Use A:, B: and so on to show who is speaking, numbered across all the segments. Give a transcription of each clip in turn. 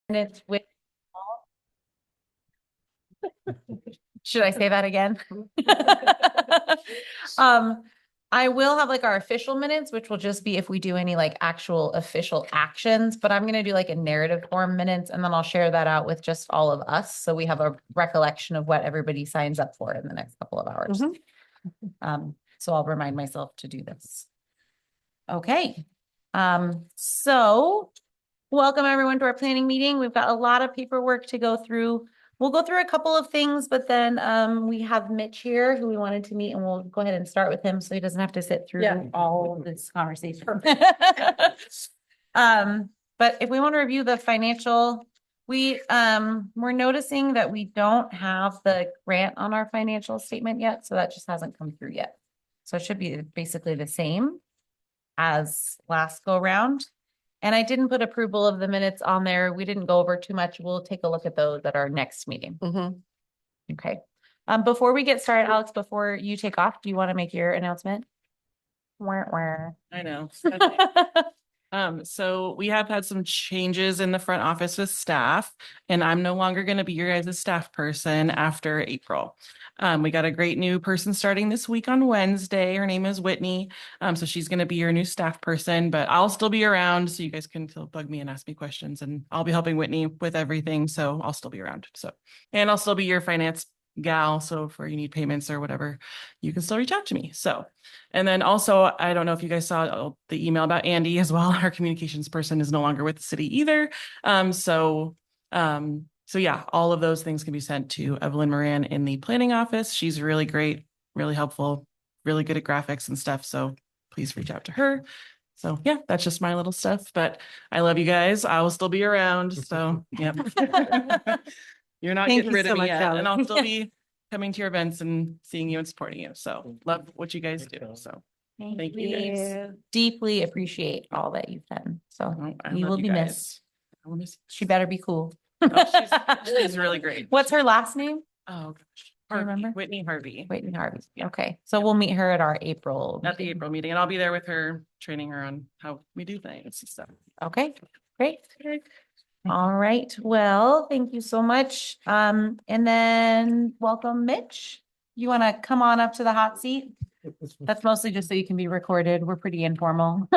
A: Minutes with. Should I say that again? I will have like our official minutes, which will just be if we do any like actual official actions, but I'm going to do like a narrative form minutes and then I'll share that out with just all of us. So we have a recollection of what everybody signs up for in the next couple of hours. So I'll remind myself to do this. Okay. So welcome everyone to our planning meeting. We've got a lot of paperwork to go through. We'll go through a couple of things, but then we have Mitch here who we wanted to meet, and we'll go ahead and start with him so he doesn't have to sit through all this conversation. But if we want to review the financial, we're noticing that we don't have the grant on our financial statement yet, so that just hasn't come through yet. So it should be basically the same as last go round. And I didn't put approval of the minutes on there. We didn't go over too much. We'll take a look at those at our next meeting. Okay. Before we get started, Alex, before you take off, do you want to make your announcement?
B: I know. So we have had some changes in the front office with staff, and I'm no longer going to be your guys' staff person after April. We got a great new person starting this week on Wednesday. Her name is Whitney. So she's going to be your new staff person, but I'll still be around so you guys can still bug me and ask me questions, and I'll be helping Whitney with everything. So I'll still be around. And I'll still be your finance gal. So if you need payments or whatever, you can still reach out to me. And then also, I don't know if you guys saw the email about Andy as well. Our communications person is no longer with the city either. So yeah, all of those things can be sent to Evelyn Moran in the planning office. She's really great, really helpful, really good at graphics and stuff. So please reach out to her. So yeah, that's just my little stuff, but I love you guys. I will still be around. So yeah. You're not getting rid of me yet. And I'll still be coming to your events and seeing you and supporting you. So love what you guys do. So thank you guys.
A: Deeply appreciate all that you've done. So you will be missed.
B: I will miss.
A: She better be cool.
B: She's really great.
A: What's her last name?
B: Oh gosh.
A: Do you remember?
B: Whitney Harvey.
A: Whitney Harvey. Okay. So we'll meet her at our April.
B: At the April meeting. And I'll be there with her, training her on how we do things and stuff.
A: Okay, great. All right. Well, thank you so much. And then welcome, Mitch. You want to come on up to the hot seat? That's mostly just so you can be recorded. We're pretty informal.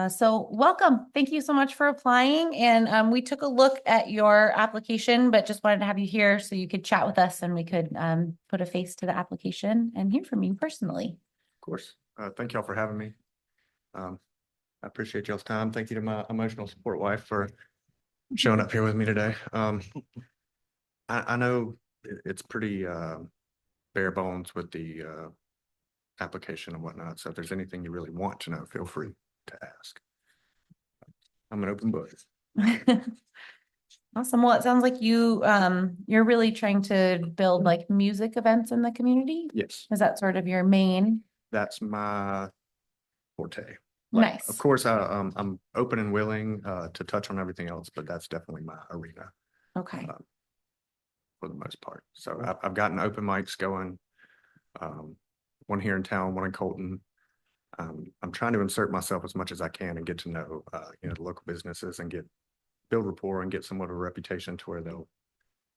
A: So welcome. Thank you so much for applying. And we took a look at your application, but just wanted to have you here so you could chat with us and we could put a face to the application and hear from you personally.
C: Of course. Thank y'all for having me. I appreciate y'all's time. Thank you to my emotional support wife for showing up here with me today. I know it's pretty bare bones with the application and whatnot. So if there's anything you really want to know, feel free to ask. I'm an open book.
A: Awesome. Well, it sounds like you're really trying to build like music events in the community.
C: Yes.
A: Is that sort of your main?
C: That's my forte.
A: Nice.
C: Of course, I'm open and willing to touch on everything else, but that's definitely my arena.
A: Okay.
C: For the most part. So I've gotten open mics going. One here in town, one in Colton. I'm trying to insert myself as much as I can and get to know the local businesses and build rapport and get somewhat of a reputation to where they'll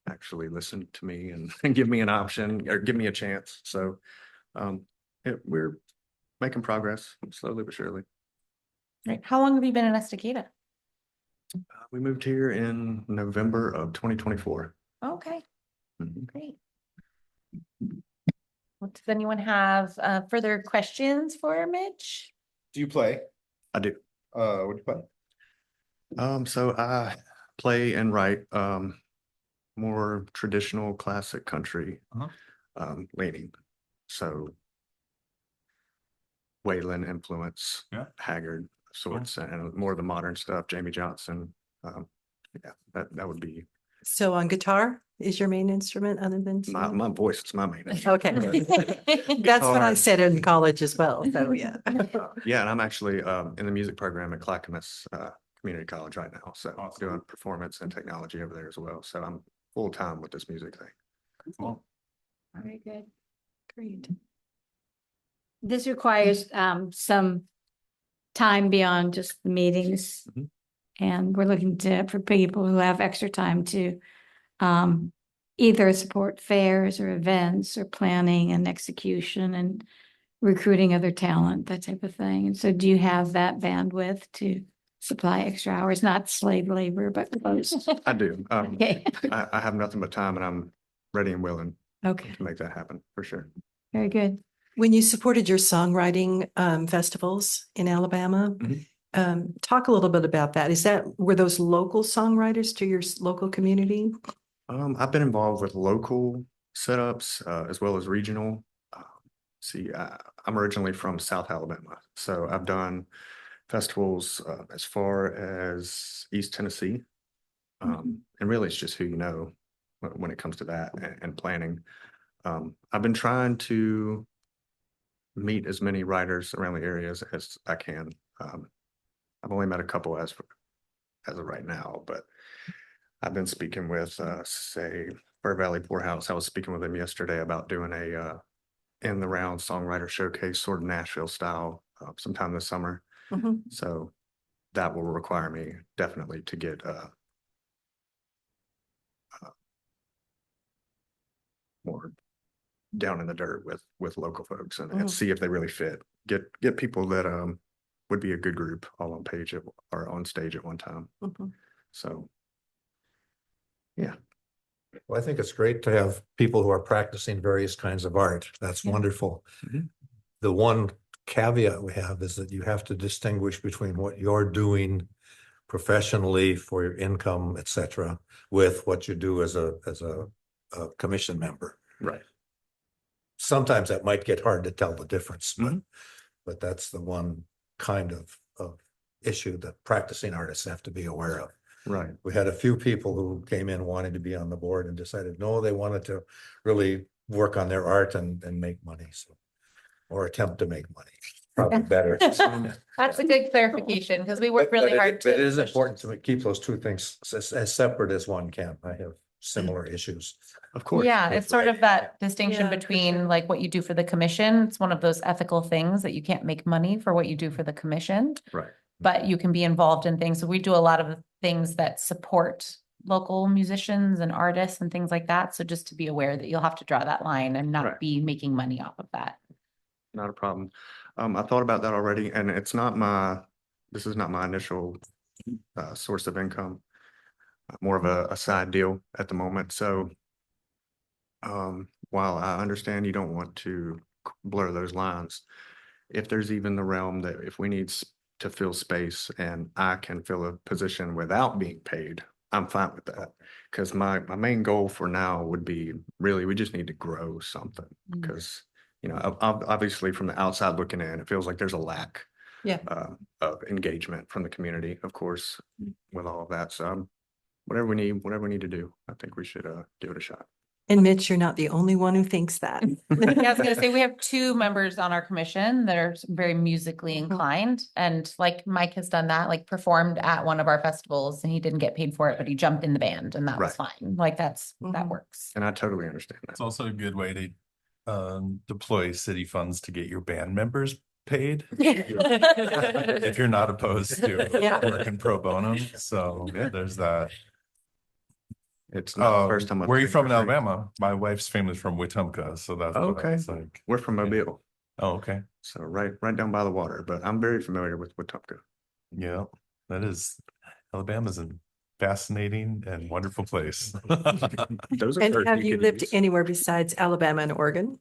C: actually listen to me and give me an option or give me a chance. So we're making progress slowly but surely.
A: Right. How long have you been in Estacada?
C: We moved here in November of 2024.
A: Okay. Great. Well, does anyone have further questions for Mitch?
D: Do you play?
C: I do.
D: What do you play?
C: So I play and write more traditional classic country leaning. So Waylon influence, Haggard sorts, and more of the modern stuff, Jamie Johnson. Yeah, that would be.
E: So on guitar is your main instrument other than
C: my voice is my main instrument.
E: Okay. That's what I said in college as well. So yeah.
C: Yeah, and I'm actually in the music program at Clackamas Community College right now. So I'm doing performance and technology over there as well. So I'm full time with this music thing.
A: Cool. Very good. Great.
F: this requires some time beyond just the meetings.
C: Mhm.
F: And we're looking for people who have extra time to either support fairs or events or planning and execution and recruiting other talent, that type of thing. And so do you have that bandwidth to supply extra hours, not slave labor, but close?
C: I do.
F: Okay,
C: I have nothing but time and I'm ready and willing
F: okay,
C: to make that happen for sure.
F: very good.
E: When you supported your songwriting festivals in Alabama,
C: Mhm.
E: talk a little bit about that. Were those local songwriters to your local community?
C: I've been involved with local setups as well as regional. I'm originally from South Alabama, so I've done festivals as far as East Tennessee. And really, it's just who you know when it comes to that and planning. I've been trying to meet as many writers around the areas as I can. I've only met a couple as of right now, but I've been speaking with, say, Fur Valley Poorhouse. I was speaking with them yesterday about doing a in the round songwriter showcase, sort of Nashville style, sometime this summer.
E: Mhm.
C: So that will require me definitely to get more down in the dirt with local folks and see if they really fit. Get people that would be a good group all on page or on stage at one time.
E: Mhm.
C: So yeah.
G: Well, I think it's great to have people who are practicing various kinds of art. That's
F: Yeah.
G: wonderful.
C: Mhm.
G: The one caveat we have is that you have to distinguish between what you're doing professionally for your income, et cetera, with what you do as a commission member.
C: Right.
G: Sometimes that might get hard to tell the difference,
C: Mhm.
G: but that's the one kind of issue that practicing artists have to be aware of.
C: Right.
G: We had a few people who came in wanting to be on the board and decided, no, they wanted to really work on their art and make money, so, or attempt to make money, probably better.
A: That's a good clarification because we work really hard
G: But it
A: to
G: is
A: push-
G: important to keep those two things as separate as one can. I have similar issues.
C: Of course.
A: Yeah, it's sort of that distinction
E: Yeah, for
A: between
E: sure.
A: like what you do for the commission. It's one of those ethical things that you can't make money for what you do for the commission,
C: Right.
A: but you can be involved in things. So we do a lot of things that support local musicians and artists and things like that. So just to be aware that you'll have to draw that line and not
C: Right.
A: be making money off of that.
C: Not a problem. I thought about that already, and this is not my initial source of income. More of a side deal at the moment. So while I understand you don't want to blur those lines, if there's even the realm that if we need to fill space and I can fill a position without being paid, I'm fine with that. Because my main goal for now would be really, we just need to grow something.
A: Mm.
C: Because, you know, obviously from the outside looking in, it feels like there's a lack
E: Yeah.
C: of engagement from the community, of course, with all of that. So whatever we need to do, I think we should give it a shot.
E: And Mitch, you're not the only one who thinks that.
A: Yeah, I was gonna say, we have two members on our commission that are very musically inclined. And like Mike has done that, like performed at one of our festivals and he didn't get paid for it, but he jumped in the band and that was fine. Like that
E: Mhm.
A: works.
C: And I totally understand that.
H: It's also a good way to deploy city funds to get your band members paid. If you're not opposed to
E: Yeah.
H: working pro bono, so
C: Yeah.
H: there's that.
C: It's not the first time. I've
H: Where are you
C: paid
H: from in
C: for free.
H: Alabama? My wife's family's from Wetumpka, so that's what
C: Okay.
H: it's like.
C: We're from
H: Yeah.
C: Mobile,
H: Oh, okay.
C: so right down by the water, but I'm very familiar with Wetumpka.
H: Yeah, Alabama's a fascinating and wonderful place.
C: Those are
E: And
C: terms
E: have you
C: could
E: lived
C: use.
E: anywhere besides Alabama and Oregon?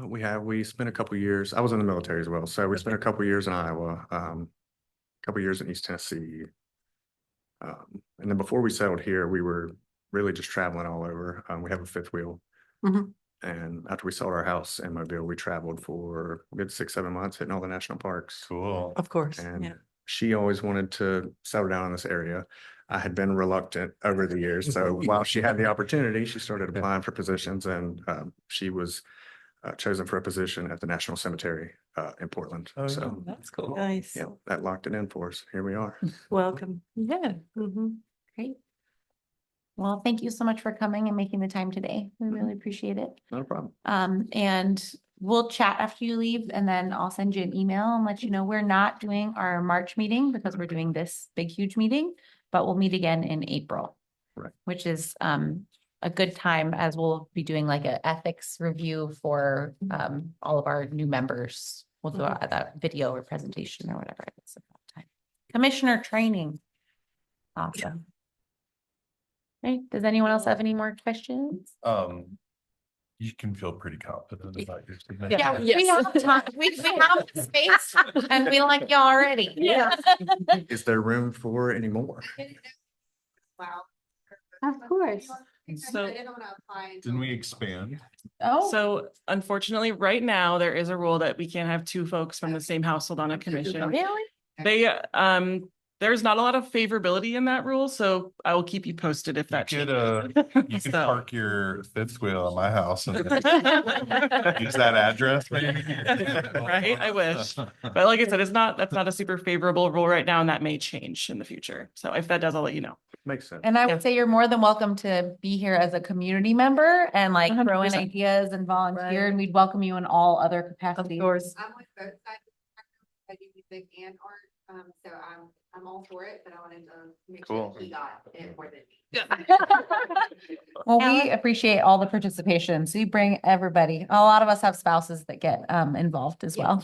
C: We spent a couple years, I was in the military as well, so we spent a couple years in Iowa, a couple years in East Tennessee. And then before we settled here, we were really just traveling all over. We have a fifth wheel.
E: Mhm.
C: And after we sold our house in Mobile, we traveled for a good 6-7 months, hitting all the national parks.
H: Cool.
E: Of course,
C: And
E: yeah.
C: she always wanted to settle down in this area. I had been reluctant over the years. So while she had the opportunity, she started applying for positions and she was chosen for a position at the National Cemetery in Portland.
H: Oh,
C: So
A: That's cool.
E: Nice.
C: yeah, that locked it in for us. Here we are.
E: Welcome.
A: Yeah,
E: Mhm.
A: great. Well, thank you so much for coming and making the time today. We really appreciate it.
C: Not a problem.
A: And we'll chat after you leave and then I'll send you an email and let you know we're not doing our March meeting because we're doing this big, huge meeting, but we'll meet again in April.
C: Right.
A: Which is a good time as we'll be doing like an ethics review for all of our new members. We'll do that video or presentation or whatever. It's at that time. Commissioner training. Awesome. Right. Does anyone else have any more questions?
H: You can feel pretty confident about your
A: Yeah,
H: signature.
A: we have time. We have the space and we like you already.
F: Yeah.
C: Is there room for any more?
I: Wow.
F: Of course.
B: So-
I: I didn't want to apply.
H: Didn't we expand?
A: Oh,
B: So unfortunately, right now, there is a rule that we can't have two folks from the same household on a commission.
A: really?
B: They, there's not a lot of favorability in that rule, so I will keep you posted if that
H: You
B: changes.
H: could, you could
B: So-
H: park your fifth wheel at my house and use that address, maybe.
B: Right, I wish. But like I said, that's not a super favorable rule right now, and that may change in the future. So if that does, I'll let you know.
C: Makes sense.
A: And I
B: Yeah.
A: would say you're more than welcome to be here as a community member and like throw in
B: 100%.
A: ideas and volunteer,
E: Right.
A: and we'd welcome you in all other capacities.
E: course.
I: I'm with both sides. of the spectrum. I do music and art, so I'm all for it, but I wanted to make sure
H: Cool.
I: he got it more than me.
A: Well, we appreciate all the participation. So you bring everybody. A lot of us have spouses that get involved as well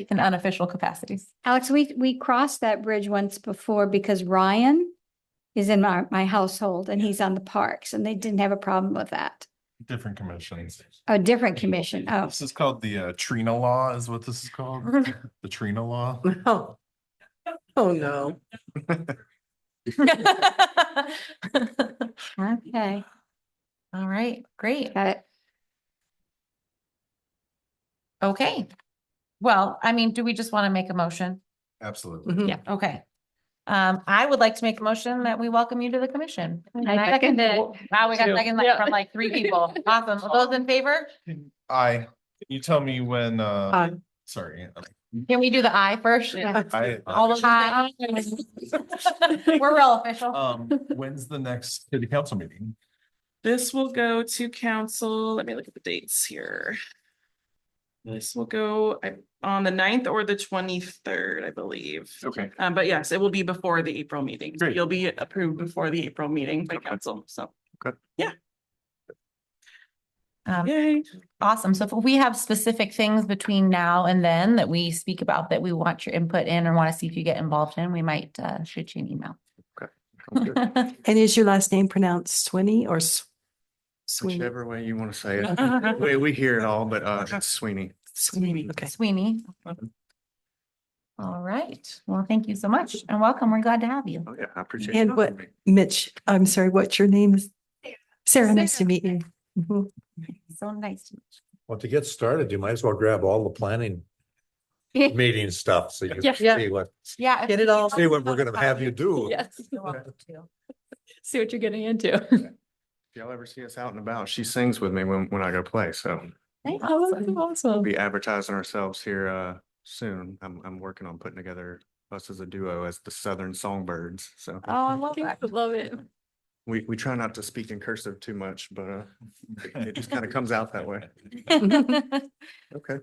A: in unofficial capacities.
F: Alex, we crossed that bridge once before because Ryan is in my household and he's on the parks and they didn't have a problem with that.
H: Different commissions.
F: A different commission. Oh,
H: This is called the Trina Law is what this is called. The Trina Law.
E: Oh. Oh, no.
F: okay.
A: All right, great.
F: Got it.
A: Okay. Well, I mean, do we just want to make a motion?
H: Absolutely.
E: Mhm.
A: Yeah. Okay. I would like to make a motion that we welcome you to the commission.
F: I second it.
A: Wow, we got
B: Two.
A: second
B: Yeah.
A: from like 3 people. Awesome. Those in favor?
H: Can you tell me when, sorry.
A: Can we do the I first? All those in favor? We're real official.
H: When's the next city council meeting?
B: This will go to council. Let me look at the dates here. This will go on the 9th or the 23rd, I believe.
H: Okay.
B: But yes, it will be before the April meeting. So
H: Great.
B: you'll be approved before the April meeting by council. So. Yay.
A: Awesome. So if we have specific things between now and then that we speak about that we want your input in or want to see if you get involved in, we might shoot you an email.
C: Sounds good.
E: And is your last name pronounced Sweeney or Sweeney?
C: Whichever way you want to say it. We hear it all, but it's Sweeney.
E: Sweeney. Okay.
A: Sweeney. All right. Well, thank you so much and welcome. We're glad to have you.
C: Oh, yeah, I appreciate it.
E: And what, Mitch, I'm sorry, what's your name is? Sarah, nice to meet you. Mhm.
A: So nice to meet
G: Well, to get started, you might as well grab all the planning meeting stuff so you
F: Yeah.
G: can see what,
A: you. Yeah.
E: Get it all.
G: see what we're gonna have you do.
F: Yes.
A: You're welcome to.
F: See what you're getting into.
C: If y'all ever see us out and about, she sings with me when I go play, so
A: Thanks.
E: Awesome.
C: we'll be advertising ourselves here soon. I'm working on putting together us as a duo as the Southern Songbirds, so
A: Oh, I love that.
F: Love it.
C: we try not to speak in cursive too much, but it just kind of comes out that way. Okay.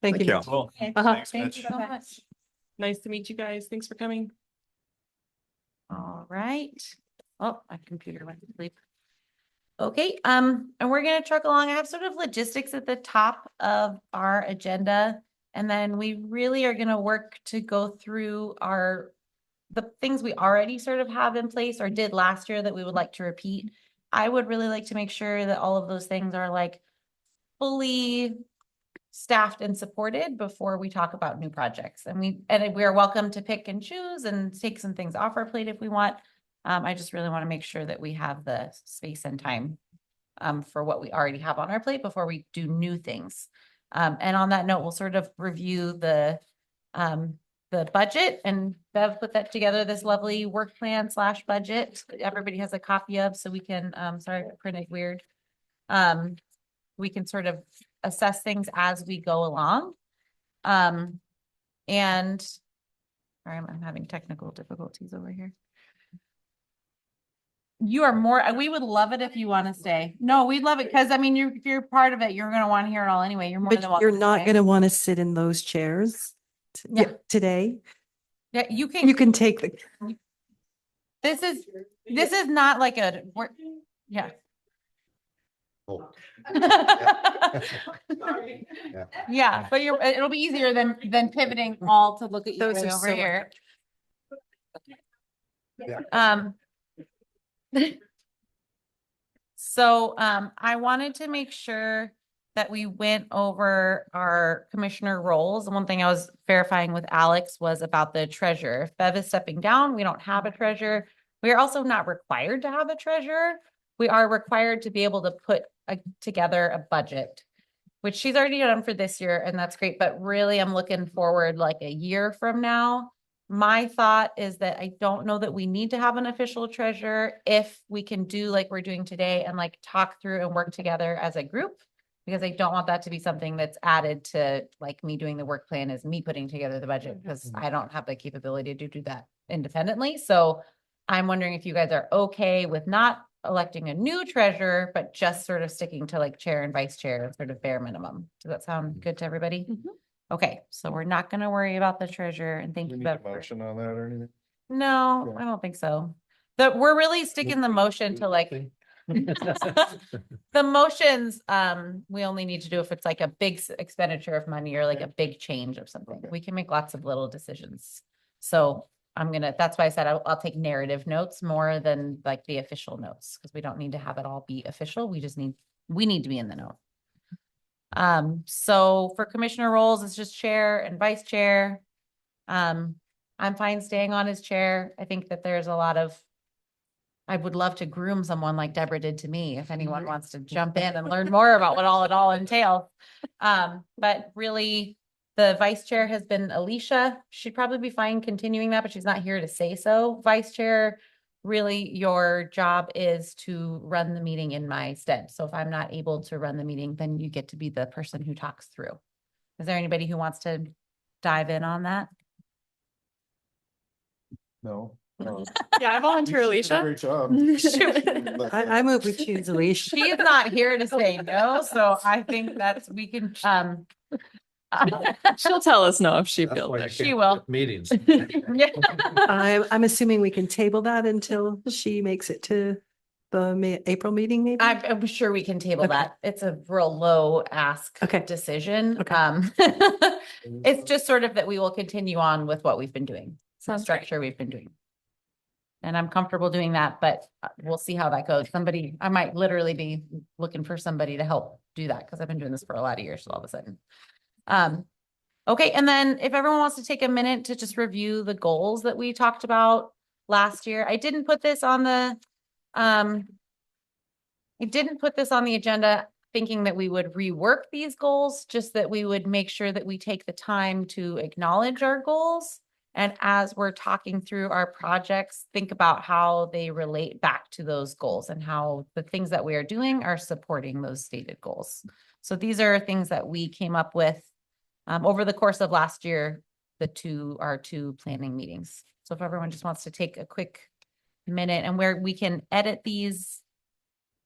E: Thank you.
C: y'all.
H: Well,
A: Uh-huh.
H: thanks,
A: Thank
H: Mitch.
A: you so much.
B: Nice to meet you guys. Thanks for coming.
A: All right. Oh, my computer went to sleep. Okay, and we're gonna truck along. I have sort of logistics at the top of our agenda. And then we really are gonna work to go through the things we already sort of have in place or did last year that we would like to repeat. I would really like to make sure that all of those things are like fully staffed and supported before we talk about new projects. And we are welcome to pick and choose and take some things off our plate if we want. I just really want to make sure that we have the space and time for what we already have on our plate before we do new things. And on that note, we'll sort of review the budget, and Bev put that together, this lovely work plan / budget that everybody has a copy of, so we can, sorry if I printed weird. We can sort of assess things as we go along. And sorry, I'm having technical difficulties over here. You are more, we would love it if you want to stay. No, we'd love it because I mean, if you're part of it, you're going to want to hear it all anyway. You're more than
E: But
A: welcome.
E: you're
A: to
E: not
A: stay.
E: going to want to sit in those chairs
A: Yeah.
E: today.
A: Yeah, you
E: You
A: can,
E: can take the,
A: this is not like yeah.
G: Oh,
A: Yeah, but it'll be easier than pivoting all to look at you
E: Those
A: way
E: are
A: over
E: so
A: here.
D: Yeah.
A: So, I wanted to make sure that we went over our commissioner roles. And one thing I was verifying with Alex was about the treasurer. If Bev is stepping down, we don't have a treasurer. We are also not required to have a treasurer. We are required to be able to put together a budget, which she's already done for this year, and that's great. But really, I'm looking forward like a year from now. My thought is that I don't know that we need to have an official treasurer if we can do like we're doing today and like talk through and work together as a group. Because I don't want that to be something that's added to like me doing the work plan is me putting together the budget because I don't have the capability to do that independently. So I'm wondering if you guys are okay with not electing a new treasurer, but just sort of sticking to like chair and vice chair, sort of bare minimum. Does that sound good to everybody? Okay, so we're not going to worry about the treasurer and thank
D: We
A: you.
D: need
A: Bev,
D: a
A: for-
D: motion on that or anything?
A: No,
D: Okay.
A: I don't think so. We're really sticking the motion to like the motions, we only need to do if it's like a big expenditure of money or like a big change of something.
D: Okay.
A: We can make lots of little decisions. So that's why I said I'll take narrative notes more than like the official notes, because we don't need to have it all be official. We need to be in the know. So for commissioner roles, it's just chair and vice chair. I'm fine staying on as chair. I think that there's a lot of I would love to groom someone like Deborah did to me, if anyone wants to jump in and learn more about what it all entails. But really, the vice chair has been Alicia. She'd probably be fine continuing that, but she's not here to say so. Vice chair, really your job is to run the meeting in my stead. So if I'm not able to run the meeting, then you get to be the person who talks through. Is there anybody who wants to dive in on that?
D: No.
B: Yeah, I volunteer, Alicia.
D: Great job.
E: I move we choose Alicia.
A: She's not here to say no, so I think we can,
B: She'll tell us no if she
G: That's
B: feels
G: why you
B: it.
A: She
G: can't
A: will.
G: skip Meetings.
A: yeah.
E: I'm assuming we can table that until she makes it to the April meeting, maybe?
A: I'm sure we can table
E: Okay.
A: that. It's a real low ask
E: Okay.
A: decision.
E: Okay.
A: It's just sort of that we will continue on with what we've been doing, the
B: Sounds
A: structure we've been doing. And I'm comfortable doing that, but we'll see how that goes. I might literally be looking for somebody to help do that because I've been doing this for a lot of years, so all of a sudden. Okay, and then if everyone wants to take a minute to just review the goals that we talked about last year. I didn't put this on the agenda thinking that we would rework these goals, just that we would make sure that we take the time to acknowledge our goals. And as we're talking through our projects, think about how they relate back to those goals and how the things that we are doing are supporting those stated goals. So these are things that we came up with over the course of last year, our two planning meetings. So if everyone just wants to take a quick minute and where we can edit these,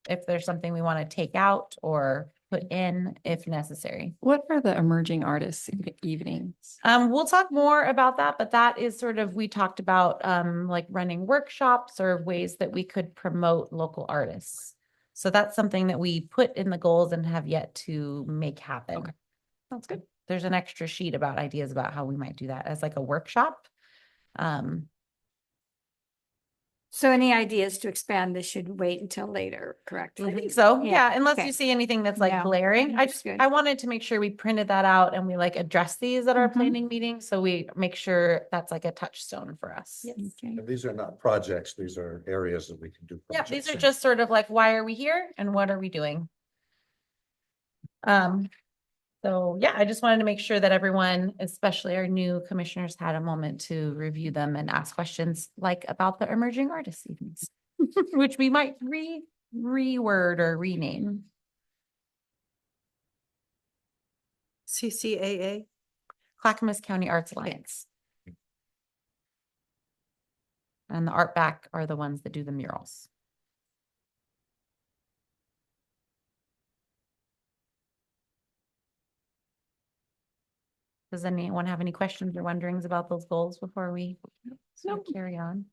A: if there's something we want to take out or put in if necessary.
B: What are the emerging artists evenings?
A: We'll talk more about that, but that is sort of, we talked about like running workshops or ways that we could promote local artists. So that's something that we put in the goals and have yet to make happen.
B: Okay. Sounds good.
A: There's an extra sheet about ideas about how we might do that as like a workshop.
F: So any ideas to expand this should wait until later, correct?
A: I think so. Yeah, unless
F: okay.
A: you see anything that's like
F: No,
A: glaring.
F: that's good.
A: I wanted to make sure we printed that out and we like address these at our
F: Mhm.
A: planning meeting. So we make sure that's like a touchstone for us.
F: Okay.
G: And these are not projects, these are areas that we can do.
A: Yeah,
G: projects
A: these are
G: in.
A: just sort of like, why are we here and what are we doing? So yeah, I just wanted to make sure that everyone, especially our new commissioners, had a moment to review them and ask questions like about the emerging artists evenings, which we might reword or rename.
E: CCAA.
A: Clackamas County Arts Alliance. And the Art Back are the ones that do the murals. Does anyone have any questions or wonderings about those goals before we sort of carry on?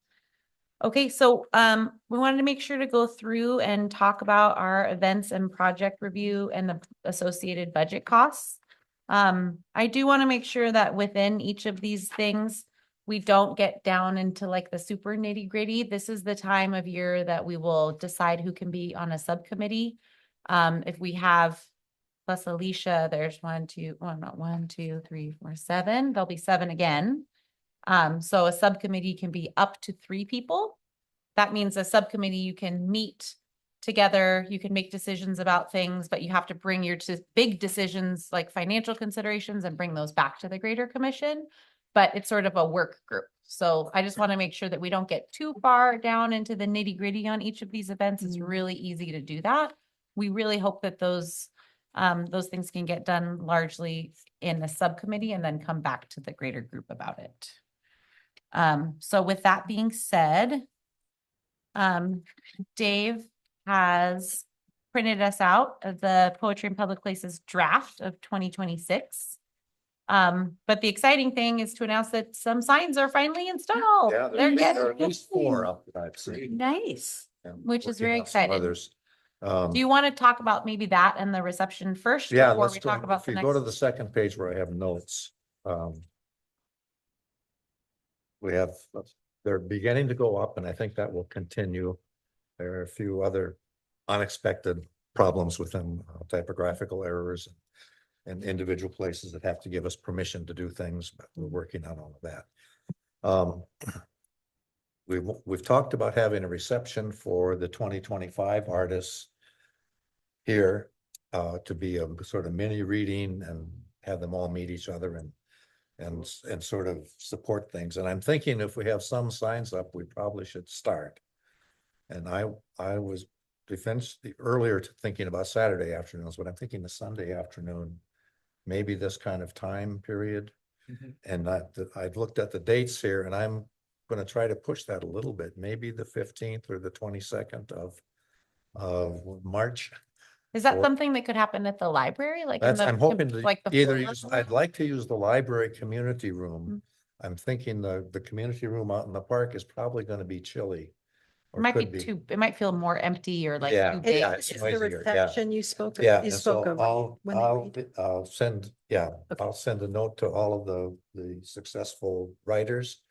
A: Okay, so we wanted to make sure to go through and talk about our events and project review and the associated budget costs. I do want to make sure that within each of these things, we don't get down into like the super nitty gritty. This is the time of year that we will decide who can be on a subcommittee. If we have plus Alicia, there's one, two, well, not 1, 2, 3, 4, 7. There'll be 7 again. So a subcommittee can be up to 3 people. That means a subcommittee, you can meet together, you can make decisions about things, but you have to bring your big decisions like financial considerations and bring those back to the greater commission. But it's sort of a work group. So I just want to make sure that we don't get too far down into the nitty gritty on each of these events. It's really easy to do that. We really hope that those things can get done largely in the subcommittee and then come back to the greater group about it. So with that being said, Dave has printed us out the Poetry in Public Places draft of 2026. But the exciting thing is to announce that some signs are finally installed.
G: Yeah,
A: They're
G: there are at
A: getting,
G: least 4 up that I've seen.
F: Nice.
G: and
A: Which is
G: working
A: very
G: on some
A: exciting.
G: Others.
A: do you want to talk about maybe that and the reception first?
G: Yeah,
A: Before
G: let's
A: we
G: go,
A: talk about
G: if
A: the
G: you go to
A: next?
G: the second page where I have notes. We have, they're beginning to go up and I think that will continue. There are a few other unexpected problems with them, typographical errors and individual places that have to give us permission to do things, but we're working on all of that. We've talked about having a reception for the 2025 artists here, to be a sort of mini reading and have them all meet each other and sort of support things. And I'm thinking if we have some signs up, we probably should start. And I was earlier thinking about Saturday afternoons, but I'm thinking the Sunday afternoon, maybe this kind of time period. And I've looked at the dates here and I'm going to try to push that a little bit, maybe the 15th or the 22nd of March.
A: Is that
G: or-
A: something that could happen at the library? Like in
G: That's,
A: the,
G: I'm hoping to
A: like the
G: either
A: floor
G: use,
A: level?
G: I'd like to use the library community
A: Mm.
G: room. I'm thinking the community room out in the park is probably going to be chilly.
A: It
G: Or
A: might be
G: could
A: too, it might feel more empty or like
G: Yeah,
A: too big.
G: yeah,
E: It's
G: it's
E: the
G: noisier, yeah.
E: reception you spoke of.
G: Yeah,
E: You
G: and
E: spoke
G: so
E: of. when they read.
G: I'll send, yeah,
E: Okay.
G: I'll send a note to all of the successful writers.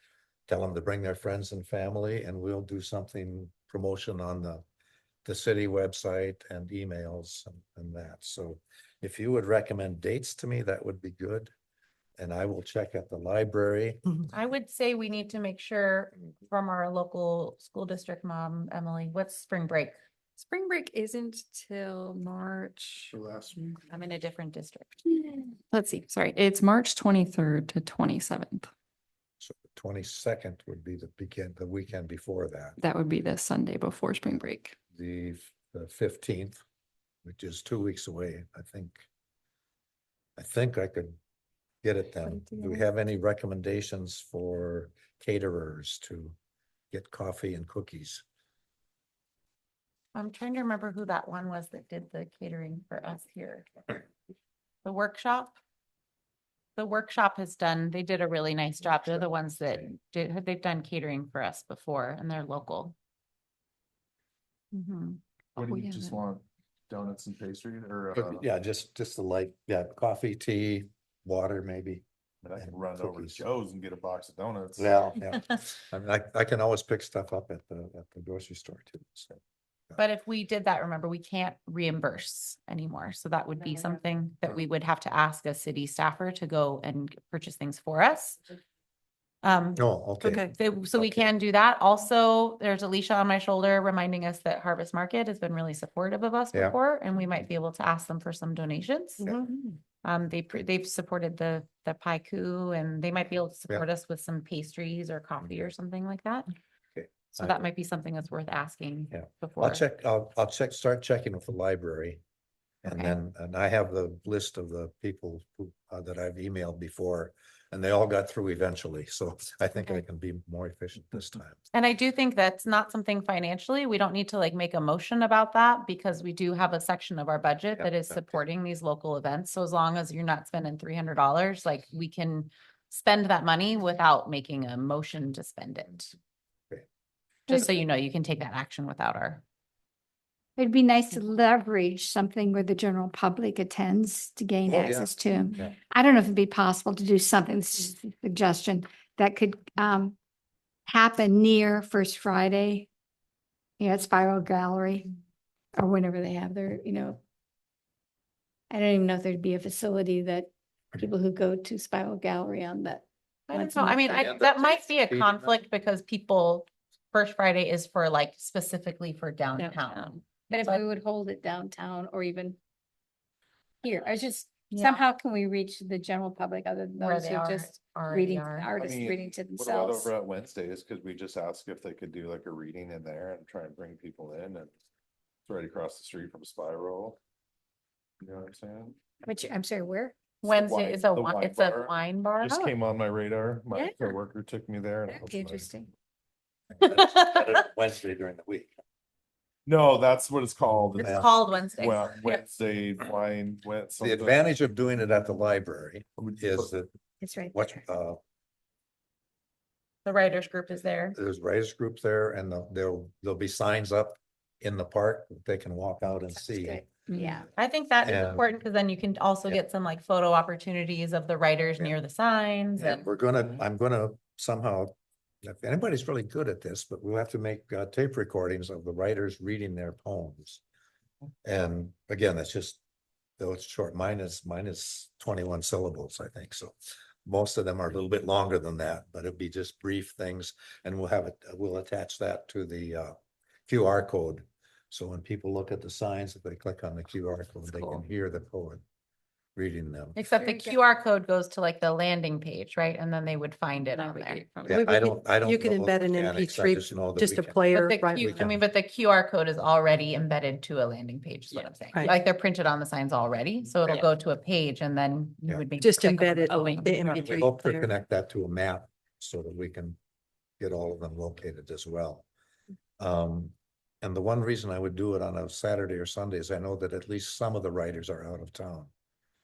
G: Tell them to bring their friends and family and we'll do something promotion on the city website and emails and that. So if you would recommend dates to me, that would be good. And I will check at the library.
A: I would say we need to make sure from our local school district mom, Emily, what's spring break?
J: Spring break isn't till March.
A: I'm in a different district.
J: Let's see, sorry, it's March 23rd to 27th.
G: So the 22nd would be the weekend before that.
J: That would be the Sunday before spring break.
G: The 15th, which is 2 weeks away, I think I could get it then. Do we have any recommendations for caterers to get coffee and cookies?
A: I'm trying to remember who that one was that did the catering for us here. The workshop. The workshop they did a really nice job. They're the ones that they've done catering for us before and they're local. Mhm.
D: What do
J: we
D: you just
J: haven't-
D: want? Donuts and pastry or?
G: Yeah, just the light, yeah, coffee, tea, water, maybe.
D: I can
G: and
D: run over to
G: cookies.
D: Joe's and get a box of donuts.
G: Yeah, yeah. I mean, I can always pick stuff up at the grocery store too, so.
A: But if we did that, remember, we can't reimburse anymore. So that would be something that we would have to ask a city staffer to go and purchase things for us.
G: Oh, okay.
E: Okay.
A: So we
G: Okay.
A: can do that. Also, there's Alicia on my shoulder reminding us that Harvest Market has been really supportive of us
G: Yeah.
A: before, and we might be able to ask them for some donations. They've supported the pie coup and they might be able to support us with some pastries or coffee or something like that.
G: Okay.
A: So that might be something that's worth asking
G: Yeah.
A: before.
G: I'll start checking with the library. And
A: Okay.
G: then, I have the list of the people who, that I've emailed before and they all got through eventually. So I think I can be more efficient this time.
A: And I do think that's not something financially, we don't need to like make a motion about that because we do have a section of our budget
G: Yeah,
A: that is
G: okay.
A: supporting these local events. So as long as you're not spending $300, like we can spend that money without making a motion to spend it.
G: Okay.
A: Just so you know, you can take that action without our.
F: It'd be nice to leverage something where the general public attends to gain
G: Oh, yeah.
F: access to them.
G: Yeah.
F: I don't know if it'd be possible to do something, this is a suggestion, that could happen near First Friday. At Spiral Gallery or whenever they have their, I don't even know if there'd be a facility that people who go to Spiral Gallery on that.
A: I don't
F: once a
A: know. I
F: month
A: mean,
F: or-
G: Yeah,
A: that
G: that's
A: might be a
G: feeding
A: conflict because people, First Friday is for like specifically for downtown.
F: Downtown. But if
A: But-
F: we would hold it downtown or even here, I was just,
A: Yeah.
F: somehow can we reach the general public other than
A: Where
F: those
A: they
F: who
A: are
F: just
A: already
F: reading,
A: are.
F: artists reading to
D: What about
F: themselves?
D: over at Wednesdays? Could we just ask if they could do like a reading in there and try and bring people in, and it's right across the street from Spiral? You know what I'm saying?
F: Which, I'm sorry, where?
A: Wednesday is
D: the
A: a,
D: wine
A: it's a
D: bar.
A: wine bar.
D: Just
F: Oh.
D: came on my radar. My
F: Yeah.
D: coworker took me there. And I
F: That'd
D: was
F: be
D: like,
F: interesting.
G: Wednesday during the week.
D: No, that's what it's called.
A: It's called Wednesday.
D: Well,
A: Yeah.
D: Wednesday wine, went
G: The
D: something.
G: advantage of doing it at the library is that
F: It's right
G: what,
F: there.
A: The writers group is there.
G: there's writers group there and there'll be signs up in the park that they can walk out and
F: Sounds
G: see.
F: good. Yeah.
A: I think that is
G: And-
A: important because then you can also
G: Yeah.
A: get some like photo opportunities of the writers
G: Yeah.
A: near the signs
G: And
A: and.
G: I'm gonna somehow, if anybody's really good at this, but we'll have to make tape recordings of the writers reading their poems. And again, that's just, though it's short, mine is 21 syllables, I think, so. Most of them are a little bit longer than that, but it'll be just brief things, and we'll attach that to the QR code. So when people look at the signs, if they click on the QR code, they can hear the poet reading them.
A: Except the
F: Very good.
A: QR code goes to like the landing page, right? And then they would find it on there.
G: Yeah,
E: We
G: I
E: could-
G: don't.
E: You can
G: know the
E: embed an
G: mechanics, I
E: MP3,
G: just know that
E: just
G: we
E: a
G: can-
E: player,
A: But the
E: right?
A: Q, I mean, but the QR code is already embedded to a landing page is what I'm saying.
E: Right.
A: Like they're printed on the signs already, so it'll
J: Yeah.
A: go to a page and then you
G: Yeah.
A: would maybe
E: Just
A: click on
E: embed it,
A: a
E: the
A: link.
G: We
E: MP3
G: hope to
E: player.
G: connect that to a map so that we can get all of them located as well. And the one reason I would do it on a Saturday or Sunday is I know that at least some of the writers are out of town.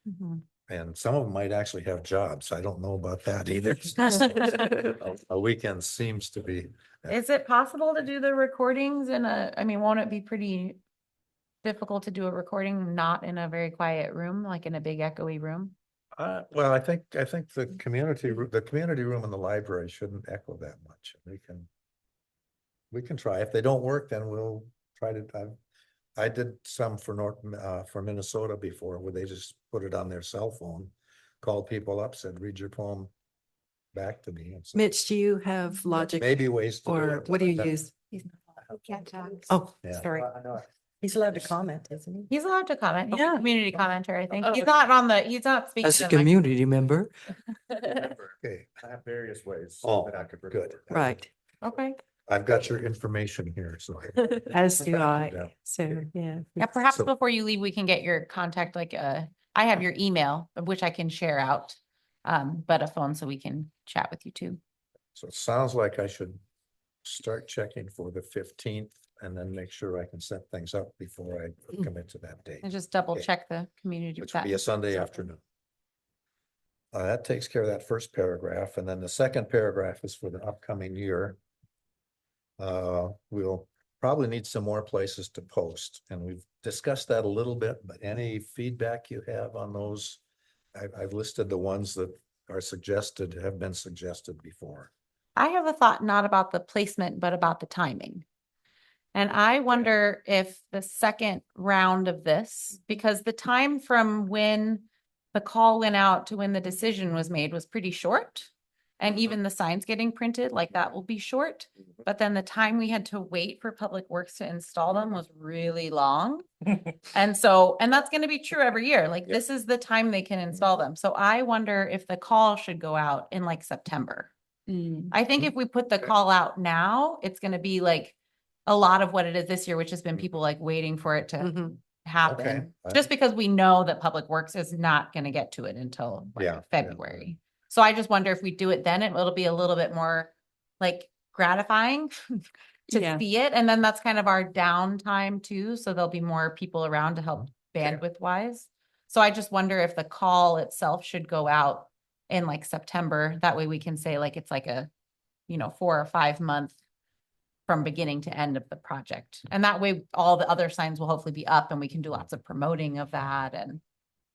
A: Mhm.
G: And some of them might actually have jobs. I don't know about that either. A weekend seems to be,
A: Is it possible to do the recordings I mean, won't it be pretty difficult to do a recording not in a very quiet room, like in a big echoey room?
G: well, I think the community room in the library shouldn't echo that much. We can try. If they don't work, then we'll try to, I did some for Minnesota before where they just put it on their cell phone, called people up, said, read your poem back to me. And so
E: Mitch, do you have Logic
G: maybe ways to do
E: or
G: it.
E: what do you use?
F: Can't talk.
E: Oh,
G: Yeah.
E: sorry. He's allowed to comment, isn't he?
A: He's allowed to comment. He's a
E: Yeah.
A: community commenter, I think.
E: Oh.
A: He's not speaking.
E: As a
A: in the
E: community member,
G: Okay,
C: I have various ways.
G: Oh,
C: that I could
G: good.
C: record.
E: right,
A: Okay.
G: I've got your information here, so.
E: as do
G: Yeah.
E: I, so, yeah.
A: Yeah, perhaps
G: So-
A: before you leave, we can get your contact, like, I have your email, of which I can share out. But a phone so we can chat with you too.
G: So it sounds like I should start checking for the 15th and then make sure I can set things up before I commit to that date,
A: And just double
G: Okay.
A: check the community.
G: which will be a Sunday afternoon. That takes care of that first paragraph, and then the second paragraph is for the upcoming year. We'll probably need some more places to post, and we've discussed that a little bit, but any feedback you have on those? I've listed the ones that are suggested, have been suggested before.
A: I have a thought not about the placement, but about the timing. And I wonder if the second round of this, because the time from when the call went out to when the decision was made was pretty short. And even the signs getting printed, like that will be short. But then the time we had to wait for Public Works to install them was really long. And that's gonna be true every year. Like, this is the time they can install them. So I wonder if the call should go out in like September. I think if we put the call out now, it's gonna be like a lot of what it is this year, which has been people like waiting for it to
E: Mhm.
A: happen.
G: Okay.
A: Just because we know that Public Works is not gonna get to it until like,
G: Yeah, yeah.
A: February. So I just wonder if we do it then, it'll be a little bit more like gratifying to
J: Yeah.
A: see it. And then that's kind of our downtime too. So there'll be more people around to help bandwidth wise. So I just wonder if the call itself should go out in like September. That way we can say like, it's like a, 4 or 5 month from beginning to end of the project. And that way all the other signs will hopefully be up and we can do lots of promoting of that. And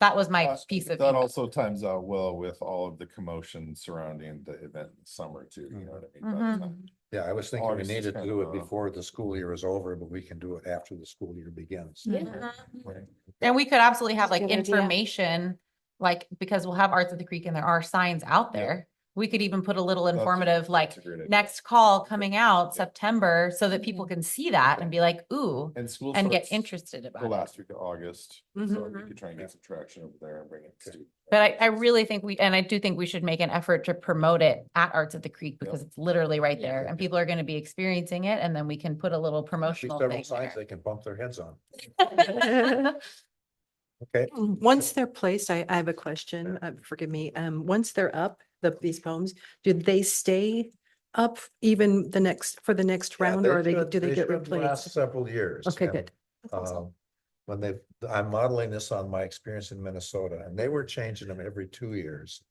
A: that was my piece of
D: That
A: feedback.
D: also times out well with all of the commotion surrounding the event in the summer too, you know what I mean? By the time-
G: Yeah, I was thinking we
D: August is
G: needed to
D: kind
G: do
D: of
G: it
D: a-
G: before the school year is over, but we can do it after the school year begins.
D: Right.
A: And we could absolutely have like
F: Good idea.
A: information, like, because we'll have Arts of the Creek and there are signs out
D: Yeah.
A: there. We could even put a little
D: That's-
A: informative, like,
D: that's a great idea.
A: next call coming out
D: Yeah.
A: September, so that people can see that and be like, ooh,
D: And school
A: and get
D: starts
A: interested
D: the
A: about it.
D: last week of August, so we
A: Mhm.
D: could try and get some traction over there and bring it to.
A: But I really think and I do think we should make an effort to promote it at Arts of the Creek because it's literally right there and people are going to be experiencing it. And then we can put a little
G: Be
A: promotional
G: several
A: thing
G: signs
A: there.
G: they can bump their heads on.
A: Mhm.
G: Okay.
E: Once they're placed, I have a question, forgive me, once they're up, these poems, do they stay up even for the next
G: Yeah,
E: round, or
G: should-
E: do they get
G: should last
E: replaced?
G: several years.
E: Okay,
G: and,
E: good.
G: When I'm modeling this on my experience in Minnesota, and they were changing them every 2 years.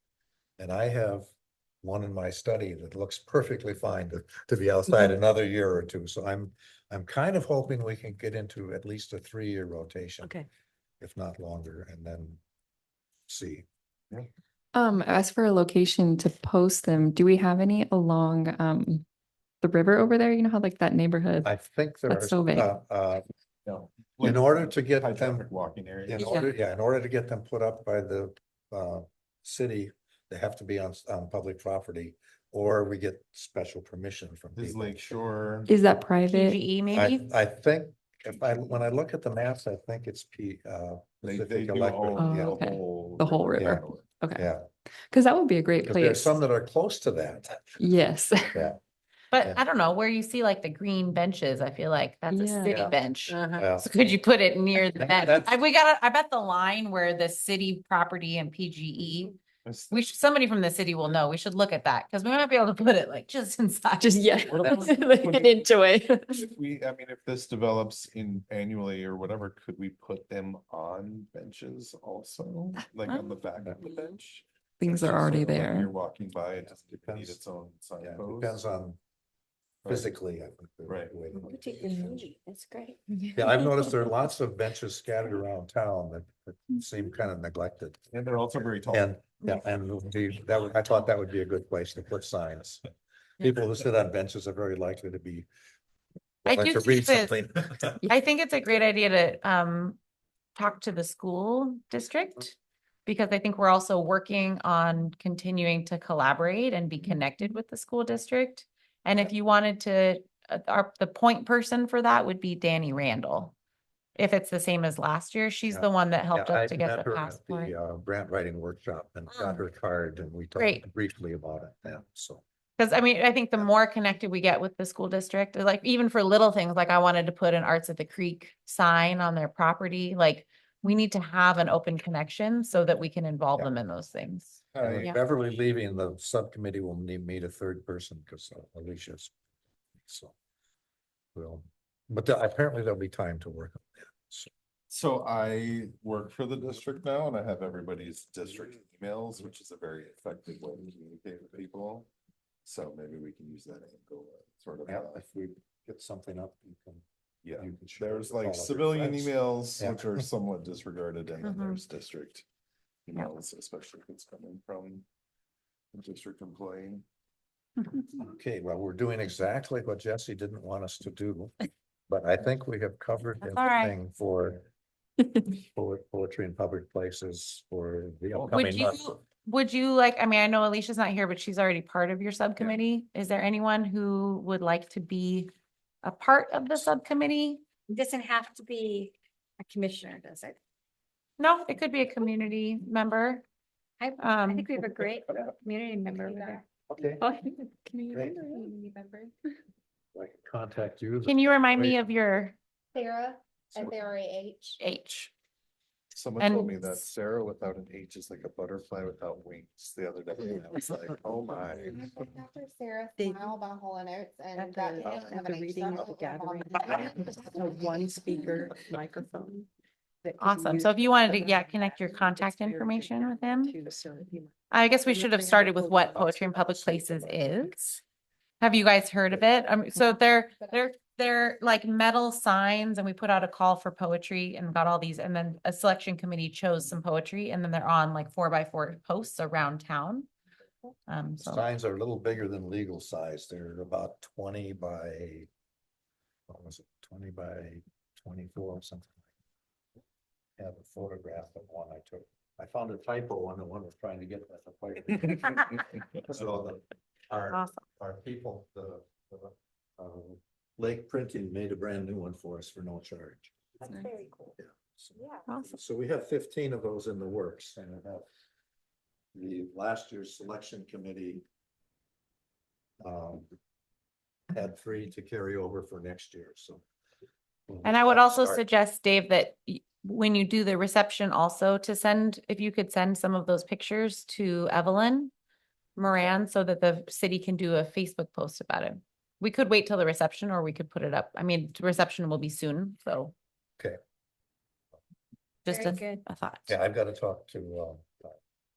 G: And I have one in my study that looks perfectly fine to be outside another year or two. So I'm kind of hoping we can get into at least a 3-year rotation.
E: Okay.
G: If not longer, and then see.
J: As for a location to post them, do we have any along the river over there? You know how like that neighborhood?
G: I think there
J: That's
G: are,
J: so big.
D: No.
G: in order to get
D: High
G: them,
D: traffic walking area.
G: in order to get them put up by the city, they have to be on public property, or we get special permission from
D: Is
G: people.
D: Lake Shore.
J: Is that private?
A: PGE maybe?
G: I think when I look at the maps, I think it's
D: They
G: Pacific
D: do
G: Electric.
J: Oh,
G: Yeah,
J: okay.
D: whole.
J: The whole river.
D: corridor.
J: Okay.
G: yeah.
J: Because that would be a great
G: 'Cause there's
J: place.
G: some that are close to that.
J: Yes.
G: Yeah.
A: But
G: Yeah.
A: I don't know, where you see like the green benches, I feel like that's a
J: Yeah.
A: city
G: Yeah.
A: bench.
G: Well,
A: So could you put it near the bench?
G: That's-
A: I bet the line where the city property and PGE,
D: It's-
A: somebody from the city will know. We should look at that because we might be able to put it like just inside.
J: Just yeah. Get into it.
D: If this develops in annually or whatever, could we put them on benches also, like on the back of the bench?
J: Things
D: Just
J: are already
D: so, like,
J: there.
D: You're walking by, it doesn't need
G: Depends.
D: its own
G: Yeah,
D: signpost.
G: depends on physically, I think.
D: Right.
G: the way to-
F: That's great.
G: Yeah, I've noticed there are lots of benches scattered around town that seem kind of neglected.
D: And they're also very tall.
G: And, yeah, I thought that would be a good place to put signs. People who sit on benches are very likely to be.
A: I
G: wanting
A: do
G: to read
A: think
G: something.
A: I think it's a great idea to talk to the school district. Because I think we're also working on continuing to collaborate and be connected with the school district. And if you wanted to, the point person for that would be Danny Randall. If it's the same as last year, she's
G: Yeah.
A: the one that helped
G: Yeah,
A: us
G: I
A: to get
G: met
A: the
G: her at
A: passport.
G: Grant writing workshop and got her card, and we
A: Great.
G: talked briefly about it then, so.
A: Because I mean, I think the more connected we get with the school district, like even for little things, like I wanted to put an Arts at the Creek sign on their property, like we need to have an open connection so that we can involve
G: Yeah.
A: them in those things.
G: And with
A: Yeah.
G: Beverly leaving, the subcommittee will meet a third person because Alicia's. So. But apparently there'll be time to work on that. So.
D: So I work for the district now and I have everybody's district emails, which is a very effective way to communicate with people. So maybe we can use that and go sort of.
G: Yeah, if we get something up, you can.
D: Yeah,
G: you can share
D: there's
G: with all
D: like
G: of your
D: civilian
G: friends.
D: emails,
G: Yeah.
D: which are somewhat disregarded, and then
A: Mhm.
D: there's district emails, especially if it's coming from a district employee.
G: Okay, well, we're doing exactly what Jesse didn't want us to do, but I think we have covered
A: That's all right.
G: everything for poetry in public places for the
A: Would
G: upcoming month.
A: you like, I mean, I know Alicia's not here, but she's already part of your subcommittee. Is there anyone who would like to be a part of the subcommittee?
F: It doesn't have to be a commissioner, does it?
A: No, it could be a community member.
F: I
A: Um,
F: think we have a great community member over there.
G: Okay,
F: Oh,
G: great.
I: Community member.
G: I can contact you.
A: Can you remind me of your
I: Sarah, SARAH.
A: H?
D: Someone told me
A: And
D: that Sarah without an H is like a butterfly without wings the other day. And I was like, oh my.
I: After Sarah
E: They-
I: Smile by Hall and Oates and
E: At
I: that.
E: the,
I: doesn't have
E: at the
I: an H,
E: reading
I: so
E: of the
I: I don't know
E: gathering,
I: how
E: a one speaker microphone. that could be
A: awesome. So
E: used
A: if you wanted
E: for
A: to,
E: that.
A: yeah, connect your contact
E: It's very
A: information with
E: important
A: him.
E: too, so if you-
A: I guess we
E: And
A: should
E: then
A: have
E: they have
A: started
E: a
A: with
E: whole
A: what
E: box
A: Poetry in
E: of
A: Public
E: sheets
A: Places
E: of
A: is. Have you guys heard of it? So they're like metal signs and we put out a call for poetry and got all these, and then a selection committee chose some poetry and then they're on like 4x4 posts around town. So
G: Signs are a little bigger than legal size. They're about 20 by, what was it, 20 by 24 or something. I have a photograph of one I took. I found a typo on the one I was trying to get at the plate. So our
A: awesome.
G: people, Lake Printing made a brand new one for us for no charge.
I: That's very cool.
G: Yeah. So,
A: Awesome.
G: so we have 15 of those in the works and I have the last year's selection committee had 3 to carry over for next year, so.
A: And I would also
G: Start.
A: suggest, Dave, that when you do the reception also to send, if you could send some of those pictures to Evelyn Moran so that the city can do a Facebook post about it. We could wait till the reception or we could put it up. I mean, the reception will be soon, so.
G: Okay.
A: Just
F: Very good.
A: a thought.
G: Yeah, I've got to talk to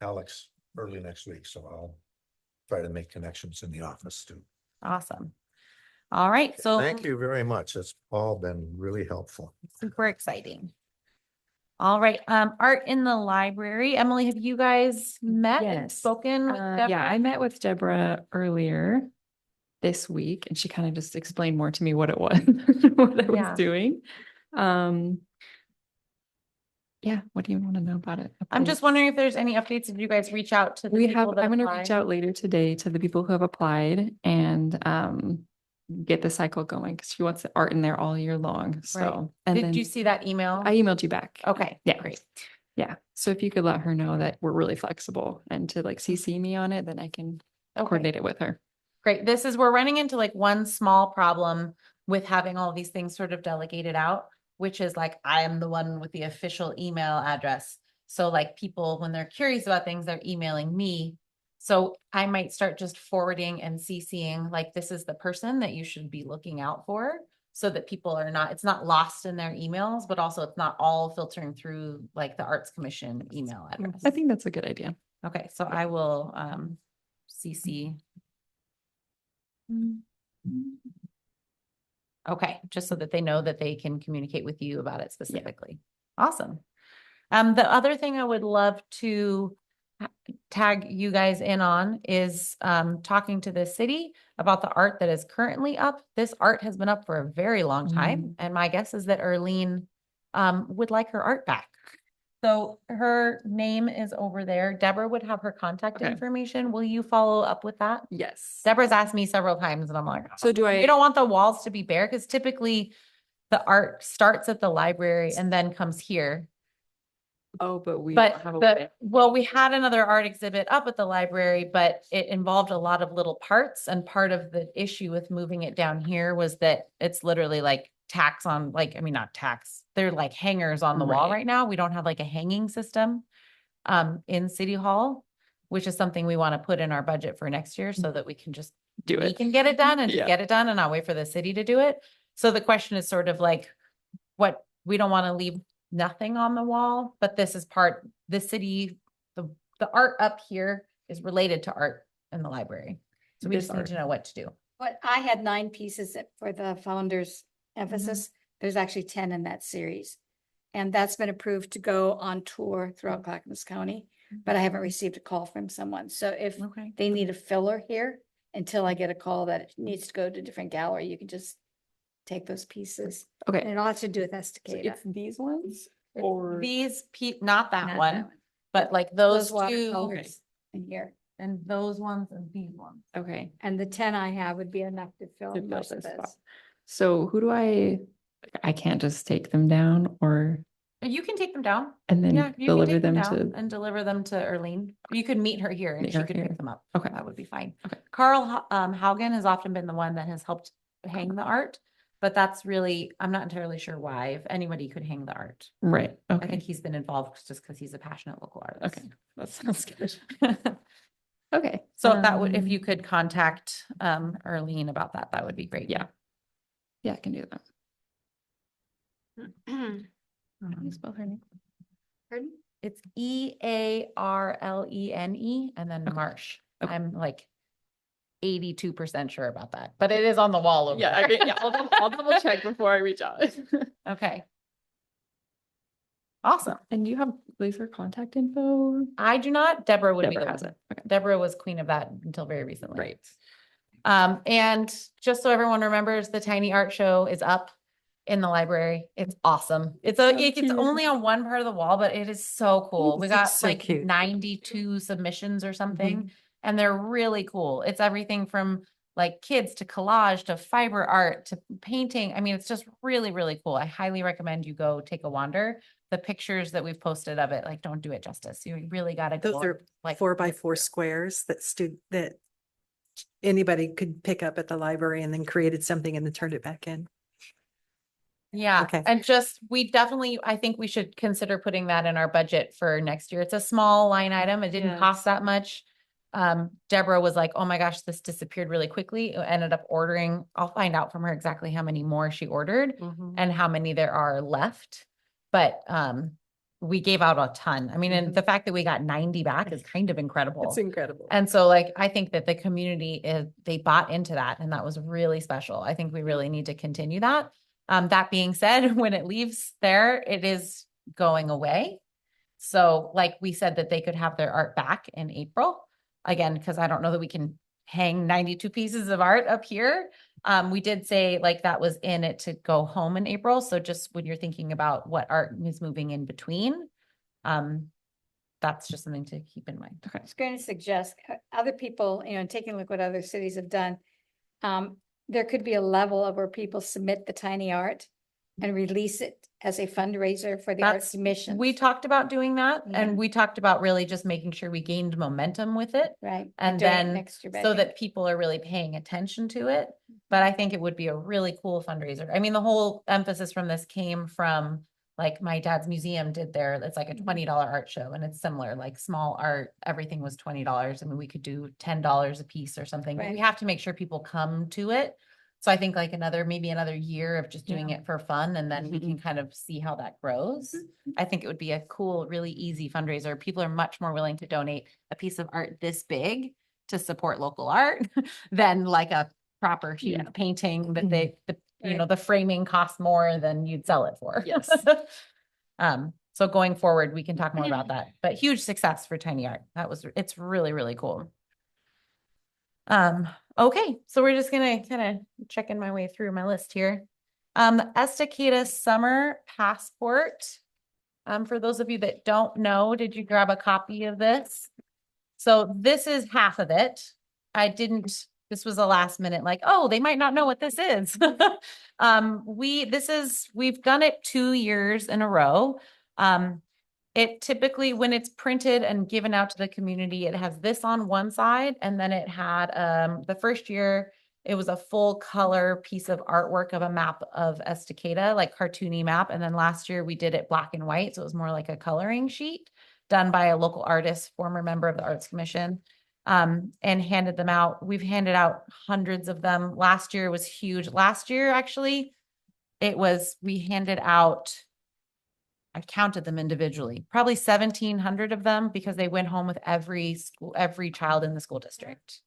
G: Alex early next week, so I'll try to make connections in the office too.
A: Awesome. All right, so
G: Thank you very much. It's all been really helpful.
A: super exciting. All right, art in the library. Emily, have you guys met and
J: Yes.
A: spoken with
J: Yeah,
A: Deborah?
J: I met with Deborah earlier this week and she kind of just explained more to me what it was, what I
A: Yeah.
J: was doing. Yeah, what do you want to know about it?
A: I'm just
J: Updates?
A: wondering if there's any updates. Did you guys reach out to the
J: We have,
A: people that
J: I'm gonna reach
A: applied?
J: out later today to the people who have applied and get the cycle going because she wants the art in there all year long. So, and
A: Did
J: then
A: you see that email?
J: I emailed you back.
A: Okay,
J: Yeah.
A: great.
J: Yeah. So if you could let her know that we're really flexible and to like CC me on it, then I can
A: Okay.
J: coordinate it with her.
A: Great. We're running into like one small problem with having all these things sort of delegated out, which is like, I am the one with the official email address. So like people, when they're curious about things, they're emailing me. So I might start just forwarding and CCing, like, this is the person that you should be looking out for so that people are not, it's not lost in their emails, but also it's not all filtering through like the Arts Commission email address.
J: I think that's a good idea.
A: Okay, so I will CC. Okay, just so that they know that they can communicate with you about it specifically. Awesome. The other thing I would love to tag you guys in on is talking to the city about the art that is currently up. This art has been up for a very long time, and my guess is that Erlene would like her art back. So her name is over there. Deborah would have her contact
J: Okay.
A: information. Will you follow up with that?
J: Yes.
A: Deborah's asked me several times and I'm like,
J: So do
A: we
J: I,
A: don't want the walls to be bare because typically the art starts at the library and then comes here.
J: oh, but we
A: But
J: don't have
A: we had another art exhibit up at the library, but it involved a lot of little parts. And part of the issue with moving it down here was that it's literally like tacks on, like, I mean, not tacks, they're like hangers on the wall
J: Right.
A: right now. We don't have like a hanging system in City Hall, which is something we want to put in our budget for next year so that we can just
J: do
A: we
J: it.
A: can get it done and just
J: Yeah.
A: get it done and not wait for the city to do it. So the question is sort of like, what, we don't want to leave nothing on the wall, but this is part, the city, the art up here is related to art in the library. So we
J: This
A: just need
J: art.
A: to know what to do.
F: But I had 9 pieces for the founder's emphasis. There's actually 10 in that series. And that's been approved to go on tour throughout Clackamas County, but I haven't received a call from someone. So if
A: Okay.
F: they need a filler here, until I get a call that it needs to go to a different gallery, you can just take those pieces. And
J: Okay.
F: it all has to do with
J: So
F: Estacada.
J: it's these ones or
A: These not that
F: Not
A: one, but like those two
F: watercolors in here.
A: and those ones and these ones.
J: okay.
F: And the 10 I have would be enough to fill
J: To fill
F: most of
J: this
F: this.
J: spot. So who do I can't just take them down or,
A: You can take them down.
J: and then
A: Yeah, you can
J: deliver
A: take them
J: them
A: down
J: to,
A: and deliver them to Erlene. You could meet her here and
J: Meet
A: she
J: her
A: could
J: here.
A: pick them up.
J: Okay.
A: That would be fine.
J: Okay.
A: Carl Haugen has often been the one that has helped hang the art. but that's really, I'm not entirely sure why, if anybody could hang the art.
B: Right.
A: I
B: Okay.
A: think he's been involved just because he's a passionate local artist.
B: Okay. That sounds good.
J: Okay.
A: So if that would, if you
J: um,
A: could contact Arlene about that, that would be great.
J: Yeah. Yeah, I can do that. How do you
A: Um,
J: spell her name?
I: Pardon?
A: It's Earlene and then
J: Okay.
A: Marsh.
J: Okay.
A: I'm like 82% sure about that, but it is on the wall over
J: Yeah,
A: there.
J: yeah, I'll double check before I reach out.
A: Okay. Awesome.
J: And do you have laser contact info?
A: I do not. Deborah would be
J: Deborah
A: the
J: has
A: one.
J: it. Okay.
A: Deborah was queen of that until very recently.
J: Right.
A: And just so everyone remembers, the tiny art show is up in the library. It's awesome. It's
J: So
A: it's
J: cute.
A: only on one part of the wall, but it is so cool. We
E: It
A: got
E: looks so
A: like
E: cute.
A: 92 submissions or something, and they're really cool. It's everything from like kids to collage to fiber art to painting. I mean, it's just really, really cool. I highly recommend you go take a wander. The pictures that we've posted of it, like, don't do it justice. You really got to go.
E: Those are
A: like
E: 4x4 squares that anybody could pick up at the library and then created something and then turned it back in.
A: Yeah,
E: Okay.
A: and just, we definitely, I think we should consider putting that in our budget for next year. It's a small line item. It didn't cost that much. Deborah was like, oh my gosh, this disappeared really quickly. Ended up ordering, I'll find out from her exactly how many more she ordered and how many there are left. But we gave out a ton. I mean, and the fact that we got 90 back is kind of incredible.
E: It's incredible.
A: And so like, I think that the community they bought into that, and that was really special. I think we really need to continue that. That being said, when it leaves there, it is going away. So like we said that they could have their art back in April. Again, because I don't know that we can hang 92 pieces of art up here. We did say like that was in it to go home in April. So just when you're thinking about what art is moving in between, that's just something to keep in mind.
F: I was going to suggest other people, taking a look what other cities have done. There could be a level of where people submit the tiny art and release it as a fundraiser for the art
A: That's-
F: submission.
A: We talked about doing that,
F: Yeah.
A: and we talked about really just making sure we gained momentum with it.
F: Right.
A: And
F: doing it
A: then
F: next year
A: so
F: back.
A: that people are really paying attention to it. But I think it would be a really cool fundraiser. I mean, the whole emphasis from this came from like my dad's museum did there. It's like a $20 art show, and it's similar, like small art, everything was $20. I mean, we could do $10 a piece or something, but we
F: Right.
A: have to make sure people come to it. So I think like maybe another year of just doing it for fun, and then we can kind of see how that grows. I think it would be a cool, really easy fundraiser. People are much more willing to donate a piece of art this big to support local art than like a proper huge painting that the framing costs more than you'd sell it for.
J: Yes.
A: So going forward, we can talk more about that, but huge success for tiny art. It's really, really cool. Okay, so we're just gonna kind of checking my way through my list here. Estacada Summer Passport. For those of you that don't know, did you grab a copy of this? So this is half of it. This was a last minute, like, oh, they might not know what this is. We've done it 2 years in a row. It typically, when it's printed and given out to the community, it has this on one side, and then it had, the first year, it was a full color piece of artwork of a map of Estacada, like cartoony map. And then last year we did it black and white. So it was more like a coloring sheet done by a local artist, former member of the Arts Commission, and handed them out. We've handed out hundreds of them. Last year was huge. Last year, actually, we handed out, I counted them individually, probably 1,700 of them, because they went home with every child in the school district.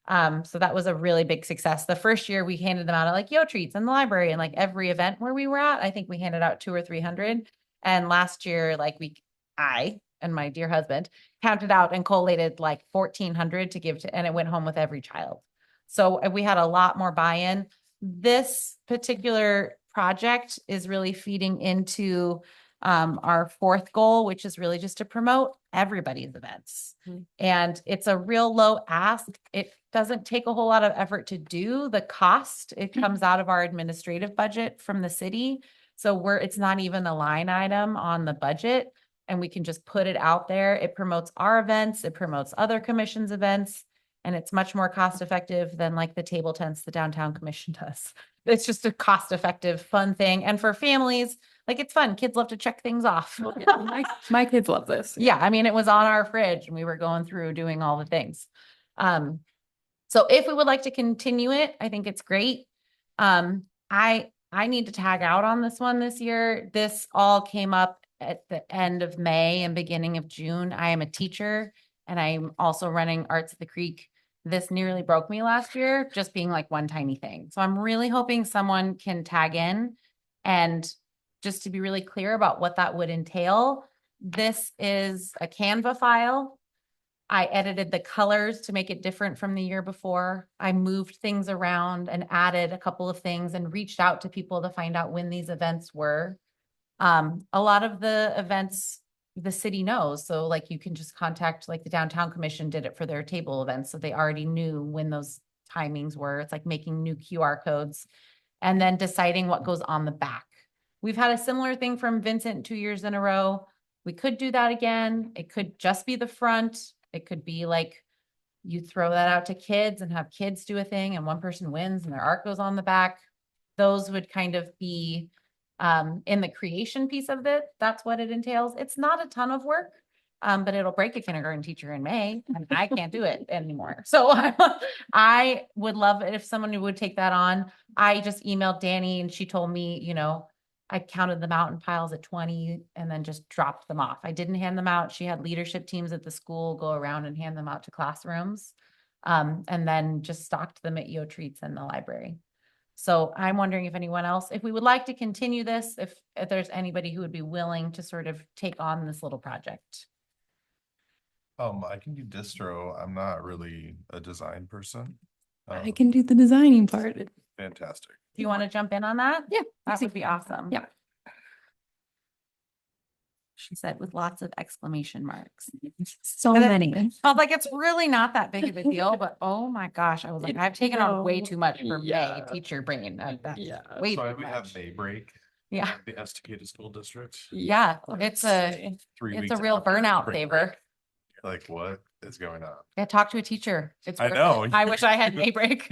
A: So that was a really big success. The first year we handed them out at like Yo Treats in the library, and like every event where we were at, I think we handed out 200 or 300. And last year, like I and my dear husband counted out and collated like 1,400 to give to, and it went home with every child. So we had a lot more buy-in. This particular project is really feeding into our fourth goal, which is really just to promote everybody's events. And it's a real low ask. It doesn't take a whole lot of effort to do. The cost, it comes out of our administrative budget from the city. So it's not even a line item on the budget, and we can just put it out there. It promotes our events. It promotes other commissions' events. And it's much more cost effective than like the table tents the downtown commission does. It's just a cost effective, fun thing. And for families, like it's fun. Kids love to check things off.
J: My kids love this.
A: Yeah, I mean, it was on our fridge and we were going through doing all the things. So if we would like to continue it, I think it's great. I need to tag out on this one this year. This all came up at the end of May and beginning of June. I am a teacher and I'm also running Arts at the Creek. This nearly broke me last year, just being like one tiny thing. So I'm really hoping someone can tag in. And just to be really clear about what that would entail, this is a Canva file. I edited the colors to make it different from the year before. I moved things around and added a couple of things and reached out to people to find out when these events were. A lot of the events the city knows. So like you can just contact, like the downtown commission did it for their table events. So they already knew when those timings were. It's like making new QR codes and then deciding what goes on the back. We've had a similar thing from Vincent 2 years in a row. We could do that again. It could just be the front. It could be like you throw that out to kids and have kids do a thing and one person wins and their art goes on the back. Those would kind of be in the creation piece of it. That's what it entails. It's not a ton of work, but it'll break a kindergarten teacher in May and I can't do it anymore. So I would love it if someone would take that on. I just emailed Danny and she told me, you know, I counted them out in piles at 20 and then just dropped them off. I didn't hand them out. She had leadership teams at the school go around and hand them out to classrooms. And then just stocked them at Yo Treats in the library. So I'm wondering if anyone else, if we would like to continue this, if there's anybody who would be willing to sort of take on this little project.
H: I can do distro. I'm not really a design person.
J: I can do the designing part.
H: Fantastic.
A: Do you want to jump in on that?
J: Yeah.
A: That would be awesome.
J: Yeah.
A: She said with lots of exclamation marks.
J: So
A: And then-
J: many.
A: I was like, it's really not that big of a deal, but oh my gosh, I was like, I've taken on way
J: No.
A: too much for
H: Yeah.
A: May teacher brain. That's
J: Yeah.
A: way
H: So
A: too
H: we have
A: much.
H: May break.
A: Yeah.
H: at The Estacada School District.
A: Yeah, it's a
H: 3
A: it's
H: weeks
A: a real
H: after
A: burnout
H: spring
A: saver.
H: break. Like, what is going on?
A: Yeah, talk to a teacher. It's
H: I
A: worth
H: know.
A: it. I wish I had May break.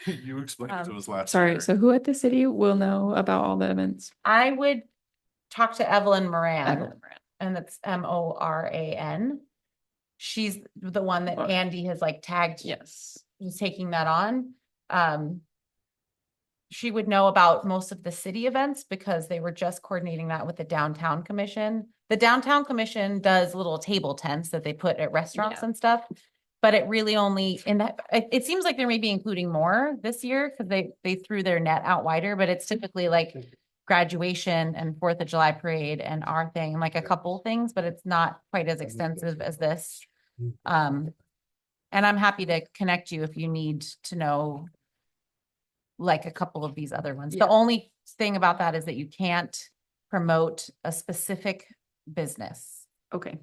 H: You explained it to us last
J: Sorry,
H: year.
J: so who at the city will know about all the events?
A: I would talk to Evelyn Moran.
J: Evelyn Moran.
A: And that's Moran. She's the one that
J: Okay.
A: Andy has like tagged.
J: Yes.
A: Who's taking that on. She would know about most of the city events because they were just coordinating that with the downtown commission. The downtown commission does little table tents that they put at restaurants
J: Yeah.
A: and stuff. But it really only in that, it seems like they may be including more this year because they threw their net out wider, but it's typically like graduation and 4th of July parade and our thing, like a couple things, but it's not quite as extensive as this. And I'm happy to connect you if you need to know like a couple of these other ones.
J: Yeah.
A: The only thing about that is that you can't promote a specific business.
J: Okay.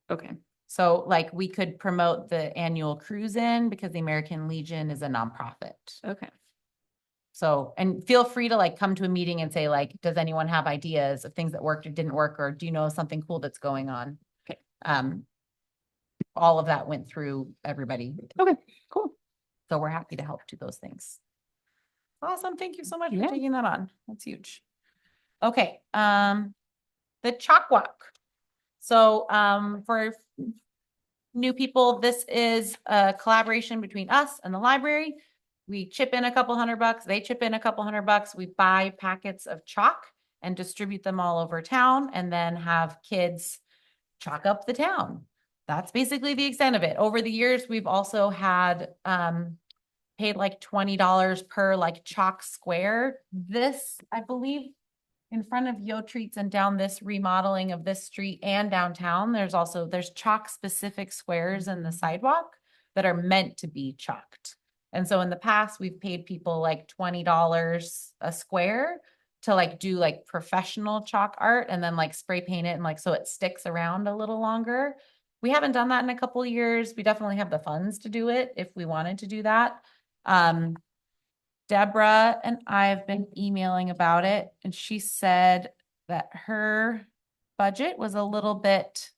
J: Okay.
A: So like we could promote the annual cruise in because the American Legion is a nonprofit.
J: Okay.
A: So, and feel free to like come to a meeting and say like, does anyone have ideas of things that worked or didn't work? Or do you know something cool that's going on?
J: Okay.
A: All of that went through everybody.
J: Okay, cool.
A: So we're happy to help do those things. Awesome. Thank you so much
J: Yeah.
A: for taking that on. That's huge. Okay. The chalk walk. So, for new people, this is a collaboration between us and the library. We chip in a couple $100, they chip in a couple $100. We buy packets of chalk and distribute them all over town and then have kids chalk up the town. That's basically the extent of it. Over the years, we've also had, paid like $20 per like chalk square. This, I believe, in front of Yo Treats and down this remodeling of this street and downtown, there's chalk specific squares in the sidewalk that are meant to be chalked. And so in the past, we've paid people like $20 a square to like do like professional chalk art and then like spray paint it and like so it sticks around a little longer. We haven't done that in a couple of years. We definitely have the funds to do it if we wanted to do that. Deborah and I have been emailing about it and she said that her budget was a little bit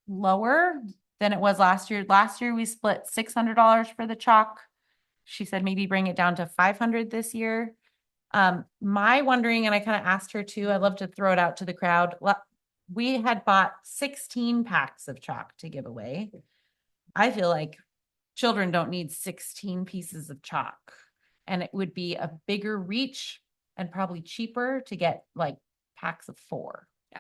A: lower than it was last year. Last year, we split $600 for the chalk. She said maybe bring it down to 500 this year. My wondering, and I kind of asked her too, I'd love to throw it out to the crowd. We had bought 16 packs of chalk to give away. I feel like children don't need 16 pieces of chalk. And it would be a bigger reach and probably cheaper to get like packs of 4. Yeah.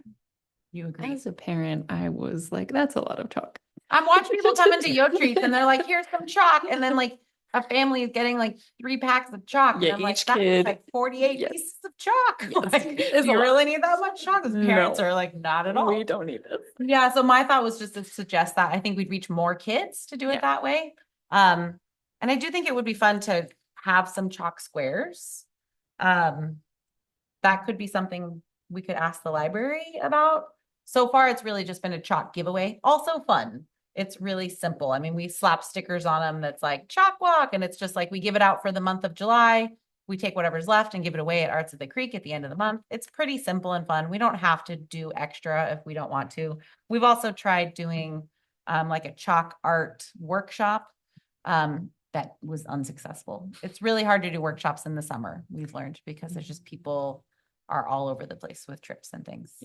A: You agree?
J: As a parent, I was like, that's a lot of chalk.
A: I'm watching people come into Yo Treats and they're like, here's some chalk. And then like a family is getting like 3 packs of chalk. And
J: Yeah,
A: I'm like,
J: each
A: that's
J: kid-
A: like 48
J: yes.
A: pieces of chalk.
J: Yes,
A: Like,
J: it's
A: do you
J: a lot.
A: really need that much chalk? As parents
J: No.
A: are like, not at all.
J: We don't need this.
A: Yeah, so my thought was just to suggest that. I think we'd reach more kids to do it
J: Yeah.
A: that way. And I do think it would be fun to have some chalk squares. That could be something we could ask the library about. So far, it's really just been a chalk giveaway. Also fun. It's really simple. I mean, we slap stickers on them that's like chalk walk, and it's just like we give it out for the month of July. We take whatever's left and give it away at Arts at the Creek at the end of the month. It's pretty simple and fun. We don't have to do extra if we don't want to. We've also tried doing like a chalk art workshop that was unsuccessful. It's really hard to do workshops in the summer, we've learned, because there's just people are all over the place with trips and things.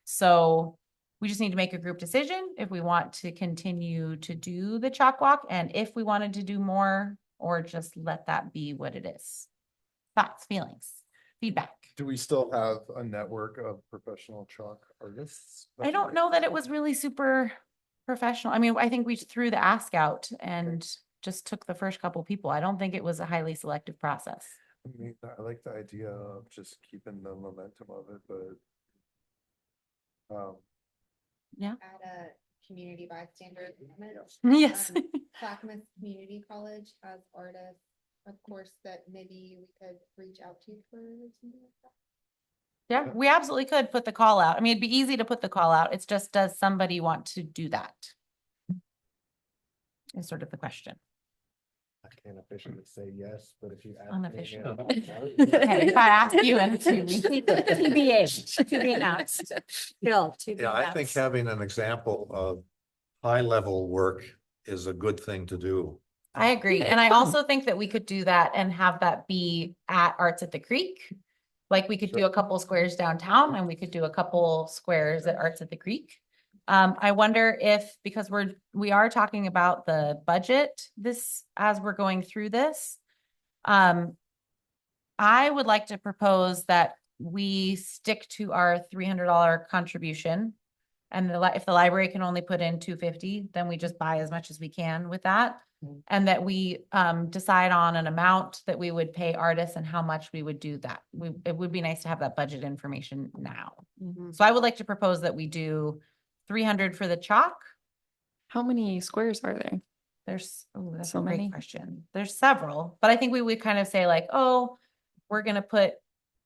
A: So we just need to make a group decision if we want to continue to do the chalk walk and if we wanted to do more, or just let that be what it is. Thoughts, feelings, feedback.
D: Do we still have a network of professional chalk artists?
A: I don't know that it was really super professional. I mean, I think we threw the ask out and just took the first couple people. I don't think it was a highly selective process.
D: I mean, I like the idea of just keeping the momentum of it, but
I: At a community bystander movement.
A: Yes.
I: Clackamas Community College has artists, of course, that maybe we could reach out to for something like that.
A: Yeah, we absolutely could put the call out. I mean, it'd be easy to put the call out. It's just, does somebody want to do that? Is sort of the question.
C: I can't officially say yes, but if you ask.
A: Unofficial. Okay, if I ask you and it's you.
E: TBA, to be announced. Bill, to be
G: Yeah, I think
E: announced.
G: having an example of high-level work is a good thing to do.
A: I agree. And I also think that we could do that and have that be at Arts at the Creek. Like we could do a couple squares downtown and we could do a couple squares at Arts at the Creek. I wonder if, because we are talking about the budget as we're going through this. I would like to propose that we stick to our $300 contribution. And if the library can only put in $250, then we just buy as much as we can with that. And that we decide on an amount that we would pay artists and how much we would do that. It would be nice to have that budget information now. So I would like to propose that we do 300 for the chalk.
J: How many squares are there?
A: That's
J: So
A: a great
J: many?
A: question. There's several, but I think we would kind of say like, oh, we're going to put,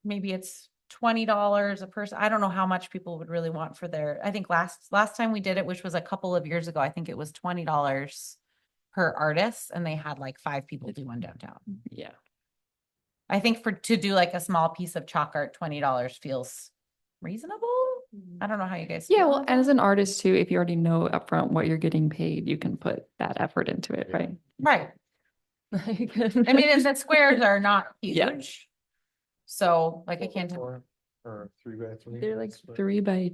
A: maybe it's $20 a person. I don't know how much people would really want for I think last time we did it, which was a couple of years ago, I think it was $20 per artist, and they had like 5 people do one downtown.
J: Yeah.
A: I think to do like a small piece of chalk art, $20 feels reasonable. I don't know how you guys.
J: Yeah,
A: feel
J: well,
A: about
J: and as
A: that.
J: an artist too, if you already know upfront what you're getting paid, you can put that effort into it, right?
A: Right. I mean, and the squares are not
J: Yeah.
A: huge. So like I can't.
D: Or 3x3.
J: They're like 3 by,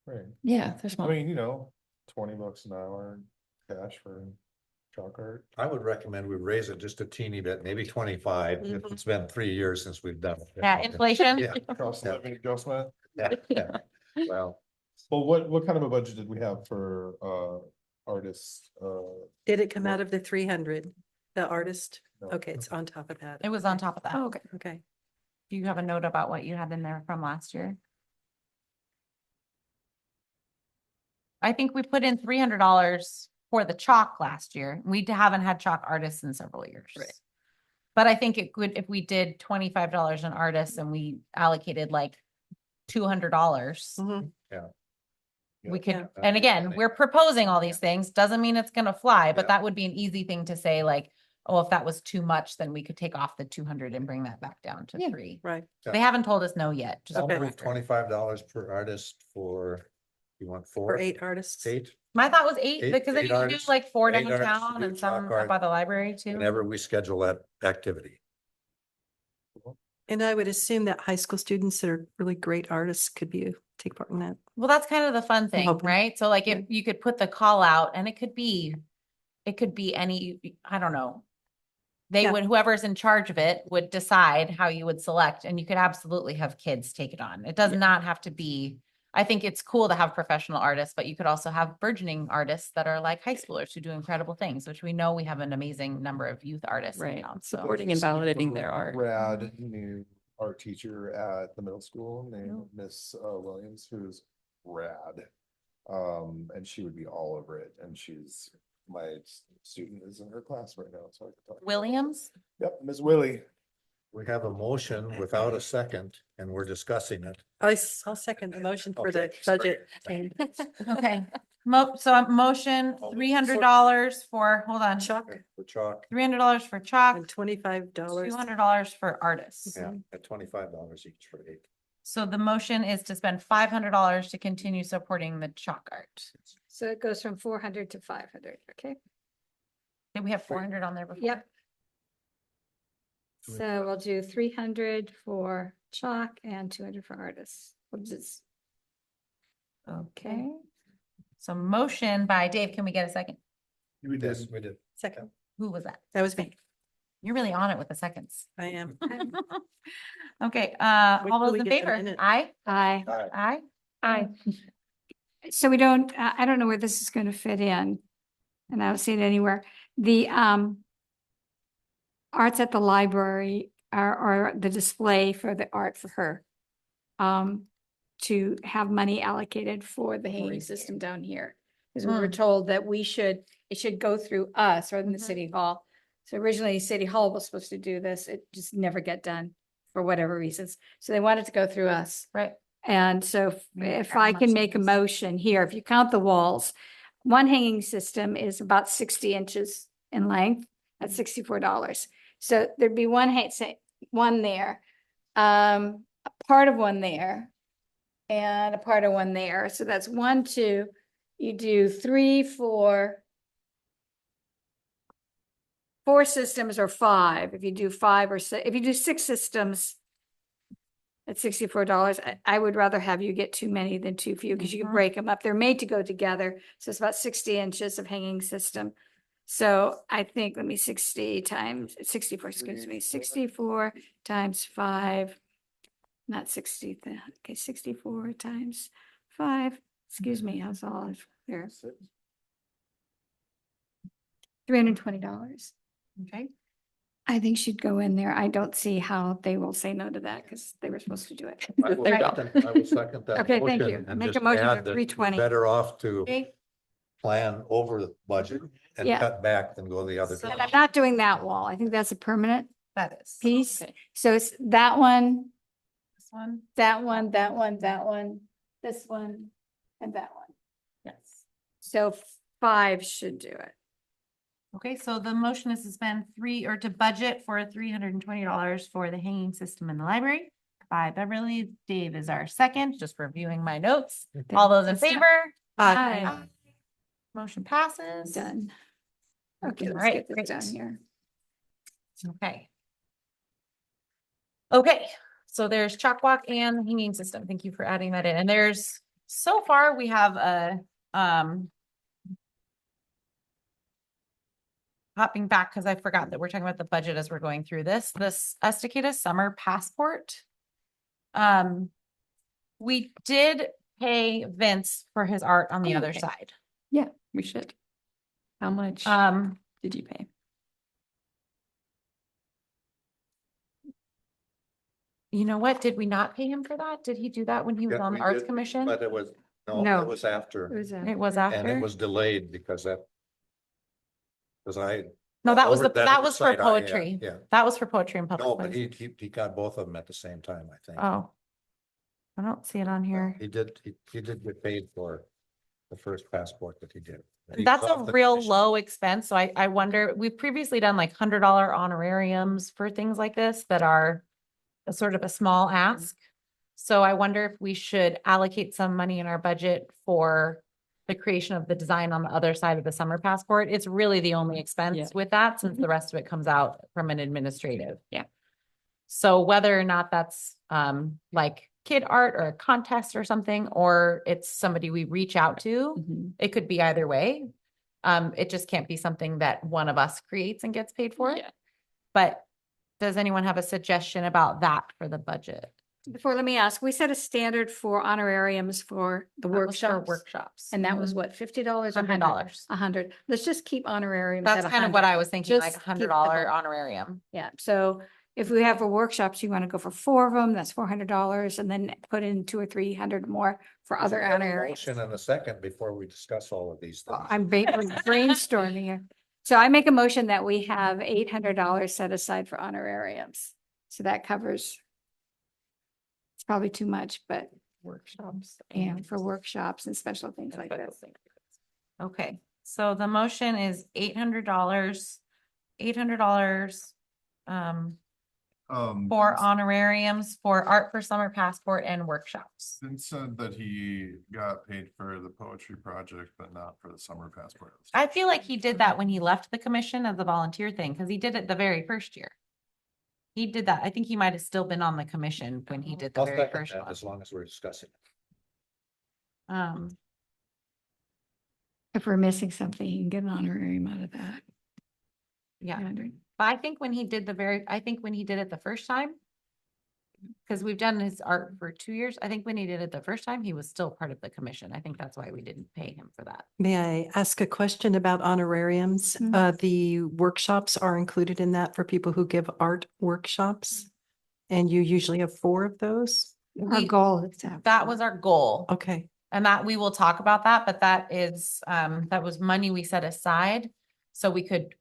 D: Right.
J: yeah, they're
D: I
J: small.
D: mean, $20 an hour cash for chalk art.
G: I would recommend we raise it just a teeny bit, maybe 25. If It's been 3 years since we've done it.
A: Yeah, inflation.
G: Yeah,
D: Cost of living adjustment.
G: yeah. Well,
D: Well, what kind of a budget did we have for artists?
E: Did it come out of the 300, the artist?
D: No.
E: Okay, it's on top of that.
A: It was on top of that.
J: Oh, okay.
E: Okay.
A: Do you have a note about what you had in there from last year? I think we put in $300 for the chalk last year. We haven't had chalk artists in several years.
E: Right.
A: But I think it could, if we did $25 an artist and we allocated like $200,
E: Mhm.
A: we could,
E: Yeah.
A: and again, we're proposing all these things, doesn't mean it's gonna fly, but
G: Yeah.
A: that would be an easy thing to say, like, oh, if that was too much, then we could take off the 200 and bring that back down to
J: Yeah.
A: 3.
E: Right.
A: They haven't told us no yet. Just
E: Okay.
A: after.
G: $25 per artist for You want
E: For
G: four?
E: 8 artists.
G: Eight?
A: My thought was eight,
G: Eight-
A: because then
G: eight
A: you can do
G: artists-
A: like 4
G: 8 artists
A: downtown
G: do
A: and some
G: chalk
A: up
G: art
A: by the library too.
G: Whenever we schedule that activity.
E: And I would assume that high school students that are really great artists could take part in that.
A: Well, that's kind of the fun thing,
E: hoping.
A: right? So like if
E: Yeah.
A: you could put the call out and it could be any, I don't know. They
E: Yeah.
A: would, whoever's in charge of it would decide how you would select, and you could absolutely have kids take it on. It does not have to be, I think it's cool to have professional artists, but you could also have burgeoning artists that are like high schoolers who do incredible things, which we know we have an amazing number of youth artists in
J: Right.
A: town. So
J: Supporting and validating their art.
D: Rad new art teacher at the middle school named Miss Williams, who's rad. And she would be all over it. And my student is in her class right now, so I can talk.
A: Williams,
D: Yep, Miss Willie.
G: We have a motion without a second and we're discussing it.
E: I'll second the motion for the
G: Okay.
E: budget.
A: okay. So a motion, $300 for, hold on,
E: Chalk
G: For chalk,
A: $300 for chalk,
E: and $25.
A: $200 for artists.
G: yeah, at $25 each for 8.
A: So the motion is to spend $500 to continue supporting the chalk art.
F: So it goes from 400 to 500, okay?
A: Did we have 400 on there before?
F: Yep. So we'll do 300 for chalk and 200 for artists.
A: Okay. So motion by Dave, can we get a second?
G: We did. We did.
E: Second.
A: Who was that?
E: That was me.
A: You're really on it with the seconds.
E: I am.
A: Okay,
E: Wait
A: all
E: till
A: those
E: we
A: in
E: get the
A: favor?
E: minute.
A: Aye,
F: Aye.
A: aye.
F: Aye. So we don't, I don't know where this is going to fit in, and I don't see it anywhere. The arts at the library are the display for the art for her. To have money allocated for the hanging system down here. Because we were told that it should go through us rather than the city hall. So originally City Hall was supposed to do this. It just never got done for whatever reasons. So they wanted to go through us.
A: Right.
F: And so
A: Maybe
F: if
A: how
F: I
A: much
F: can
A: it
F: make a
A: is.
F: motion here, if you count the walls, one hanging system is about 60 inches in length at $64. So there'd be one there, a part of one there, and a part of one there. So that's 1, 2, you do 3, 4. 4 systems or 5. If you do 5 or 6, if you do 6 systems at $64, I would rather have you get too many than too few because you can break them up. They're made to go together. So it's about 60 inches of hanging system. So I think, 60 times 64, excuse me, 64 times 5, not 60, okay, 64 times 5, excuse me, how's all there? $320.
A: Okay.
F: I think she'd go in there. I don't see how they will say no to that because they were supposed to do it.
G: I will
J: There you go.
G: second that.
F: Okay, thank
G: motion
F: you.
G: and
F: Make a
G: just
F: motion
G: add
F: for
G: that you're
F: 320.
G: Better off to
A: Okay.
G: plan over the budget and
F: Yeah.
G: cut back than go the other.
A: So
F: And
G: direction.
F: I'm not doing that wall. I think that's a permanent
A: That is.
F: piece.
J: Okay.
F: So it's that one,
A: This one,
F: that one, that one, that one, this one, and that one.
A: yes.
F: So 5 should do it.
A: Okay, so the motion is to spend to budget for $320 for the hanging system in the library by Beverly. Dave is our second, just reviewing my notes. All those in favor?
F: Aye.
A: Motion passes.
F: Done. Okay,
A: All
F: let's
A: right,
F: get this
A: great.
F: down here.
A: Okay. Okay, so there's chalk walk and the hanging system. Thank you for adding that in. And so far we have hopping back because I forgot that we're talking about the budget as we're going through this Estacada summer passport. We did pay Vince for his art on the
J: Oh,
A: other
J: okay.
A: side.
J: Yeah, we should. How much did you pay?
A: You know what? Did we not pay him for that? Did he do that when he was
G: Yeah,
A: on the
G: we
A: Arts
G: did,
A: Commission?
G: But it was,
F: No.
G: it was after.
F: It was
A: It was
G: And it
A: after?
G: was delayed because that. Because I.
A: No, that was
G: over-
A: that was for
G: oversight I had,
A: poetry.
G: Yeah,
A: That was for poetry and public.
G: no, but
A: plays.
G: he got both of them at the same time, I think.
A: Oh. I don't see it on here.
G: He did get paid for the first passport that he did. He was
A: That's a
G: off the
A: real
G: commission.
A: low expense. So I wonder, we've previously done like $100 honorariums for things like this that are a sort of a small ask. So I wonder if we should allocate some money in our budget for the creation of the design on the other side of the summer passport. It's really the only
J: Yeah.
A: expense with that, since the rest of it comes out from an administrative.
J: Yeah.
A: So whether or not that's like kid art or a contest or something, or it's somebody we reach out to,
J: Mhm.
A: it could be either way. It just can't be something that one of us creates and gets paid for.
J: Yeah.
A: But does anyone have a suggestion about that for the budget?
F: Before, let me ask, we set a standard for honorariums for the
A: That was for
F: workshops.
A: Workshops.
F: And that was what, $50 or
A: $100.
F: 100? Let's just keep honorariums
A: That's
F: at
A: kind of what
F: 100.
A: I was thinking, like
F: Just
A: $100
F: keep the ball.
A: honorarium.
F: Yeah, so if we have for workshops, you want to go for 4 of them, that's $400, and then put in 200 or 300 more for other
G: We have a
F: honorariums.
G: Motion in a second before we discuss all of these things.
F: I'm brainstorming here. So I make a motion that we have $800 set aside for honorariums. So that covers. It's probably too much, but
A: Workshops.
F: and for workshops and special things like this.
A: Okay, so the motion is $800, for honorariums for Art for Summer Passport and workshops.
H: Vince said that he got paid for the poetry project, but not for the summer passport.
A: I feel like he did that when he left the commission as a volunteer thing, because he did it the very first year. He did that. I think he might have still been on the commission when he did the
G: I'll
A: very
G: second
A: first
G: that
A: one.
G: as long as we're discussing.
F: If we're missing something, you can get an honorarium out of that.
A: Yeah,
F: 100.
A: but I think when he did it the first time, because we've done his art for 2 years, I think when he did it the first time, he was still part of the commission. I think that's why we didn't pay him for that.
E: May I ask a question about honorariums?
F: Mhm.
E: The workshops are included in that for people who give art workshops? And you usually have 4 of those?
F: Our
A: We-
F: goal is to have.
A: That was our goal.
E: Okay,
A: And that we will talk about that, but that is, that was money we set aside. So we could,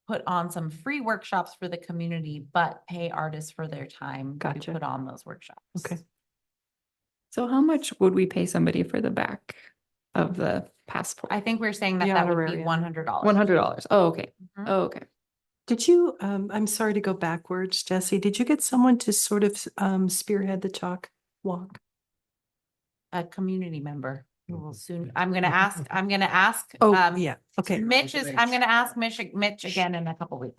A: put on some free workshops for the community, but pay artists for their time to
E: Gotcha.
A: put on those workshops.
E: okay.
J: So how much would we pay somebody for the back of the passport?
A: I think we're saying that
E: The
A: that would be
E: honorarium.
A: $100.
J: $100. Oh, okay.
A: Mhm.
J: Oh, okay.
E: Did you, I'm sorry to go backwards, Jesse, did you get someone to sort of spearhead the chalk walk?
A: A community member who will soon, I'm gonna ask,
E: Oh,
A: um,
E: yeah, okay.
A: I'm gonna ask Mitch again in a couple weeks.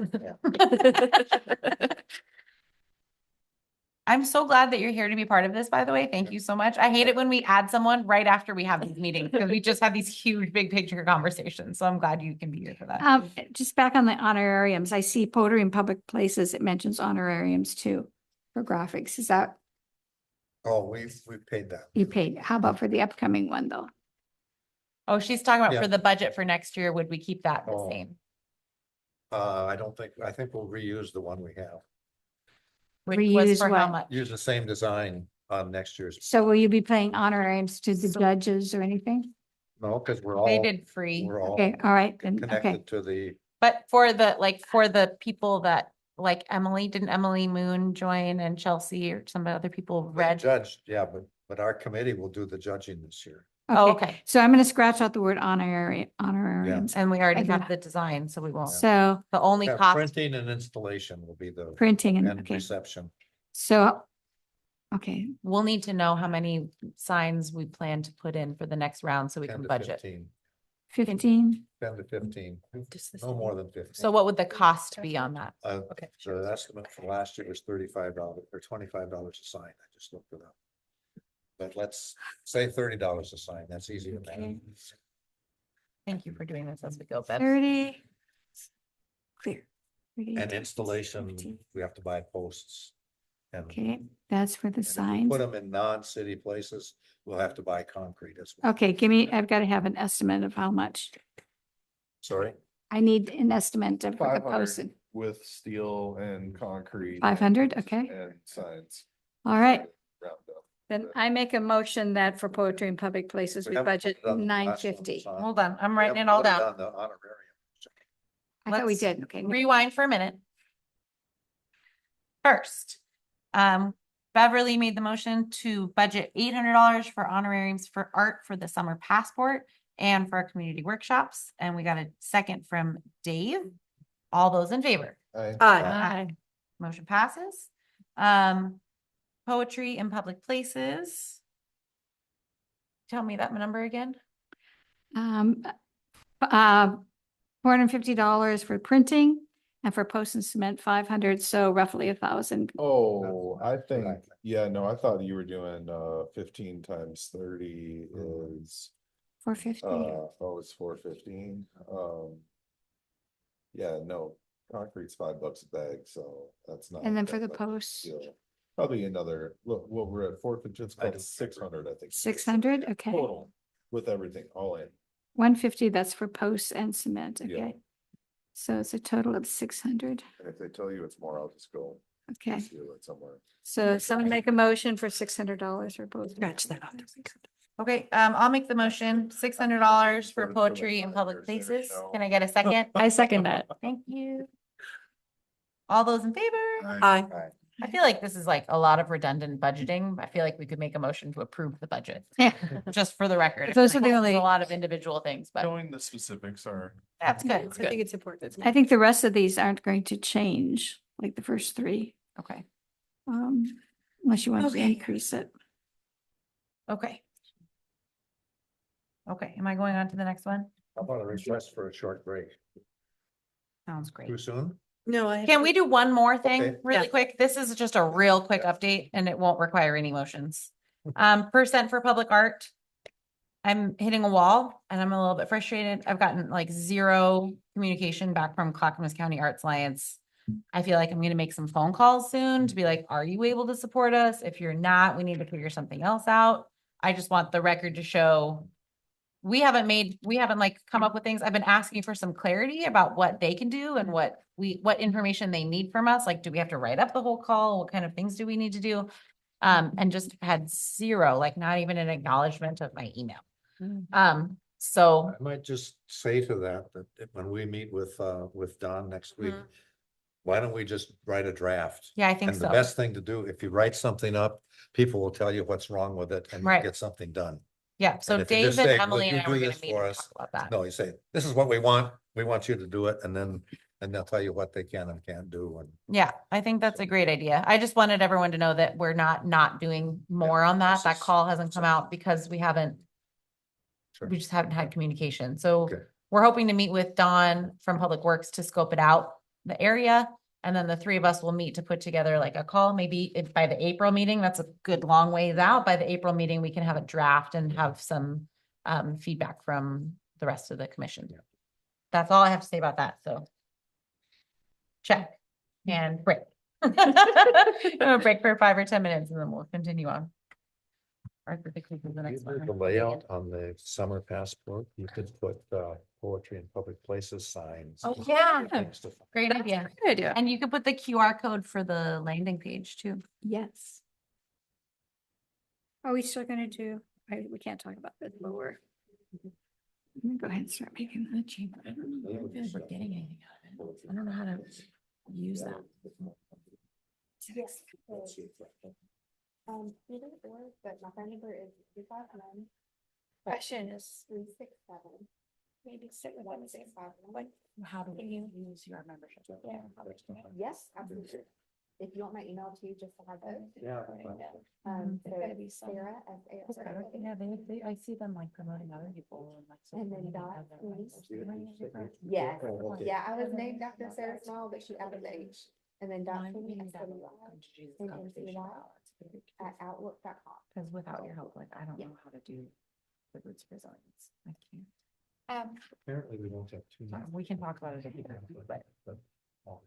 A: I'm so glad that you're here to be part of this, by the way. Thank you so much. I hate it when we add someone right after we have these meetings, because we just have these huge, big picture conversations. So I'm glad you can be here for that.
F: Just back on the honorariums, I see poetry in public places. It mentions honorariums too for graphics. Is that
G: Oh, we've paid that.
F: you paid? How about for the upcoming one though?
A: Oh, she's talking about
G: Yeah.
A: for the budget for next year, would we keep that the
G: Oh.
A: same?
G: I think we'll reuse the one we have.
A: Which was
F: Reuse
A: for how
F: what?
A: much?
G: Use the same design on next year's.
F: So will you be paying honorariums to the judges or anything?
G: No, because we're
A: They
G: all,
A: did free,
G: we're all
F: Okay, all right, then, okay.
G: connected to the,
A: but for the people that, like Emily, didn't Emily Moon join and Chelsea or some other people read?
G: judge, yeah, but our committee will do the judging this year.
A: Oh, okay.
F: So I'm gonna scratch out the word honorariums.
A: And we already
F: Okay.
A: have the design, so we won't.
F: So
A: The only
G: Yeah,
A: cost,
G: Printing and installation will be the
F: printing and,
G: and
F: okay,
G: reception.
F: so, okay,
A: we'll need to know how many signs we plan to put in for the next round so we
G: 10
A: can
G: to
A: budget.
F: 15.
G: 10 to 15, no more than 15.
A: So what would the cost be on that?
G: Okay. So the estimate for last year was $35 or $25 a sign. I just looked it up. But let's say $30 a sign. That's easy to manage.
A: Thank you for doing this as we go, Bev.
F: 30. Clear. 30,
G: And installation,
F: 15.
G: we have to buy posts. And
F: Okay, that's for the
G: and if we
F: signs.
G: put them in non-city places, we'll have to buy concrete as well.
F: Okay, I've got to have an estimate of how much.
G: Sorry?
F: I need an estimate of the
D: 500
F: posted.
D: with steel and concrete.
F: 500, okay.
D: And signs.
F: All right,
D: Round up.
F: then I make a motion that for poetry in public places, we
G: haven't
F: budget
G: put it on the last one,
F: 950.
G: so
A: Hold on, I'm
G: we
A: writing it
G: haven't
A: all
G: put
A: down.
G: on the honorarium.
F: I thought we
A: Let's
F: did, okay.
A: Rewind for a minute. First, Beverly made the motion to budget $800 for honorariums for art for the summer passport and for our community workshops. And we got a second from Dave. All those in favor?
D: Aye.
E: Aye.
F: Aye.
A: Motion passes. poetry in public places. Tell me that number again.
F: $450 for printing and for post and cement 500, so roughly 1,000.
D: Oh, I think, yeah, no, I thought you were doing 15 times 30 is
F: 450.
D: it's 415. Yeah, no, concrete's $5 a bag, so that's not.
F: And then for
D: that
F: the
D: much of a
F: posts?
D: deal. Probably another, look, what we're at 450, it's called 600, I think.
F: 600, okay.
D: Total, with everything, all in.
F: 150, that's for posts and cement,
D: Yeah.
F: okay. So it's a total of 600,
D: And if they tell you it's more, I'll just go.
F: okay.
D: steal it somewhere.
F: So someone make a motion for $600 for both.
E: Scratch that off.
A: Okay, I'll make the motion, $600 for
D: For the
A: poetry in public
D: flyers there,
A: places.
D: no.
A: Can I get a second?
J: I second that.
A: Thank you. All those in favor?
E: Aye.
A: I feel like this is like a lot of redundant budgeting. I feel like we could make a motion to approve the budget,
F: Yeah,
A: just for the record.
F: Those are the
A: There's
F: only-
A: A lot of individual things, but
H: Knowing the specifics are.
A: that's good.
E: I
A: It's good.
E: think it's important.
F: I think the rest of these aren't going to change, like the first three,
A: Okay,
F: unless you want to
A: Okay.
F: increase it.
A: okay. Okay, am I going on to the next one?
G: How about a request for a short break?
A: Sounds great.
G: Too soon?
E: No, I.
A: Can we do one more thing
G: Okay.
A: really
E: Yeah.
A: quick? This is just a real quick update and it won't require any motions. Percent for public art. I'm hitting a wall and I'm a little bit frustrated. I've gotten like 0 communication back from Clackamas County Arts Alliance. I feel like I'm gonna make some phone calls soon to be like, are you able to support us? If you're not, we need to figure something else out. I just want the record to show we haven't like come up with things. I've been asking for some clarity about what they can do and what information they need from us. Like, do we have to write up the whole call? What kind of things do we need to do? And just had 0, like not even an acknowledgement of my email. So
G: I might just say to that when we meet with Don next week,
A: Mhm.
G: why don't we just write a draft?
A: yeah, I think
G: And the
A: so.
G: best thing to do, if you write something up, people will tell you what's wrong with it and you
A: Right.
G: get something done.
A: Yeah, so
G: And if you
A: Dave
G: just
A: and
G: say, "Will
A: Emily
G: you
A: and I
G: do
A: were gonna
G: this
A: meet
G: for
A: and
G: us?"
A: talk about that.
G: No, you say, this is what we want you to do it, and they'll tell you what they can and can't do, and
A: Yeah, I think that's a great idea. I just wanted everyone to know that we're not doing more on that.
G: this
A: That
G: is-
A: call hasn't come out because we
G: Sure.
A: just haven't had communication. So
G: Okay.
A: we're hoping to meet with Dawn from Public Works to scope it out, the area. And then the 3 of us will meet to put together like a call, maybe by the April meeting. That's a good long ways out. By the April meeting, we can have a draft and have some feedback from the rest of the commission.
G: Yeah.
A: That's all I have to say about that, so. Check and break. Gonna break for 5 or 10 minutes and then we'll continue on. Arthur, the next one.
G: the layout on the summer passport, you could put poetry in public places signs.
A: Oh, yeah.
G: things to-
A: Great idea.
E: Good idea.
A: And you could put the QR code for the landing page too.
F: Yes. Are we still gonna do, we can't talk about this, but we're. Let me go ahead and start making the change.
A: I don't know if we're getting anything out of it. I don't know how to use that.
I: Yes. Either or, but my phone number is 259.
F: Question is,
I: 367.
F: maybe sit with them and say,
I: 165.
A: How do we use your membership?
F: yeah.
I: Yes, absolutely. If you want my email too, just to have it.
G: Yeah.
I: So
F: There's gotta be some-
I: Sarah, S-A-R-A.
A: Yeah, I see them like promoting other people and like.
I: And then dot, please.
A: Yes.
I: Yeah,
G: Oh, okay.
I: yeah, I was named after Sarah Small, but she added the H. And then dot for me, at outlook.com.
A: Because without your help, like, I don't
I: Yeah.
A: know how to do the roots of resilience. I can't.
G: Apparently, we won't have too many.
A: We can talk about it if you but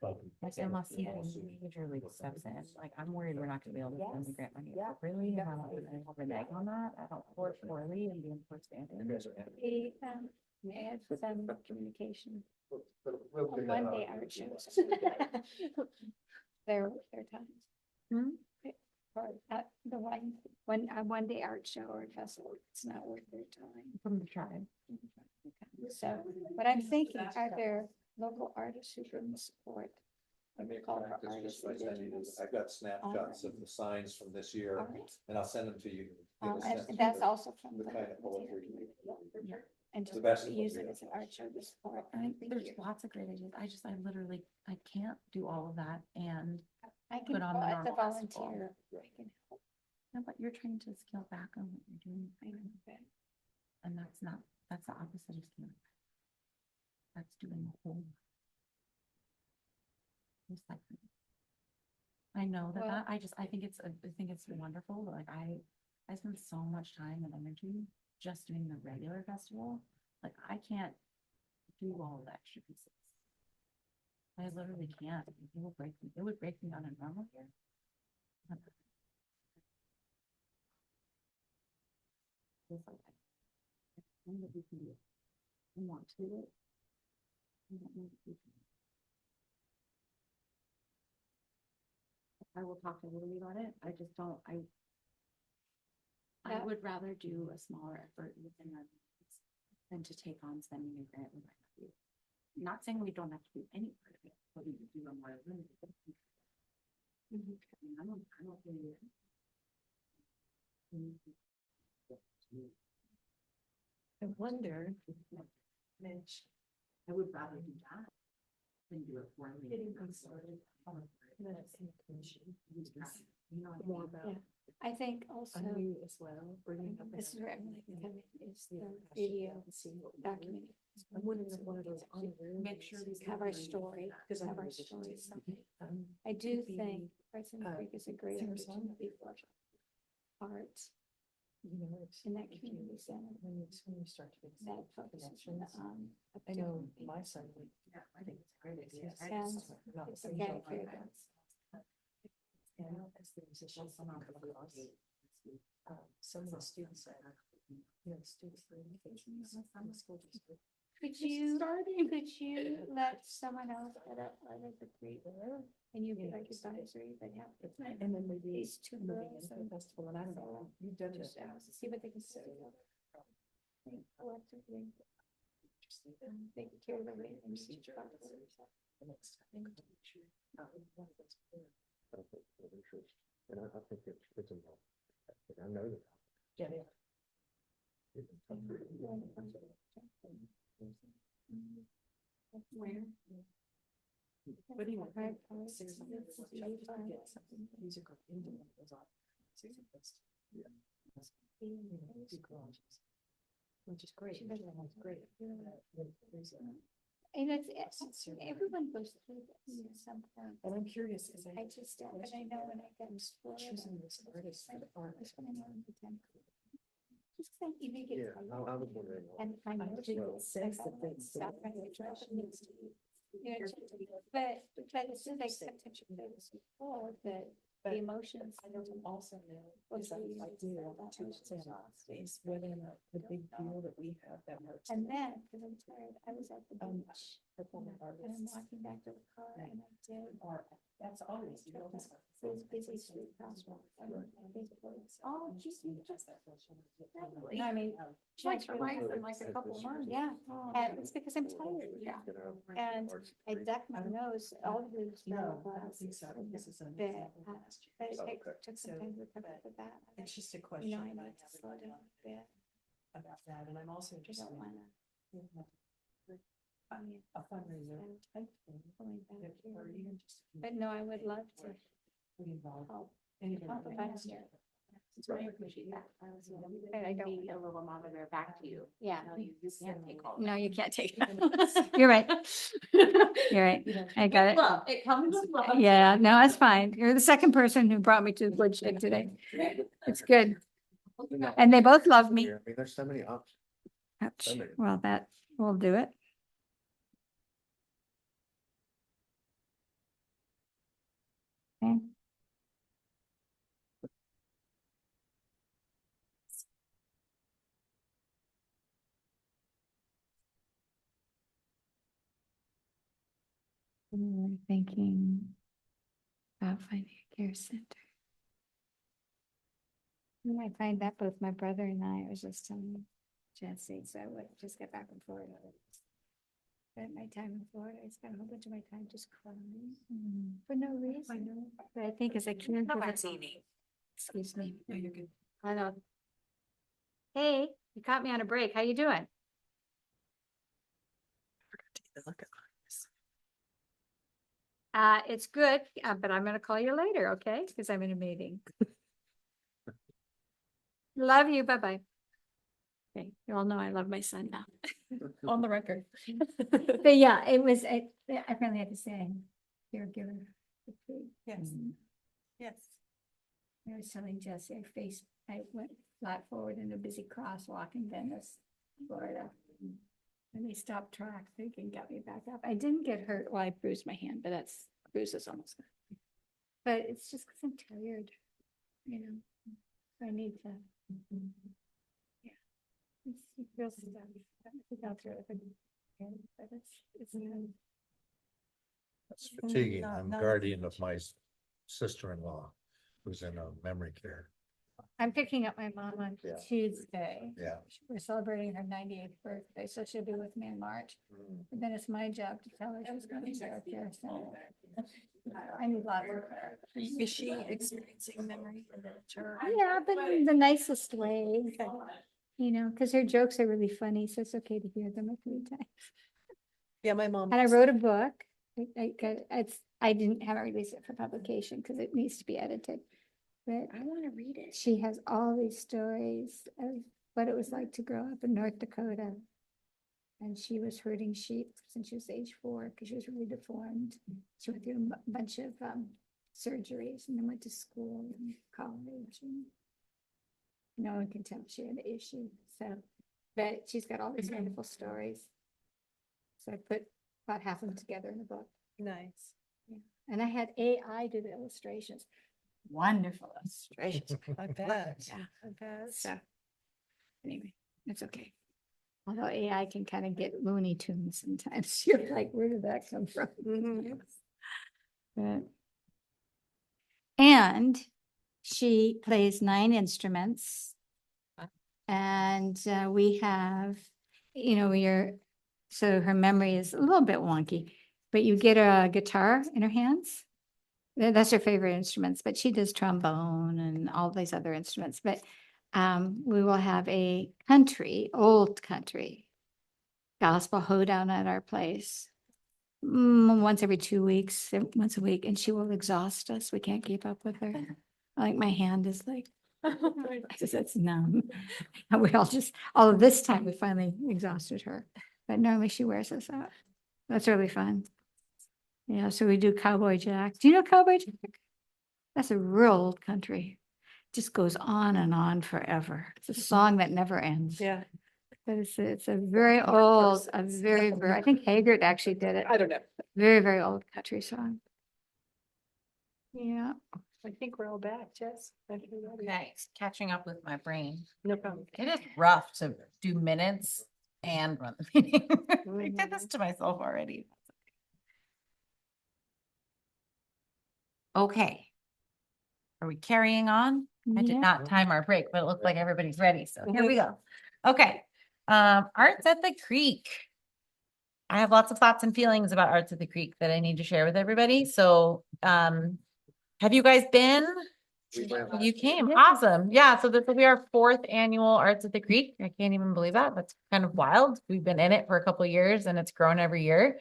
A: like unless he
G: Yeah.
A: major league steps in, like, I'm worried we're not gonna be able to spend the
I: Yes.
A: grant money
I: Yeah.
A: appropriately. And I'm not gonna have a neg on that. I don't work poorly and be in poor standing.
F: We, may I have some communication on one day art shows. Their times.
A: Hmm?
F: Or the one day art show or festival, it's not worth their time.
A: From the tribe.
F: So, but I'm thinking, are there local artists who can support? What we call our artists.
G: I've got snapshots of the signs from this year,
F: Alright.
G: and I'll send them to you. Give a
F: And
G: sense
F: that's
G: of
F: also from
G: the
F: the.
G: kind of poetry.
F: And
G: the best
F: just
G: of what
F: use
G: we
F: it
G: have.
F: as an art show to support.
A: I think there's lots of great ideas. I literally, I can't do all of that and
F: I
A: put
F: can,
A: on the
F: as a
A: normal festival.
F: volunteer, I can help.
A: No, but you're trying to scale back on what you're doing. And that's the opposite of scaling back. That's doing the whole. Recycling. I know that, I think it's wonderful, but like I spend so much time and energy just doing the regular festival. Like I can't do all the extra pieces. I literally can't. It will break me. It would break me on a normal year. It's like, I know that we can do it. I want to do it. I don't know if we can. I will talk to Lily about it. I just don't, I
F: Yeah.
A: would rather do a smaller effort within our means than to take on spending a grant with my nephew. Not saying we don't have to do any part of it, but we do a more limited. I mean, I don't really.
E: I wonder,
A: Mitch, I would rather do that than do it for me.
E: getting them started. More about.
F: Yeah. I think also,
E: On you as well, bringing up.
F: this is where I'm like, is the video documented.
E: I'm wondering if one of those.
A: Make sure we
F: Have our story, have our story something. I do think President Creek is a great opportunity for art
E: You know, it's.
F: in that community center
E: When you start to. make
F: that
E: some
F: focuses
E: connections.
F: on.
E: I know my son, I think it's a great idea. I
F: And
E: just not
F: it's
E: saying
F: organic
E: that.
F: food.
E: And as the musicians come across, some of the students are, students are in the school district.
F: Could you let someone else at the Creek and you be like advisory, but have.
E: And then maybe
F: These two
E: moving
F: girls
E: into the
F: and
E: festival, and I don't know, you've done
F: just
E: this.
F: see what they can say. Collectively. They can carry the weight and see.
E: The next time.
C: And I think it's involved. I know that.
E: Yeah, yeah.
F: Where?
E: What do you want?
F: Right,
E: Seriously,
F: it's-
E: let's try to get something musical into one of those offices. Yeah. Two garages. Which is great.
F: She doesn't
E: It's great. There's a-
F: And it's, everyone goes through this at some point.
E: And I'm curious, because
F: I just don't, but I know when I get to Florida.
E: choosing this artist for the art.
F: Just when I know the time. Just think you make it.
C: Yeah, I was wondering.
F: And I know.
E: think it says that it's-
F: Stop trying to try to mix it. You know, but it's like sometimes you feel this before, that the emotions.
E: I don't also know,
F: What's
E: because I
F: the-
E: do, to say is whether or not the big deal that we have that hurts.
F: And then, because I'm tired, I was at the beach.
E: Performing
F: And I'm
E: artists.
F: walking back to the car and I did.
E: Art, that's always.
F: It was busy street crosswalk. Oh, geez, you just. No, I mean, twice for life in like a couple of months. Yeah, and it's because I'm tired. Yeah. And I ducked my nose, all of these.
E: No, I don't think so. This is a.
F: But it took some time to recover for that.
E: It's just a
F: You
E: question.
F: know, I
E: that
F: need
E: I
F: to
E: have
F: slow down a bit.
E: about that, and I'm also
F: I
E: interested
F: don't wanna.
E: in a fundraiser type thing.
F: Pulling back
E: Or
F: here.
E: even just.
F: But no, I would love to
E: Be involved.
F: help.
E: Anybody.
F: Help if I was here.
A: So I appreciate that.
F: And I don't.
A: Be a little monitor back to you.
F: Yeah.
A: No, you can't take all.
F: No, you can't take it. You're right. You're right. I got it.
A: Well, it comes with love.
F: Yeah, no, that's fine. You're the second person who brought me to the woodshed today. It's good. And they both love me.
C: I mean, there's so many options.
F: Ouch. Well, that will do it. Okay. We're thinking about finding a care center. You might find that both my brother and I was just telling Jesse, so I would just get back in Florida. Spent my time in Florida. I spent a whole bunch of my time just crying for no reason. But I think as a kid. Excuse me.
E: No, you're good.
F: I know. Hey, you caught me on a break. How you doing? It's good, but I'm gonna call you later, okay? Because I'm in a meeting. Love you. Bye-bye. Okay, you all know I love my son now.
A: On the record.
F: But yeah, it was, I really had to say, caregiver.
A: Yes. Yes.
F: I was telling Jesse, I went flat forward in a busy crosswalk in Venice, Florida. And they stopped traffic and got me back up. I didn't get hurt. Well, I bruised my hand, but that's bruises almost. Gone. But it's just because I'm tired, you know. I need to. Yeah. It's real stuff. I think I'll throw it again, but it's
G: It's fatiguing.
A: Not-
G: I'm
A: not-
G: guardian of my sister-in-law who's in memory care.
F: I'm picking up my mom on
G: Yeah.
F: Tuesday.
G: Yeah.
F: We're celebrating her 98th birthday, so she'll be with me in March. And then it's my job to tell her she's going to care center. I need lots of her.
E: Is she experiencing memory?
F: Yeah, but in the nicest way. You know, because her jokes are really funny, so it's okay to hear them a few times.
E: Yeah, my mom.
F: And I wrote a book. I didn't have it released it for publication because it needs to be edited. But
E: I want to read it.
F: she has all these stories of what it was like to grow up in North Dakota. And she was herding sheep since she was age 4 because she was really deformed. She went through a bunch of surgeries and then went to school and college. And no one can tell she had an issue. So, but she's got all these wonderful stories. So I put about half of them together in a book.
E: Nice.
F: Yeah. And I had AI do the illustrations. Wonderful illustrations.
E: I bet.
F: Yeah.
E: I bet.
F: So anyway, it's okay. Although AI can kind of get Looney Tunes sometimes. You're like, where did that come from? But, and she plays 9 instruments. And we have, you know, so her memory is a little bit wonky, but you get a guitar in her hands. That's her favorite instruments, but she does trombone and all these other instruments. But we will have a old country gospel hoedown at our place once every 2 weeks, once a week, and she will exhaust us. We can't keep up with her. Like my hand is like, it's numb. And we all of this time we finally exhausted her. But normally she wears us out. That's really fun. Yeah, so we do Cowboy Jack. Do you know Cowboy Jack? That's a real old country. Just goes on and on forever. It's a song that never ends.
E: Yeah.
F: But it's a very old, very, I think Haggard actually did it.
E: I don't know.
F: Very, very old country song. Yeah.
E: I think we're all back, Jess.
A: Okay, catching up with my brain.
E: No problem.
A: It is rough to do minutes and run the meeting. I did this to myself already. Okay. Are we carrying on? I did
F: Yeah.
A: not time our break, but it looked like everybody's ready. So here we go. Okay. Arts at the Creek. I have lots of thoughts and feelings about Arts at the Creek that I need to share with everybody. So, have you guys been? You came.
F: Yeah.
A: Awesome. Yeah. So this will be our 4th annual Arts at the Creek. I can't even believe that. That's kind of wild. We've been in it for a couple of years and it's grown every year.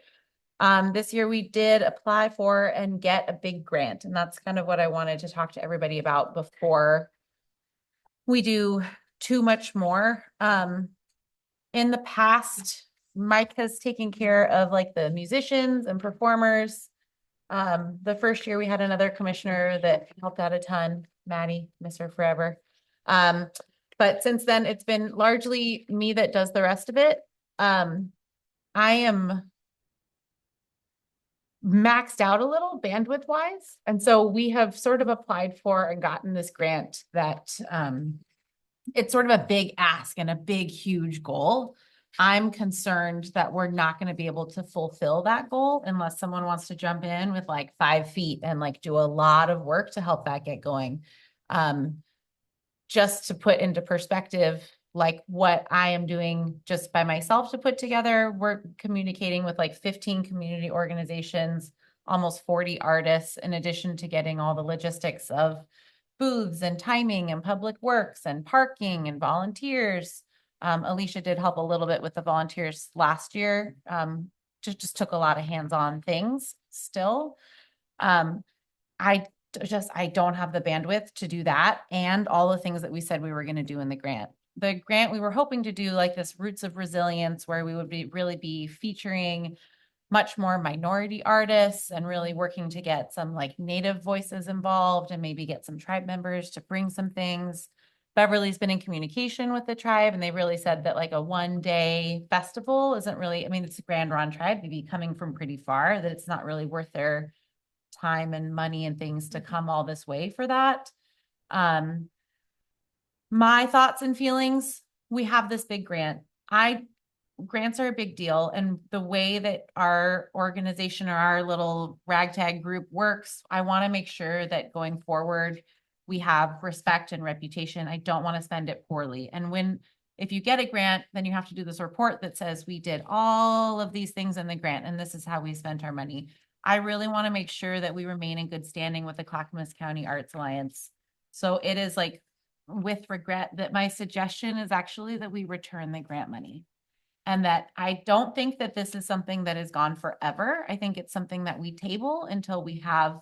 A: This year we did apply for and get a big grant. And that's kind of what I wanted to talk to everybody about before we do too much more. In the past, Mike has taken care of like the musicians and performers. The first year we had another commissioner that helped out a ton, Maddie, miss her forever. But since then it's been largely me that does the rest of it. I am maxed out a little bandwidth wise. And so we have sort of applied for and gotten this grant that, it's sort of a big ask and a big, huge goal. I'm concerned that we're not going to be able to fulfill that goal unless someone wants to jump in with like 5 feet and like do a lot of work to help that get going. Just to put into perspective, like what I am doing just by myself to put together, we're communicating with like 15 community organizations, almost 40 artists, in addition to getting all the logistics of booths and timing and public works and parking and volunteers. Alicia did help a little bit with the volunteers last year. Just took a lot of hands-on things still. I I don't have the bandwidth to do that and all the things that we said we were going to do in the grant. The grant, we were hoping to do like this Roots of Resilience, where we would really be featuring much more minority artists and really working to get some like native voices involved and maybe get some tribe members to bring some things. Beverly's been in communication with the tribe, and they really said that like a 1-day festival isn't really, I mean, it's a Grand Ron tribe, they'd be coming from pretty far, that it's not really worth their time and money and things to come all this way for that. My thoughts and feelings, we have this big grant. Grants are a big deal, and the way that our organization or our little ragtag group works, I want to make sure that going forward, we have respect and reputation. I don't want to spend it poorly. And if you get a grant, then you have to do this report that says we did all of these things in the grant, and this is how we spent our money. I really want to make sure that we remain in good standing with the Clackamas County Arts Alliance. So it is like with regret that my suggestion is actually that we return the grant money. And that I don't think that this is something that is gone forever. I think it's something that we table until we have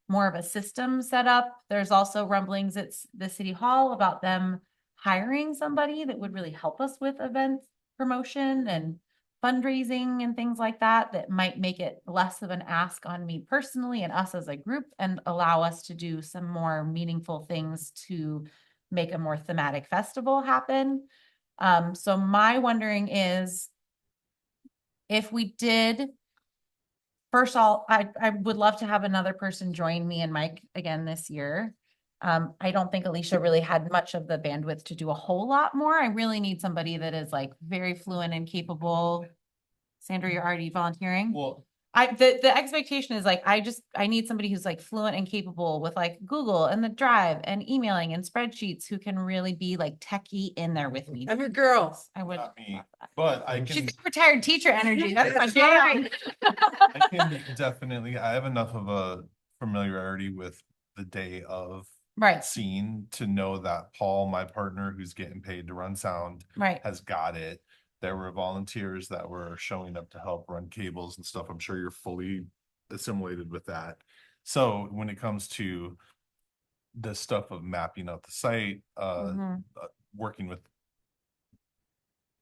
A: more of a system set up. There's also rumblings at the city hall about them hiring somebody that would really help us with event promotion and fundraising and things like that, that might make it less of an ask on me personally and us as a group, and allow us to do some more meaningful things to make a more thematic festival happen. So my wondering is, if we did, first of all, I would love to have another person join me and Mike again this year. I don't think Alicia really had much of the bandwidth to do a whole lot more. I really need somebody that is like very fluent and capable. Sandra, you're already volunteering?
H: Well,
A: The expectation is like, I need somebody who's like fluent and capable with like Google and the Drive and emailing and spreadsheets, who can really be like techie in there with me.
E: I'm your girl.
A: I would.
H: not me, but I
A: She's
H: can,
A: got retired teacher energy. That's my
E: That's
A: jam.
H: I can definitely, I have enough of a familiarity with the day of
A: Right,
H: scene to know that Paul, my partner, who's getting paid to run sound,
A: right.
H: has got it. There were volunteers that were showing up to help run cables and stuff. I'm sure you're fully assimilated with that. So when it comes to the stuff of mapping out the site,
A: Mhm.
H: working with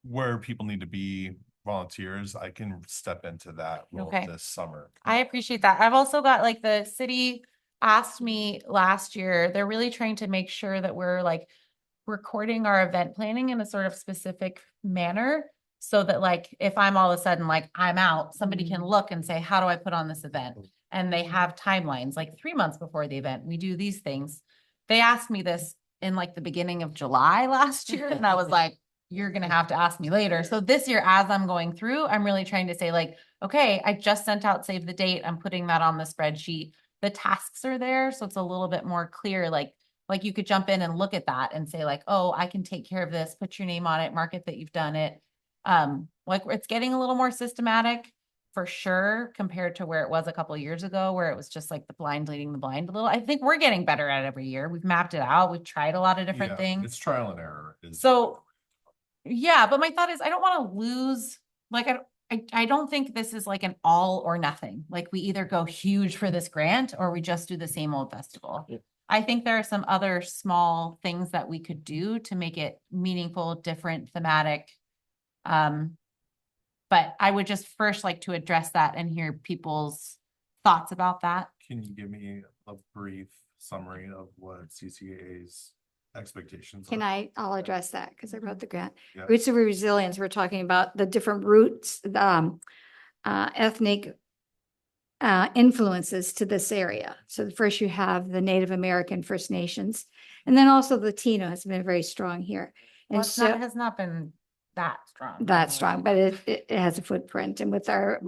H: where people need to be, volunteers, I can step into that role
A: Okay.
H: this summer.
A: I appreciate that. I've also got like the city asked me last year, they're really trying to make sure that we're like recording our event planning in a sort of specific manner, so that like if I'm all of a sudden like I'm out, somebody can look and say, how do I put on this event? And they have timelines, like 3 months before the event, we do these things. They asked me this in like the beginning of July last year, and I was like, you're gonna have to ask me later. So this year, as I'm going through, I'm really trying to say like, okay, I just sent out save the date. I'm putting that on the spreadsheet. The tasks are there, so it's a little bit more clear, like you could jump in and look at that and say like, oh, I can take care of this, put your name on it, mark it that you've done it. Like it's getting a little more systematic for sure, compared to where it was a couple of years ago, where it was just like the blind leading the blind a little. I think we're getting better at it every year. We've mapped it out. We've tried a lot of different
H: Yeah,
A: things.
H: it's trial and error.
A: So yeah, but my thought is I don't want to lose, like, I don't think this is like an all or nothing. Like we either go huge for this grant or we just do the same old festival. I think there are some other small things that we could do to make it meaningful, different, thematic. But I would just first like to address that and hear people's thoughts about that.
H: Can you give me a brief summary of what CCA's expectations are?
F: I'll address that because I wrote the grant.
H: Yeah.
F: Roots of Resilience, we're talking about the different roots, ethnic influences to this area. So first you have the Native American First Nations, and then also Latino has been very strong here.
A: Well,
F: And so
A: has not been that strong.
F: that strong, but it has a footprint. And with our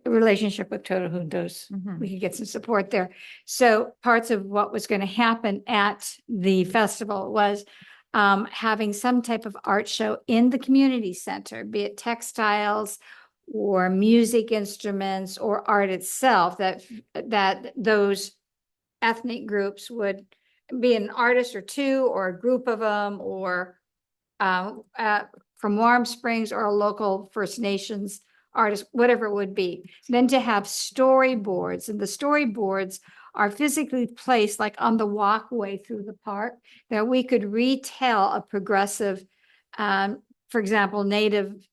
F: relationship with Totohundos,
A: Mhm.
F: we could get some support there. So parts of what was going to happen at the festival was having some type of art show in the community center, be it textiles or music instruments or art itself, that those ethnic groups would be an artist or two or a group of them, or from Warm Springs or a local First Nations artist, whatever it would be. Then to have storyboards, and the storyboards are physically placed like on the walkway through the park, that we could retell a progressive, for example, Native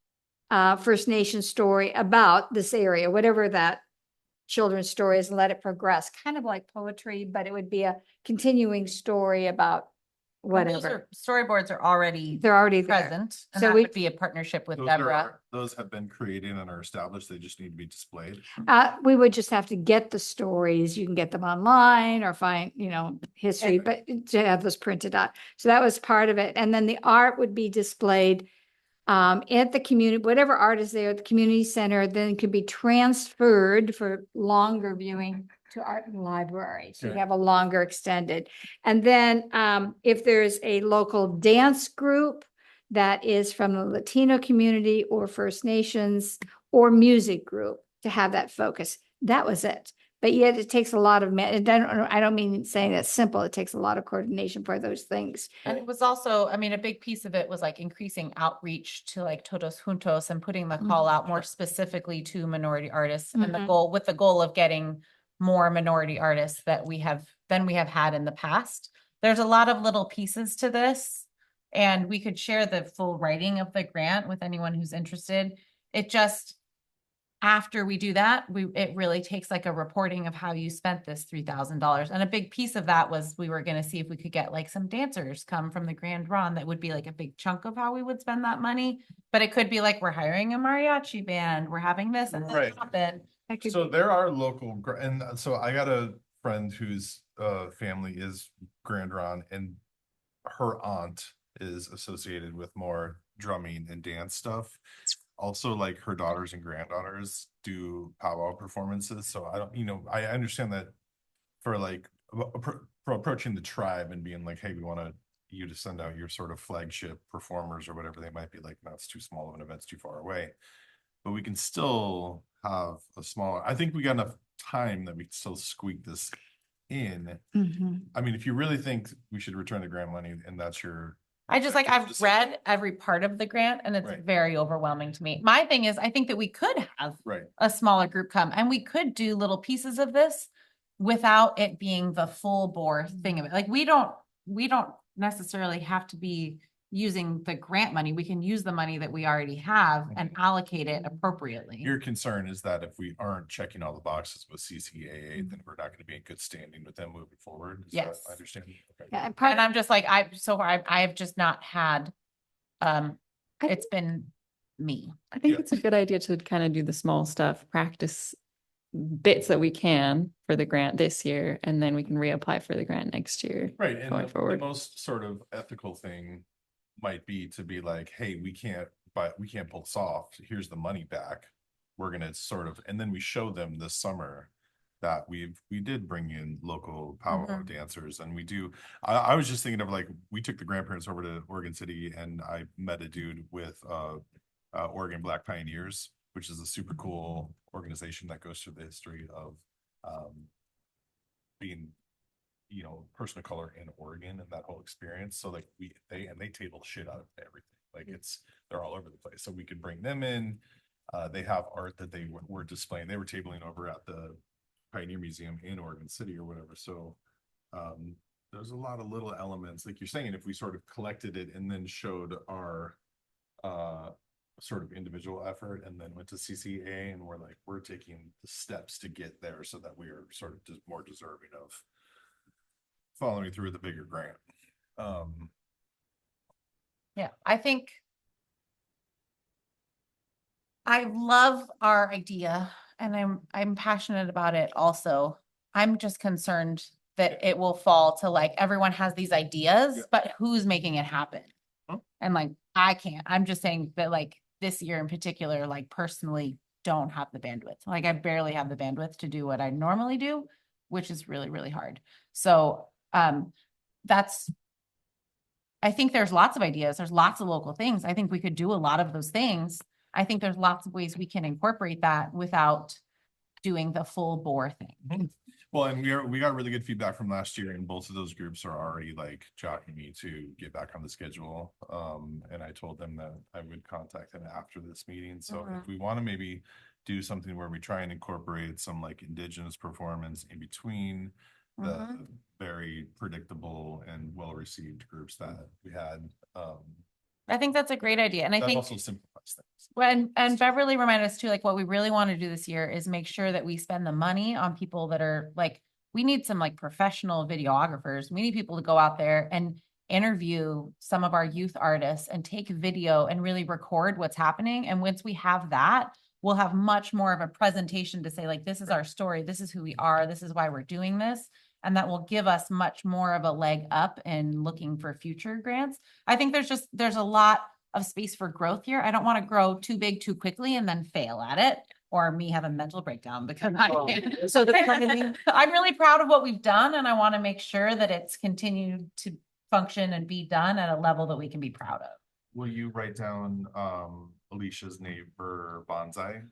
F: First Nation story about this area, whatever that children's story is, and let it progress, kind of like poetry, but it would be a continuing story about
A: Those
F: whatever.
A: Storyboards are already
F: They're already there.
A: present, and
F: So
A: that
F: we-
A: would be a partnership with
H: Those
A: Deborah.
H: those have been created and are established. They just need to be displayed.
F: We would just have to get the stories. You can get them online or find, history, but to have those printed out. So that was part of it. And then the art would be displayed at the community, whatever art is there at the community center, then it could be transferred for longer viewing to art and library. So you
H: Okay.
F: have a longer extended. And then if there's a local dance group that is from the Latino community or First Nations or music group, to have that focus. That was it. But yet it takes a lot of, I don't mean saying that's simple. It takes a lot of coordination for those things.
A: And it was also, I mean, a big piece of it was like increasing outreach to like Todos Juntos and putting the call out more specifically to minority artists, and with the goal of getting more minority artists than we have had in the past. There's a lot of little pieces to this, and we could share the full writing of the grant with anyone who's interested. It just, after we do that, it really takes like a reporting of how you spent this $3,000. And a big piece of that was we were going to see if we could get like some dancers come from the Grand Ron. That would be like a big chunk of how we would spend that money. But it could be like, we're hiring a mariachi band, we're having this and
H: Right.
A: that happen.
H: So there are local, and so I got a friend whose family is Grand Ron, and her aunt is associated with more drumming and dance stuff. Also, like her daughters and granddaughters do powwow performances. So I don't, I understand that for like for approaching the tribe and being like, hey, we want you to send out your sort of flagship performers or whatever they might be, like, no, it's too small of an event, it's too far away. But we can still have a smaller, I think we got enough time that we can still squeak this in. I mean, if you really think we should return the grant money and that's your,
A: I've read every part of the grant, and it's
H: Right.
A: very overwhelming to me. My thing is, I think that we could have
H: right,
A: a smaller group come, and we could do little pieces of this without it being the full bore thing of it. Like we don't necessarily have to be using the grant money. We can use the money that we already have and allocate it appropriately.
H: your concern is that if we aren't checking all the boxes with CCAA, then we're not going to be in good standing with them moving forward. Is that
A: Yes.
H: I understand. Okay.
F: Yeah,
A: And I'm just like, I have just not had, it's been me.
J: I think
H: Yeah.
J: it's a good idea to kind of do the small stuff, practice bits that we can for the grant this year, and then we can reapply for the grant next year.
H: Right, and
J: going
H: the
J: forward.
H: most sort of ethical thing might be to be like, hey, we can't pull this off. Here's the money back. We're gonna sort of, and then we show them this summer that we did bring in local powwow dancers, and we do. I was just thinking of like, we took the grandparents over to Oregon City, and I met a dude with Oregon Black Pioneers, which is a super cool organization that goes through the history of being, person of color in Oregon and that whole experience. So like they table shit out of everything. Like they're all over the place. So we could bring them in. They have art that they were displaying. They were tabling over at the Pioneer Museum in Oregon City or whatever. So there's a lot of little elements, like you're saying, if we sort of collected it and then showed our sort of individual effort and then went to CCA and we're taking the steps to get there so that we are sort of just more deserving of following through with the bigger grant.
A: Yeah, I think I love our idea, and I'm passionate about it also. I'm just concerned that it will fall to like, everyone has these ideas,
H: Yeah.
A: but who's making it happen?
H: Huh?
A: And like, I can't. I'm just saying that like this year in particular, like personally don't have the bandwidth. Like I barely have the bandwidth to do what I normally do, which is really, really hard. So I think there's lots of ideas. There's lots of local things. I think we could do a lot of those things. I think there's lots of ways we can incorporate that without doing the full bore thing.
H: Well, and we got really good feedback from last year, and both of those groups are already like jockeying me to get back on the schedule. And I told them that I would contact them after this meeting. So if we want to maybe do something where we try and incorporate some like indigenous performance in between the very predictable and well-received groups that we had.
A: I think that's a great idea. And I
H: That
A: think
H: also simplifies things.
A: and Beverly reminded us too, like what we really want to do this year is make sure that we spend the money on people that are like, we need some like professional videographers. We need people to go out there and interview some of our youth artists and take video and really record what's happening. And once we have that, we'll have much more of a presentation to say like, this is our story. This is who we are. This is why we're doing this. And that will give us much more of a leg up in looking for future grants. I think there's a lot of space for growth here. I don't want to grow too big too quickly and then fail at it, or me have a mental breakdown because I can't.
E: So the planning,
A: I'm really proud of what we've done and I want to make sure that it's continued to function and be done at a level that we can be proud of.
H: Will you write down Alicia's neighbor Bonsai?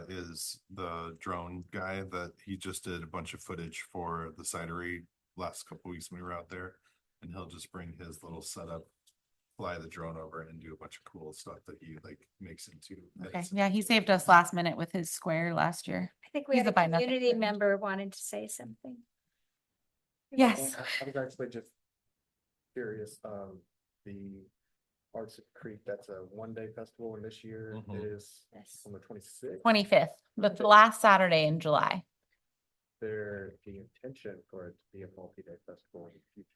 H: Is the drone guy that he just did a bunch of footage for the cidery last couple weeks when we were out there, and he'll just bring his little setup, fly the drone over and do a bunch of cool stuff that he like makes into.
A: Okay. Yeah, he saved us last minute with his square last year.
F: I think we
A: He's
F: had
A: a
F: a
A: buy nothing
F: community
A: fan.
F: member wanted to say something.
A: Yes.
C: I was actually just curious, the Arts at Creek, that's a one-day festival, and this year
H: Mhm.
C: is
F: Yes.
C: on the 26th.
A: 25th, the last Saturday in July.
C: There the intention for it to be a multi-day festival in the future.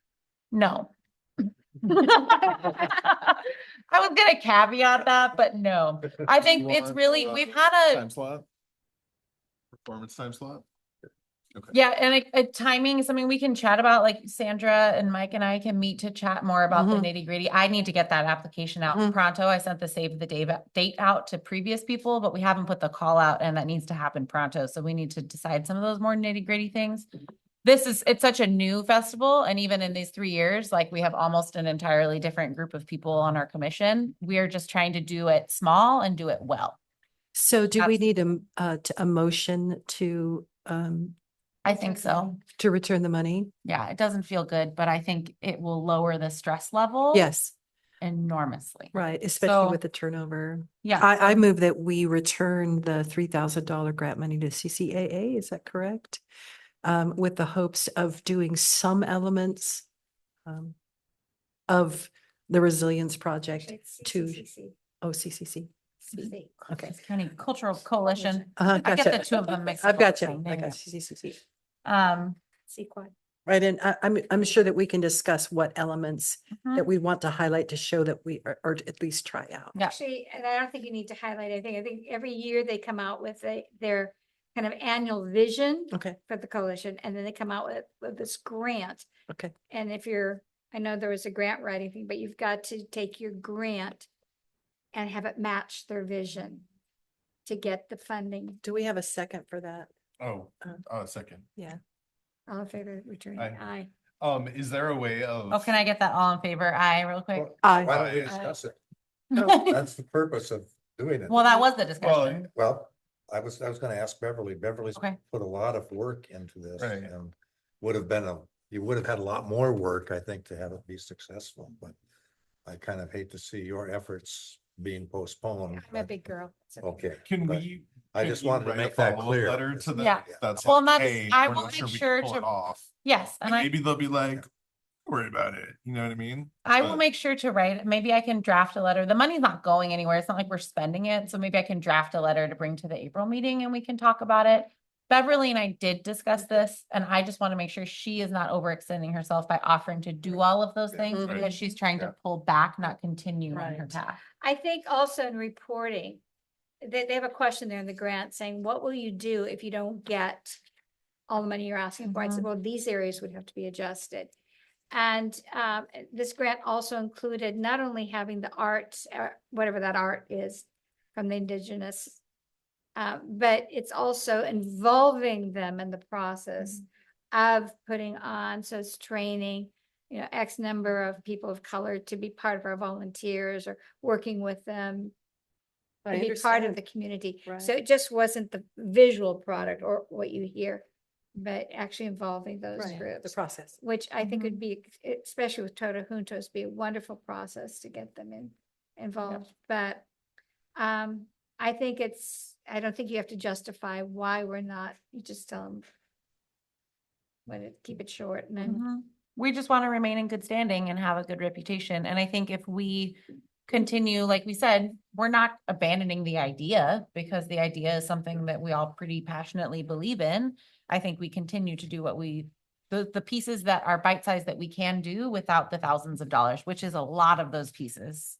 A: No. I was gonna caveat that, but no. I think
H: You
A: it's
H: want,
A: really, we've had a,
H: time slot? Performance time slot?
A: yeah, and a timing is something we can chat about, like Sandra and Mike and I can meet to chat more about the nitty gritty. I need to get that application out pronto. I sent the save the date out to previous people, but we haven't put the call out and that needs to happen pronto. So we need to decide some of those more nitty gritty things. It's such a new festival. And even in these 3 years, like we have almost an entirely different group of people on our commission. We are just trying to do it small and do it well.
E: so do we
A: That's-
E: need a motion
A: I think so.
E: to return the money?
A: Yeah, it doesn't feel good, but I think it will lower the stress level.
E: Yes,
A: Enormously.
E: right, especially
A: So-
E: with the turnover.
A: Yeah.
E: I
A: so-
E: move that we return the $3,000 grant money to CCAA, is that correct? With the hopes of doing some elements of the resilience project
F: It's
E: to,
F: CCC.
E: CCC. Okay.
A: County Cultural Coalition.
E: Uh-huh,
A: I get
E: gotcha.
A: the two of them mixed
E: I've
A: up
E: got
A: the
E: you.
A: same
E: I
A: name,
E: got
A: yeah.
E: CCC.
F: Sequoia.
E: Right, and I'm sure that we can discuss what elements
A: Mhm.
E: that we want to highlight to show that we are, or at least try out.
A: Yeah.
F: Actually, and I don't think you need to highlight anything. I think every year they come out with their kind of annual vision
E: Okay,
F: for the coalition, and then they come out with this grant.
E: okay.
F: And I know there was a grant writing thing, but you've got to take your grant and have it match their vision to get the funding.
E: Do we have a second for that?
H: Second.
E: Yeah.
F: All in favor of returning?
H: Aye.
F: Aye.
H: Is there a way of?
A: Oh, can I get that all in favor? Aye, real quick.
G: Why don't we
H: Aye.
G: discuss it?
A: Well,
G: That's the purpose of doing it.
A: that was the discussion.
G: Well, I was gonna ask Beverly. Beverly's
A: Okay.
G: put a lot of work into this
H: Right.
G: and you would have had a lot more work, I think, to have it be successful, but I kind of hate to see your efforts being postponed.
F: I'm a big girl. It's okay.
G: Okay.
H: Can
G: but
H: we?
G: I
H: can
G: just
H: we
G: wanted to
H: write a
G: make that
H: follow-up
G: clear.
H: Letter to the.
A: Yeah.
H: That's
A: Well,
H: like,
A: and that's-
H: hey,
A: I
H: we're
A: will
H: not
A: make
H: sure we can
A: sure
H: pull
A: to-
H: it off.
A: Yes, and
H: Maybe they'll be like, "Don't worry about it. You know what I mean?
A: I will
H: But-
A: make sure to write, maybe I can draft a letter. The money's not going anywhere. It's not like we're spending it. So maybe I can draft a letter to bring to the April meeting and we can talk about it. Beverly and I did discuss this and I just want to make sure she is not overextending herself by offering to do all of those things
E: Right.
A: because she's trying
G: Yeah.
A: to pull back, not continue on her
E: Right.
A: path.
F: I think also in reporting, they have a question there in the grant saying, what will you do if you don't get all the money you're asking for? I said, well, these areas would have to be adjusted. And this grant also included not only having the art, whatever that art is from the indigenous, but it's also involving them in the process of putting on, so it's training, X number of people of color to be part of our volunteers or working with them
E: I
F: to be part of
E: understand.
F: the community.
E: Right.
F: So it just wasn't the visual product or what you hear, but actually involving those
E: Right, the
F: groups,
E: process.
F: which I think would be, especially with Toto Juntos, be a wonderful process to get them involved. But I I think I don't think you have to justify why we're not, you just tell them. Keep it short and then,
A: Mhm. We just want to remain in good standing and have a good reputation. And I think if we continue, like we said, we're not abandoning the idea because the idea is something that we all pretty passionately believe in. I think we continue to do what the pieces that are bite-sized that we can do without the thousands of dollars, which is a lot of those pieces.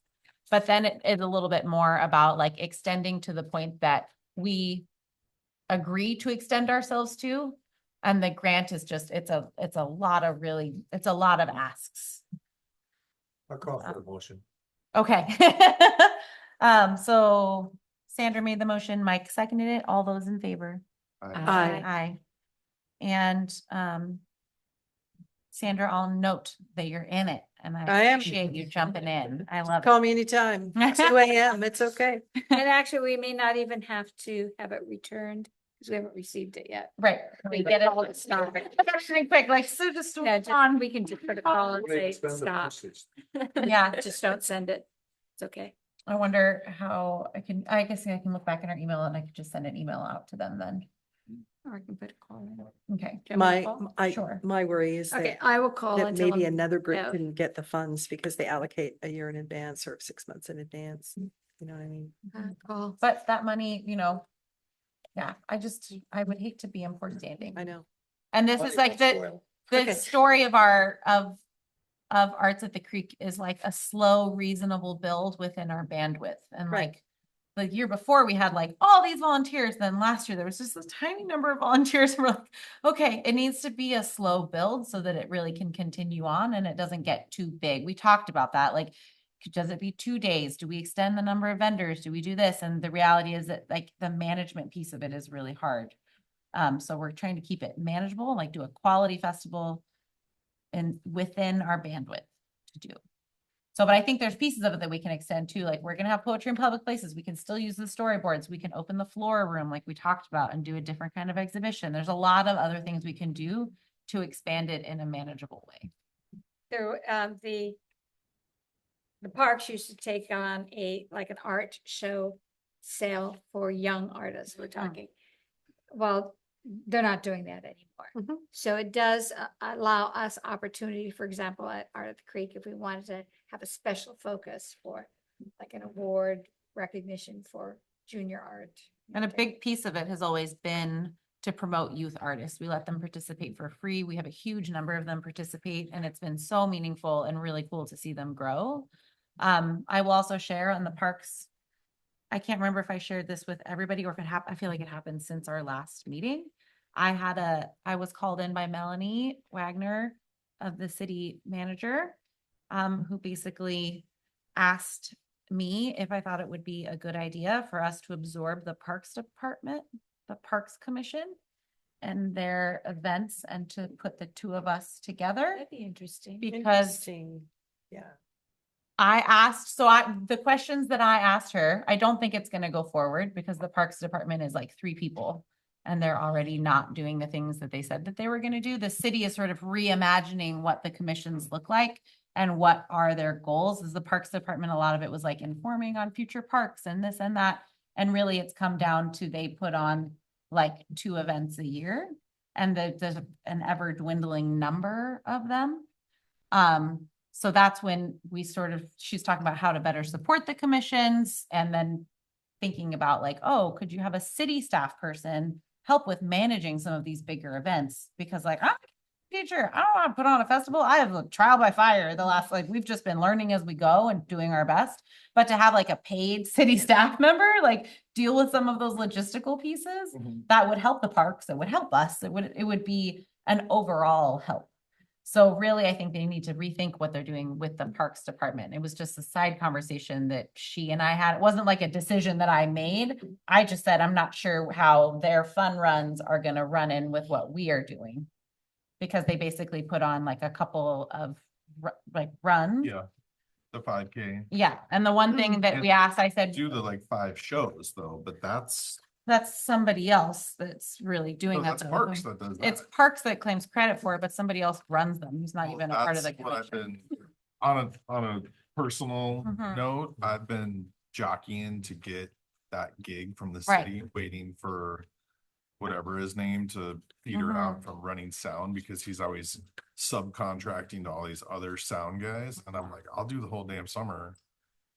A: But then it's a little bit more about like extending to the point that we agree to extend ourselves to. And the grant is just, it's a lot of asks.
G: I'll call for the motion.
A: Okay. So Sandra made the motion, Mike seconded it. All those in favor?
J: Aye.
A: Aye. And, Sandra, I'll note that you're in it and I
E: I am.
A: appreciate you jumping in. I love
E: Call me anytime. 2 a.m. It's okay.
F: and actually, we may not even have to have it returned because we haven't received it yet.
A: Right. We get it.
F: Call it stop.
A: Really quick, like, so just
F: Yeah, just,
A: on.
F: we can just put a call and say stop.
A: Yeah.
F: Just don't send it. It's okay.
A: I wonder how I guess I can look back in our email and I could just send an email out to them then.
F: Or I can put a call in.
A: Okay.
F: Do you want me to call?
A: Sure.
E: My worry is
F: Okay,
E: that
F: I will call
E: that
F: and tell
E: maybe
F: them.
E: another group
F: yeah.
E: can get the funds because they allocate a year in advance or 6 months in advance. You know what I mean?
F: Call.
A: But that money, yeah, I would hate to be in poor standing.
E: I know.
A: And this is like the
E: Okay.
A: story of of Arts at the Creek is like a slow, reasonable build within our bandwidth. And
E: Right.
A: like the year before we had like all these volunteers. Then last year there was just this tiny number of volunteers. We're like, okay, it needs to be a slow build so that it really can continue on and it doesn't get too big. We talked about that. Like, does it be 2 days? Do we extend the number of vendors? Do we do this? And the reality is that like the management piece of it is really hard. So we're trying to keep it manageable, like do a quality festival and within our bandwidth to do. So, but I think there's pieces of it that we can extend too. Like we're going to have poetry in public places. We can still use the storyboards. We can open the floor room like we talked about and do a different kind of exhibition. There's a lot of other things we can do to expand it in a manageable way.
F: There, the parks used to take on like an art show sale for young artists, we're talking. Well, they're not doing that anymore.
E: Mhm.
F: So it does allow us opportunity, for example, at Art at the Creek, if we wanted to have a special focus for like an award recognition for junior art.
A: And a big piece of it has always been to promote youth artists. We let them participate for free. We have a huge number of them participate and it's been so meaningful and really cool to see them grow. I will also share on the parks. I can't remember if I shared this with everybody or if it happened. I feel like it happened since our last meeting. I was called in by Melanie Wagner of the city manager, who basically asked me if I thought it would be a good idea for us to absorb the Parks Department, the Parks Commission and their events and to put the two of us together.
F: That'd be interesting.
A: Because
E: Interesting. Yeah.
A: the questions that I asked her, I don't think it's going to go forward because the Parks Department is like 3 people and they're already not doing the things that they said that they were going to do. The city is sort of reimagining what the commissions look like and what are their goals. As the Parks Department, a lot of it was like informing on future parks and this and that. And really it's come down to they put on like 2 events a year and there's an ever dwindling number of them. So that's when she's talking about how to better support the commissions and then thinking about like, oh, could you have a city staff person help with managing some of these bigger events? Because like, I'm a teacher, I don't want to put on a festival. I have a trial by fire we've just been learning as we go and doing our best, but to have like a paid city staff member, like deal with some of those logistical pieces, that would help the parks. It would help us. It would be an overall help. So really, I think they need to rethink what they're doing with the Parks Department. It was just a side conversation that she and I had. It wasn't like a decision that I made. I just said, I'm not sure how their fun runs are going to run in with what we are doing. Because they basically put on like a couple of runs.
H: Yeah, the 5K.
A: Yeah. And the one thing that we asked, I said,
H: Do the like 5 shows though, but that's
A: somebody else that's really doing that.
H: that's Parks that does that.
A: It's Parks that claims credit for it, but somebody else runs them. Who's not even a part of the
H: That's what I've
A: commission.
H: been, on a personal
A: Mhm.
H: note, I've been jockeying to get that gig from the
A: Right.
H: city, waiting for whatever his name to peter out from running sound, because he's always subcontracting to all these other sound guys. And I'm like, I'll do the whole damn summer.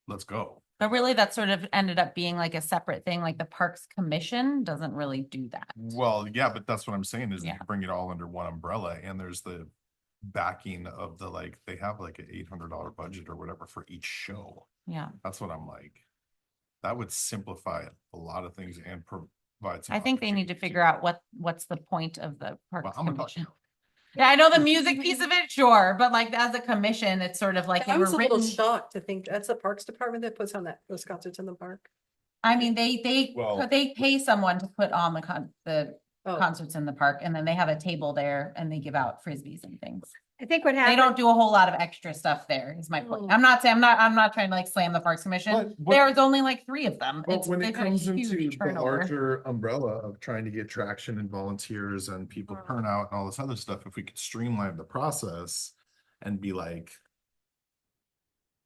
H: Let's go.
A: But really, that sort of ended up being like a separate thing, like the Parks Commission doesn't really do that.
H: Well, yeah, but that's what I'm saying is
A: Yeah.
H: you bring it all under one umbrella, and there's the backing of the, like, they have like an $800 budget or whatever for each show.
A: Yeah.
H: That's what I'm like. That would simplify a lot of things and provide some.
A: I think they need to
H: opportunities.
A: figure out what's the point of the
H: Well,
A: Parks
H: I'm gonna talk to
A: Commission.
H: you.
A: Yeah, I know the music piece of it, sure, but like as a commission, it's sort of like
E: I
A: they
E: was
A: were
E: a little
A: written.
E: shocked to think that's the Parks Department that puts on those concerts in the park.
A: I mean, they
H: Well-
A: pay someone to put on the
E: Oh.
A: concerts in the park, and then they have a table there and they give out frisbees and things.
F: I think what
A: They
F: happened.
A: don't do a whole lot of extra stuff there, is my point.
E: Mm.
A: I'm not saying, I'm not trying to like slam the Parks Commission.
H: But
A: There's only like 3 of them.
H: But when it
A: they've had a
H: comes
A: huge
H: into the
A: turnover.
H: larger umbrella of trying to get traction and volunteers and people
A: Mm.
H: turn out and all this other stuff, if we could streamline the process and be like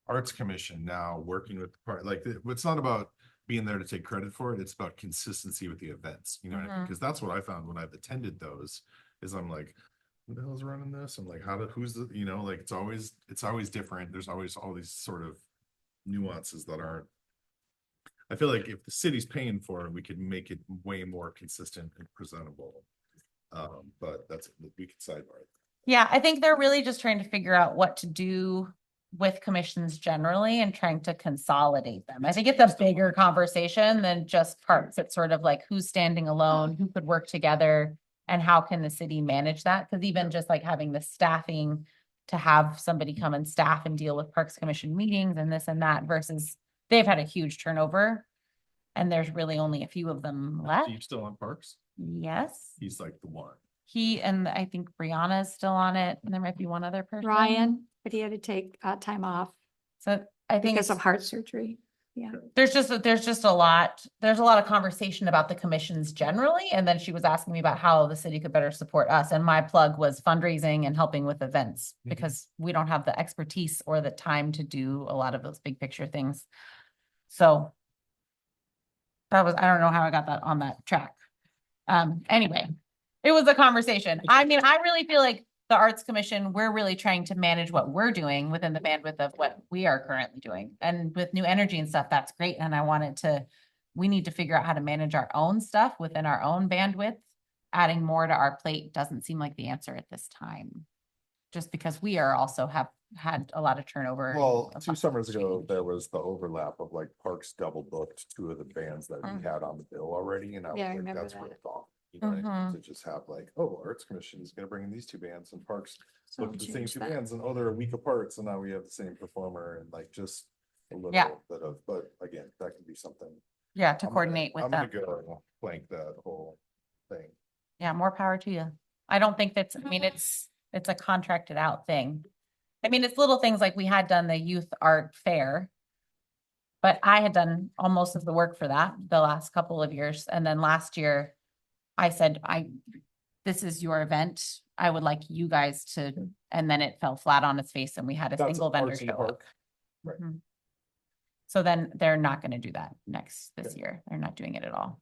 H: Arts Commission now working with the part, like, it's not about being there to take credit for it, it's about consistency with the events, you know what I mean?
A: Mhm.
H: Because that's what I found when I've attended those, is I'm like, who the hell's running this? I'm like, who's the, you know, like, it's always different. There's always all these sort of nuances that aren't. I feel like if the city's paying for it, we could make it way more consistent and presentable. But we could sidebar.
A: Yeah, I think they're really just trying to figure out what to do with commissions generally and trying to consolidate them. I think it's a bigger conversation than just parks. It's sort of like who's standing alone, who could work together, and how can the city manage that? Because even just like having the staffing to have somebody come and staff and deal with Parks Commission meetings and this and that versus they've had a huge turnover and there's really only a few of them left.
H: Steve's still on Parks.
A: Yes.
H: He's like the one.
A: He and I think Brianna is still on it, and there might be one other person.
F: Ryan, but he had to take time off
A: So I think
F: because of
A: it's,
F: heart surgery. Yeah.
A: there's just a lot of conversation about the commissions generally. And then she was asking me about how the city could better support us. And my plug was fundraising and helping with events
H: Mhm.
A: because we don't have the expertise or the time to do a lot of those big picture things. So I don't know how I got that on that track. Anyway, it was a conversation. I mean, I really feel like the Arts Commission, we're really trying to manage what we're doing within the bandwidth of what we are currently doing. And with new energy and stuff, that's great. And we need to figure out how to manage our own stuff within our own bandwidth. Adding more to our plate doesn't seem like the answer at this time. Just because we are also have had a lot of turnover.
D: Well,
A: and
D: 2 summers ago,
A: change.
D: there was the overlap of like Parks double booked 2 of the bands that we had on the bill already, and I was
F: Yeah, I
D: like,
F: remember
D: that's
F: that.
D: ripped off. You know, what I mean?
A: Mhm.
D: To just have like, oh, Arts Commission is gonna bring in these 2 bands, and Parks
F: So
D: booked the same
F: change
D: 2
F: that.
D: bands, and oh, they're a week apart, so now we have the same performer, and like just a
A: Yeah.
D: little bit of, but again, that could be something.
A: Yeah, to
D: I'm gonna-
A: coordinate with
D: I'm
A: them.
D: gonna go and plank that whole thing.
A: Yeah, more power to you. I don't think that's, I mean, it's a contracted out thing. I mean, it's little things like we had done the youth art fair. But I had done almost of the work for that the last couple of years. And then last year I said, this is your event. I would like you guys to, and then it fell flat on its face and we had a
D: That's
A: single vendor
D: Arts in the
A: show up.
D: Park. Right.
A: Mhm. So then they're not going to do that this
D: Okay.
A: year. They're not doing it at all.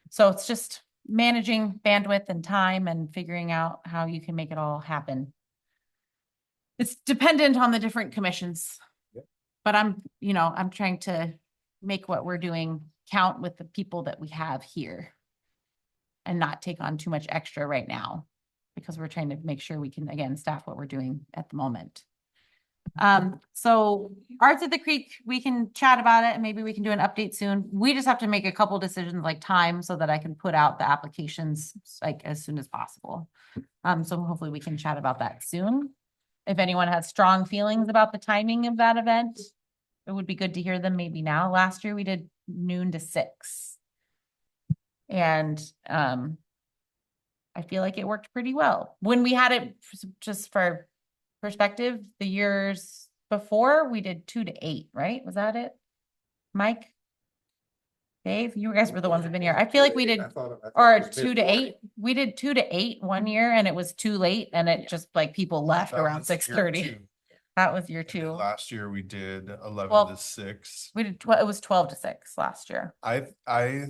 A: So it's just managing bandwidth and time and figuring out how you can make it all happen. It's dependent on the different commissions.
D: Yep.
A: But I'm trying to make what we're doing count with the people that we have here. And not take on too much extra right now, because we're trying to make sure we can, again, staff what we're doing at the moment. So Arts at the Creek, we can chat about it and maybe we can do an update soon. We just have to make a couple decisions like time so that I can put out the applications like as soon as possible. So hopefully we can chat about that soon. If anyone has strong feelings about the timing of that event, it would be good to hear them maybe now. Last year we did noon to 6. And I feel like it worked pretty well. When we had it, just for perspective, the years before we did 2 to 8, right? Was that it? Mike? Dave, you guys were the ones who've been here. I feel like we did, or 2 to 8. We did 2 to 8 one year and it was too late and it just like people left
H: That
A: around
H: was year
A: 6:30.
H: 2.
A: That was year
H: And then
A: two.
H: last year we did 11
A: Well,
H: to 6.
A: We did, it was 12 to 6 last year.
H: I
A: I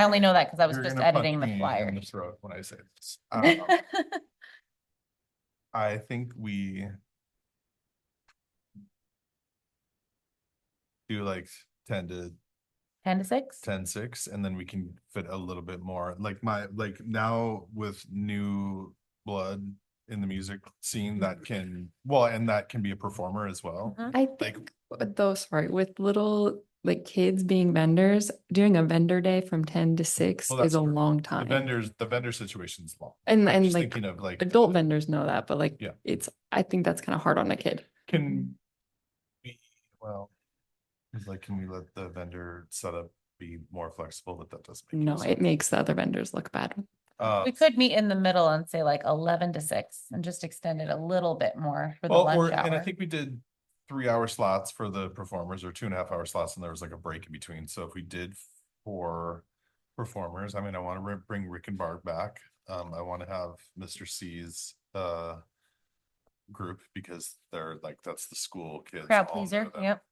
A: only know that because I was
H: you're
A: just
H: gonna punch
A: editing the
H: me in
A: flyer.
H: the throat when I say this. I think we do like 10 to
A: 10 to 6?
H: 10-6, and then we can fit a little bit more. Like now with new blood in the music scene that can and that can be a performer as well.
A: Mhm.
J: I
H: Like-
J: think with those, sorry, with little like kids being vendors, doing a vendor day from 10 to 6
H: Well,
J: is
H: that's
J: a
H: true.
J: long
H: The
J: time.
H: vendor situation's long.
J: And
H: I'm just
J: like
H: thinking of like
J: adult vendors know that, but like
H: Yeah.
J: I think that's kind of hard on a kid.
H: can we can we let the vendor setup be more flexible, but that doesn't make
J: No,
H: any
J: it
H: sense.
J: makes the other vendors look bad.
A: We could meet in the middle and say like 11 to 6 and just extend it a little bit more for the lunch
H: and I
A: hour.
H: think we did 3-hour slots for the performers or 2.5-hour slots, and there was like a break in between. So if we did 4 performers, I mean, I want to bring Rick and Barb back. I want to have Mr. C's group because they're like that's the school kids.
A: Crowd
H: all know
A: pleaser,
H: them.
A: yep.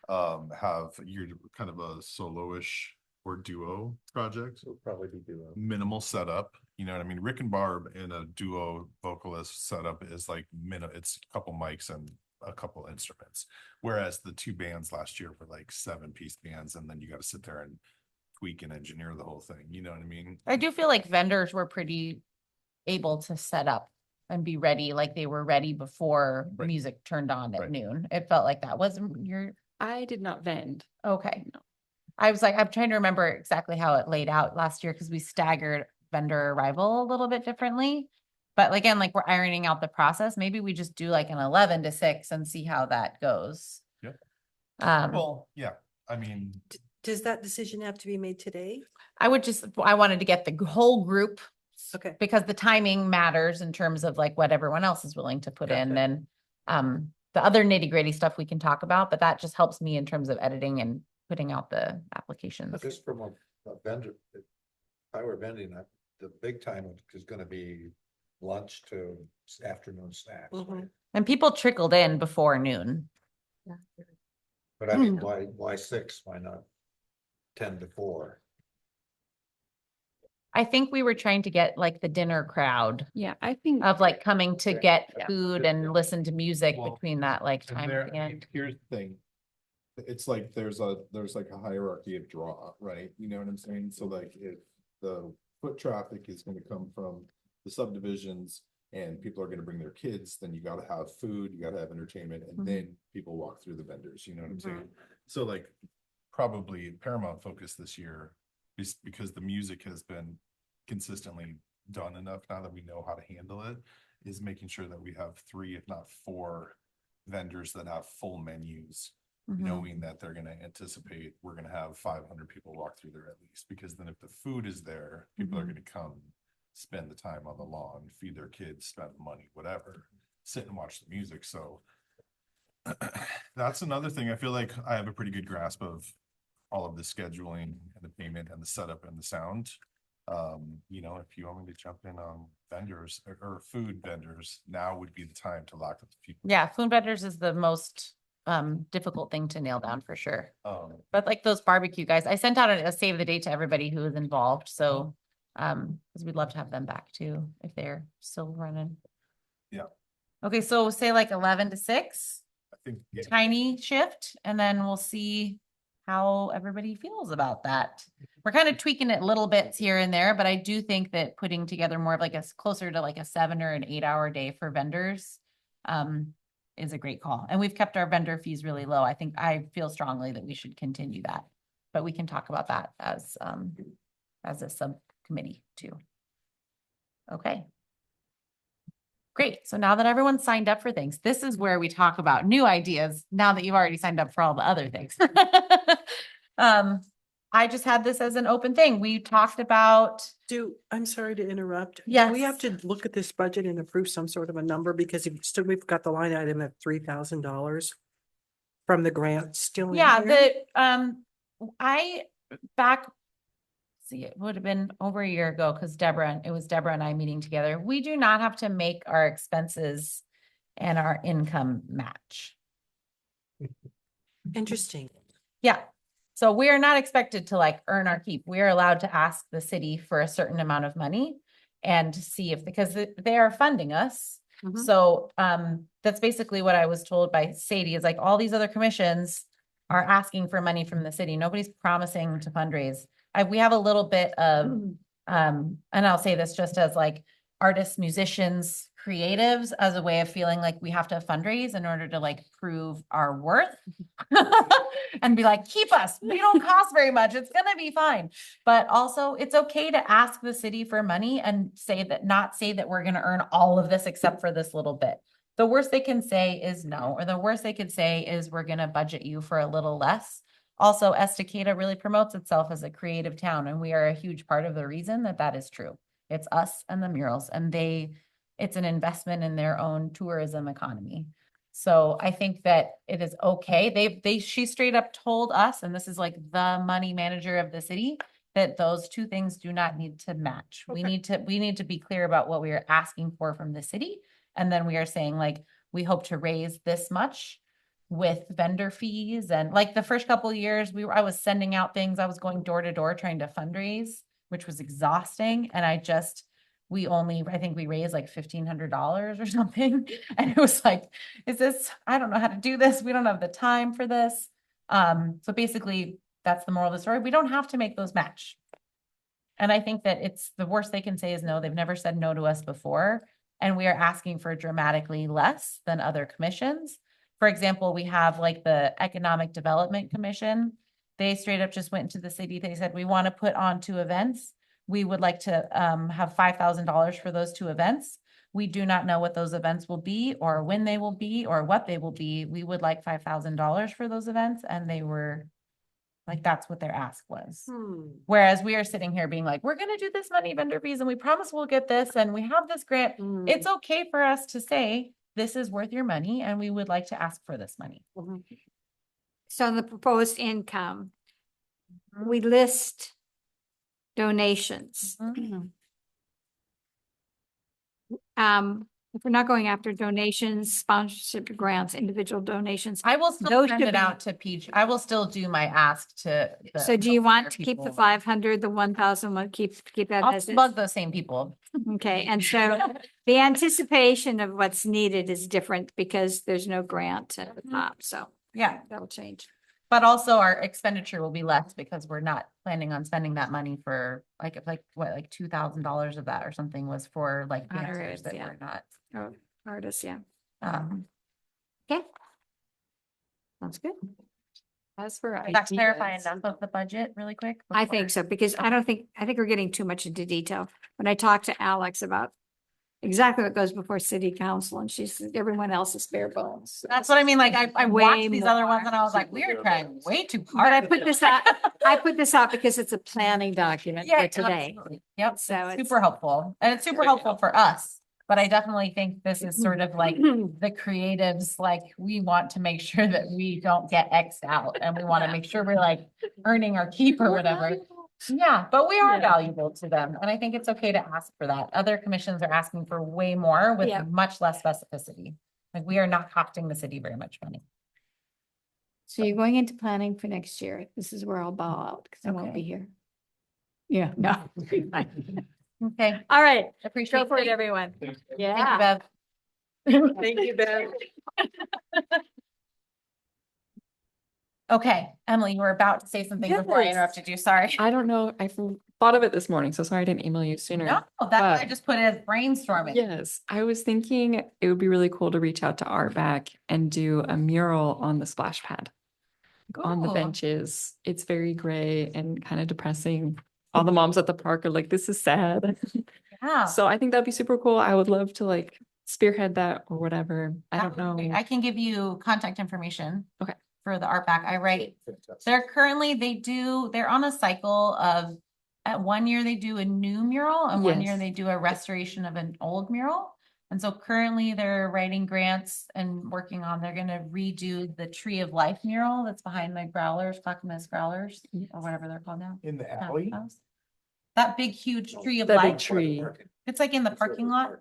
H: Have you're kind of a solo-ish or duo project.
G: So probably be duo.
H: Minimal setup, you know what I mean? Rick and Barb in a duo vocalist setup is like it's a couple mics and a couple instruments. Whereas the 2 bands last year were like 7-piece bands, and then you got to sit there and tweak and engineer the whole thing. You know what I mean?
A: I do feel like vendors were pretty able to set up and be ready, like they were ready before
H: Right.
A: music turned on at
H: Right.
A: noon. It felt like that wasn't your,
J: I did not vend.
A: okay.
J: No.
A: I was like, I'm trying to remember exactly how it laid out last year because we staggered vendor arrival a little bit differently. But again, like we're ironing out the process. Maybe we just do like an 11 to 6 and see how that goes.
H: Yep.
A: Um,
H: Well, yeah. I mean,
E: Does that decision have to be made today?
A: I wanted to get the whole group
E: Okay.
A: because the timing matters in terms of like what everyone else is willing to put in, and the other nitty gritty stuff we can talk about, but that just helps me in terms of editing and putting out the applications.
G: Just from a vendor, if I were vending, the big time is gonna be lunch to afternoon snacks. right?
E: Mhm.
A: And people trickled in before noon.
G: But I mean, why 6? Why not 10 to 4?
A: I think we were trying to get like the dinner crowd
J: Yeah, I think
A: of like coming to get
J: Yeah.
A: food and listen to music
H: Well,
A: between that like
H: and
A: time
H: there,
A: at the end.
H: here's the thing. It's like there's like a hierarchy of draw, right? You know what I'm saying? So like if the foot traffic is gonna come from the subdivisions and people are gonna bring their kids, then you gotta have food, you gotta have entertainment, and
A: Mhm.
H: then people walk through the vendors, you know what I'm saying? So like probably paramount focus this year is because the music has been consistently done enough now that we know how to handle it, is making sure that we have 3, if not 4 vendors that have full menus,
A: Mhm.
H: knowing that they're gonna anticipate we're gonna have 500 people walk through there at least, because then if the food is there, people are
A: Mhm.
H: gonna come spend the time on the lawn, feed their kids, spend the money, whatever, sit and watch the music. So that's another thing. I feel like I have a pretty good grasp of all of the scheduling and the payment and the setup and the sound. You know, if you want me to jump in on vendors or food vendors, now would be the time to lock up the people.
A: Yeah, food vendors is the most difficult thing to nail down for sure.
H: Um,
A: But like those barbecue guys, I sent out a save the date to everybody who was involved, so because we'd love to have them back too if they're still running.
H: Yeah.
A: Okay, so say like 11 to 6,
H: I think, yeah,
A: tiny shift, and then we'll see how everybody feels about that. We're kind of tweaking it little bits here and there, but I do think that putting together more of like closer to like a 7 or an 8-hour day for vendors is a great call. And we've kept our vendor fees really low. I feel strongly that we should continue that, but we can talk about that as a subcommittee too. Okay. Great. So now that everyone's signed up for things, this is where we talk about new ideas now that you've already signed up for all the other things. I just had this as an open thing. We talked about,
E: I'm sorry to interrupt.
A: Yes.
E: We have to look at this budget and approve some sort of a number because we've got the line item at $3,000 from the grant still in
A: yeah,
E: here.
A: it would have been over a year ago because it was Deborah and I meeting together. We do not have to make our expenses and our income match.
E: Interesting.
A: Yeah. So we are not expected to like earn our keep. We are allowed to ask the city for a certain amount of money and to see if, because they are funding us.
F: Mhm.
A: So that's basically what I was told by Sadie, is like all these other commissions are asking for money from the city. Nobody's promising to fundraise. We have a little bit of, and I'll say this just as like artists, musicians, creatives, as a way of feeling like we have to fundraise in order to like prove our worth and be like, keep us, we don't cost very much, it's gonna be fine. But also it's okay to ask the city for money and not say that we're gonna earn all of this except for this little bit. The worst they can say is no, or the worst they could say is we're gonna budget you for a little less. Also, Estacada really promotes itself as a creative town, and we are a huge part of the reason that that is true. It's us and the murals, and it's an investment in their own tourism economy. So I think that it is okay. She straight up told us, and this is like the money manager of the city, that those two things do not need to match. We need to be clear about what we are asking for from the city. And then we are saying like, we hope to raise this much with vendor fees. And like the first couple of years I was sending out things. I was going door to door trying to fundraise, which was exhausting. And I think we raised like $1,500 or something. And it was like, I don't know how to do this. We don't have the time for this. So basically that's the moral of the story. We don't have to make those match. And I think that it's the worst they can say is no. They've never said no to us before. And we are asking for dramatically less than other commissions. For example, we have like the Economic Development Commission. They straight up just went into the city. They said, we want to put on 2 events. We would like to have $5,000 for those 2 events. We do not know what those events will be or when they will be or what they will be. We would like $5,000 for those events. And they were like, that's what their ask was. Whereas we are sitting here being like, we're going to do this money vendor fees and we promise we'll get this and we have this grant. It's okay for us to say, this is worth your money and we would like to ask for this money.
F: So the proposed income, we list donations. If we're not going after donations, sponsorship grants, individual donations.
A: I will still
F: Those
A: send
F: should
A: it
F: be-
A: out to Peach. I will still do my ask to.
F: So do you want to keep the 500, the 1,000, keep that
A: I'll
F: as is?
A: bug those same people.
F: Okay, and so the anticipation of what's needed is different because there's no grant at the top, so
A: Yeah.
F: that'll change.
A: But also our expenditure will be less because we're not planning on spending that money for like $2,000 of that or something was for like dancers
F: Honoraries,
A: that
F: yeah.
A: were not.
F: Oh, artists, yeah.
A: Um,
F: Okay. Sounds good.
J: As for
A: does that clarify
J: ideas,
A: enough of the budget really quick?
F: I
A: before-
F: think so, because I think we're getting too much into detail. When I talked to Alex about exactly what goes before city council, and she said everyone else is bare bones.
A: That's what I mean. Like I
F: Way
A: watched these other ones
F: more.
A: and I was like, we are trying way too
F: But I
A: hard.
F: put this out because it's a planning document for today.
A: absolutely. Yep.
F: So
A: So
F: it's-
A: super helpful. And it's super helpful for us. But I definitely think this is sort of like the creatives, like we want to make sure that we don't get X'd out and we want to make sure we're like earning our keep or whatever. Yeah, but we are
F: Yeah.
A: valuable to them. And I think it's okay to ask for that. Other commissions are asking for way more with
F: Yeah.
A: much less specificity. Like we are not costing the city very much money.
F: So you're going into planning for next year. This is where I'll bow out because I won't
A: Okay.
F: be here. Yeah, no.
A: Okay,
F: All right,
A: appreciate
F: go for it,
A: Thank
F: everyone.
A: you,
F: Yeah.
A: Bev.
E: Thank you, Bev.
A: Okay, Emily, you were about to say something before I
J: Yes.
A: interrupted you. Sorry.
J: I don't know. Thought of it this morning, so sorry I didn't email you sooner.
A: No, that's why I
J: But-
A: just put it as brainstorming.
J: Yes, I was thinking it would be really cool to reach out to Artback and do a mural on the splash pad, on the
A: Cool.
J: benches. It's very gray and kind of depressing. All the moms at the park are like, this is sad.
A: Yeah.
J: So I think that'd be super cool. I would love to like spearhead that or whatever. I
A: That
J: don't
A: would be
J: know.
A: great. I can give you contact information.
J: Okay.
A: For the art back. I write, they're on a cycle of, at 1 year they do a new mural and 1 year
J: Yes.
A: they do a restoration of an old mural. And so currently they're writing grants and they're gonna redo the Tree of Life mural that's behind the Growlers, Clackamas Growlers, or whatever they're called now.
D: In the
A: Town
D: alley?
A: house. That big, huge Tree of
J: That big
A: Life.
J: tree.
A: It's like in the parking lot.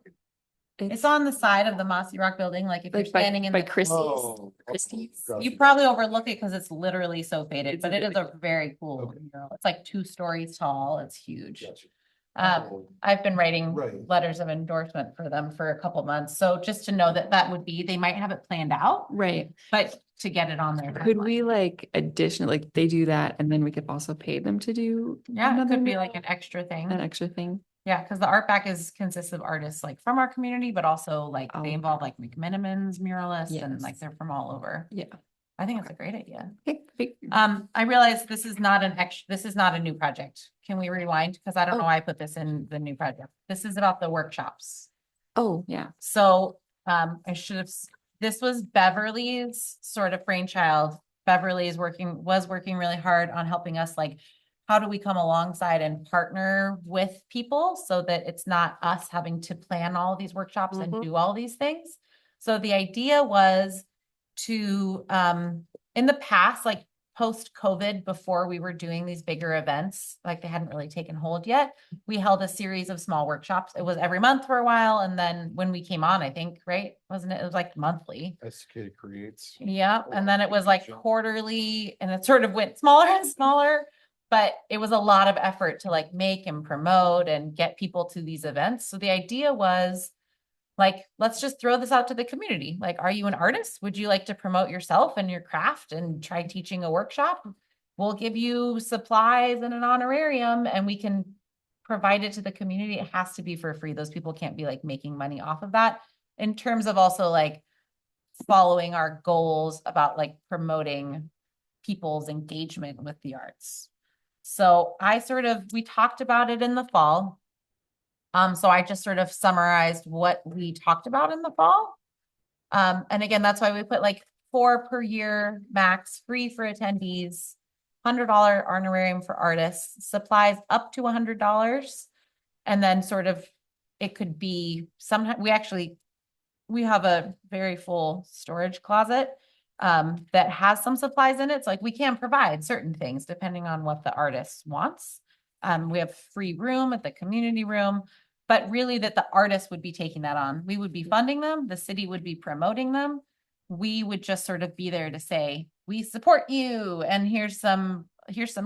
A: It's on the side of the Mossy Rock building, like if you're
J: like by,
A: standing in
J: by
A: the.
J: Christie's.
A: You probably overlook it because it's literally so faded,
J: It's
A: but
J: a
A: it is
J: really
A: a very cool
D: Okay.
A: mural. It's like 2 stories tall. It's huge.
D: Gotcha.
A: I've been writing
D: Right.
A: letters of endorsement for them for a couple months. So just to know that that would be, they might have it planned out,
J: Right.
A: but to get it on there.
J: Could we like like they do that and then we could also pay them to do
A: Yeah, it
J: another
A: could be
J: mural?
A: like an extra thing.
J: An extra thing?
A: Yeah, because the art back consists of artists like from our community, but also like
J: Oh.
A: they involve like McMenamins muralists and like
J: Yes.
A: they're from all over.
J: Yeah.
A: I think it's a great idea.
J: Okay.
A: I realize this is not this is not a new project. Can we rewind? Because I don't know
J: Oh.
A: why I put this in the new project. This is about the workshops.
J: Oh, yeah.
A: So, I should have, this was Beverly's sort of brainchild. Beverly was working really hard on helping us, like, how do we come alongside and partner with people so that it's not us having to plan all these workshops and do all these things. So the idea was to, in the past, like post-COVID, before we were doing these bigger events, like they hadn't really taken hold yet, we held a series of small workshops. It was every month for a while. And then when we came on, I think, right? Wasn't it? It was like monthly.
D: Estacada creates.
A: Yeah. And then it was like quarterly and it sort of went smaller and smaller, but it was a lot of effort to like make and promote and get people to these events. So the idea was, like, let's just throw this out to the community. Like, are you an artist? Would you like to promote yourself and your craft and try teaching a workshop? We'll give you supplies and an honorarium and we can provide it to the community. It has to be for free. Those people can't be like making money off of that, in terms of also like following our goals about like promoting people's engagement with the arts. So we talked about it in the fall. So I just sort of summarized what we talked about in the fall. And again, that's why we put like 4 per year max, free for attendees, $100 honorarium for artists, supplies up to $100. And then sort of, it could be sometimes we have a very full storage closet that has some supplies in it. So like we can provide certain things depending on what the artist wants. We have free room at the community room, but really that the artist would be taking that on. We would be funding them. The city would be promoting them. We would just sort of be there to say, we support you and here's some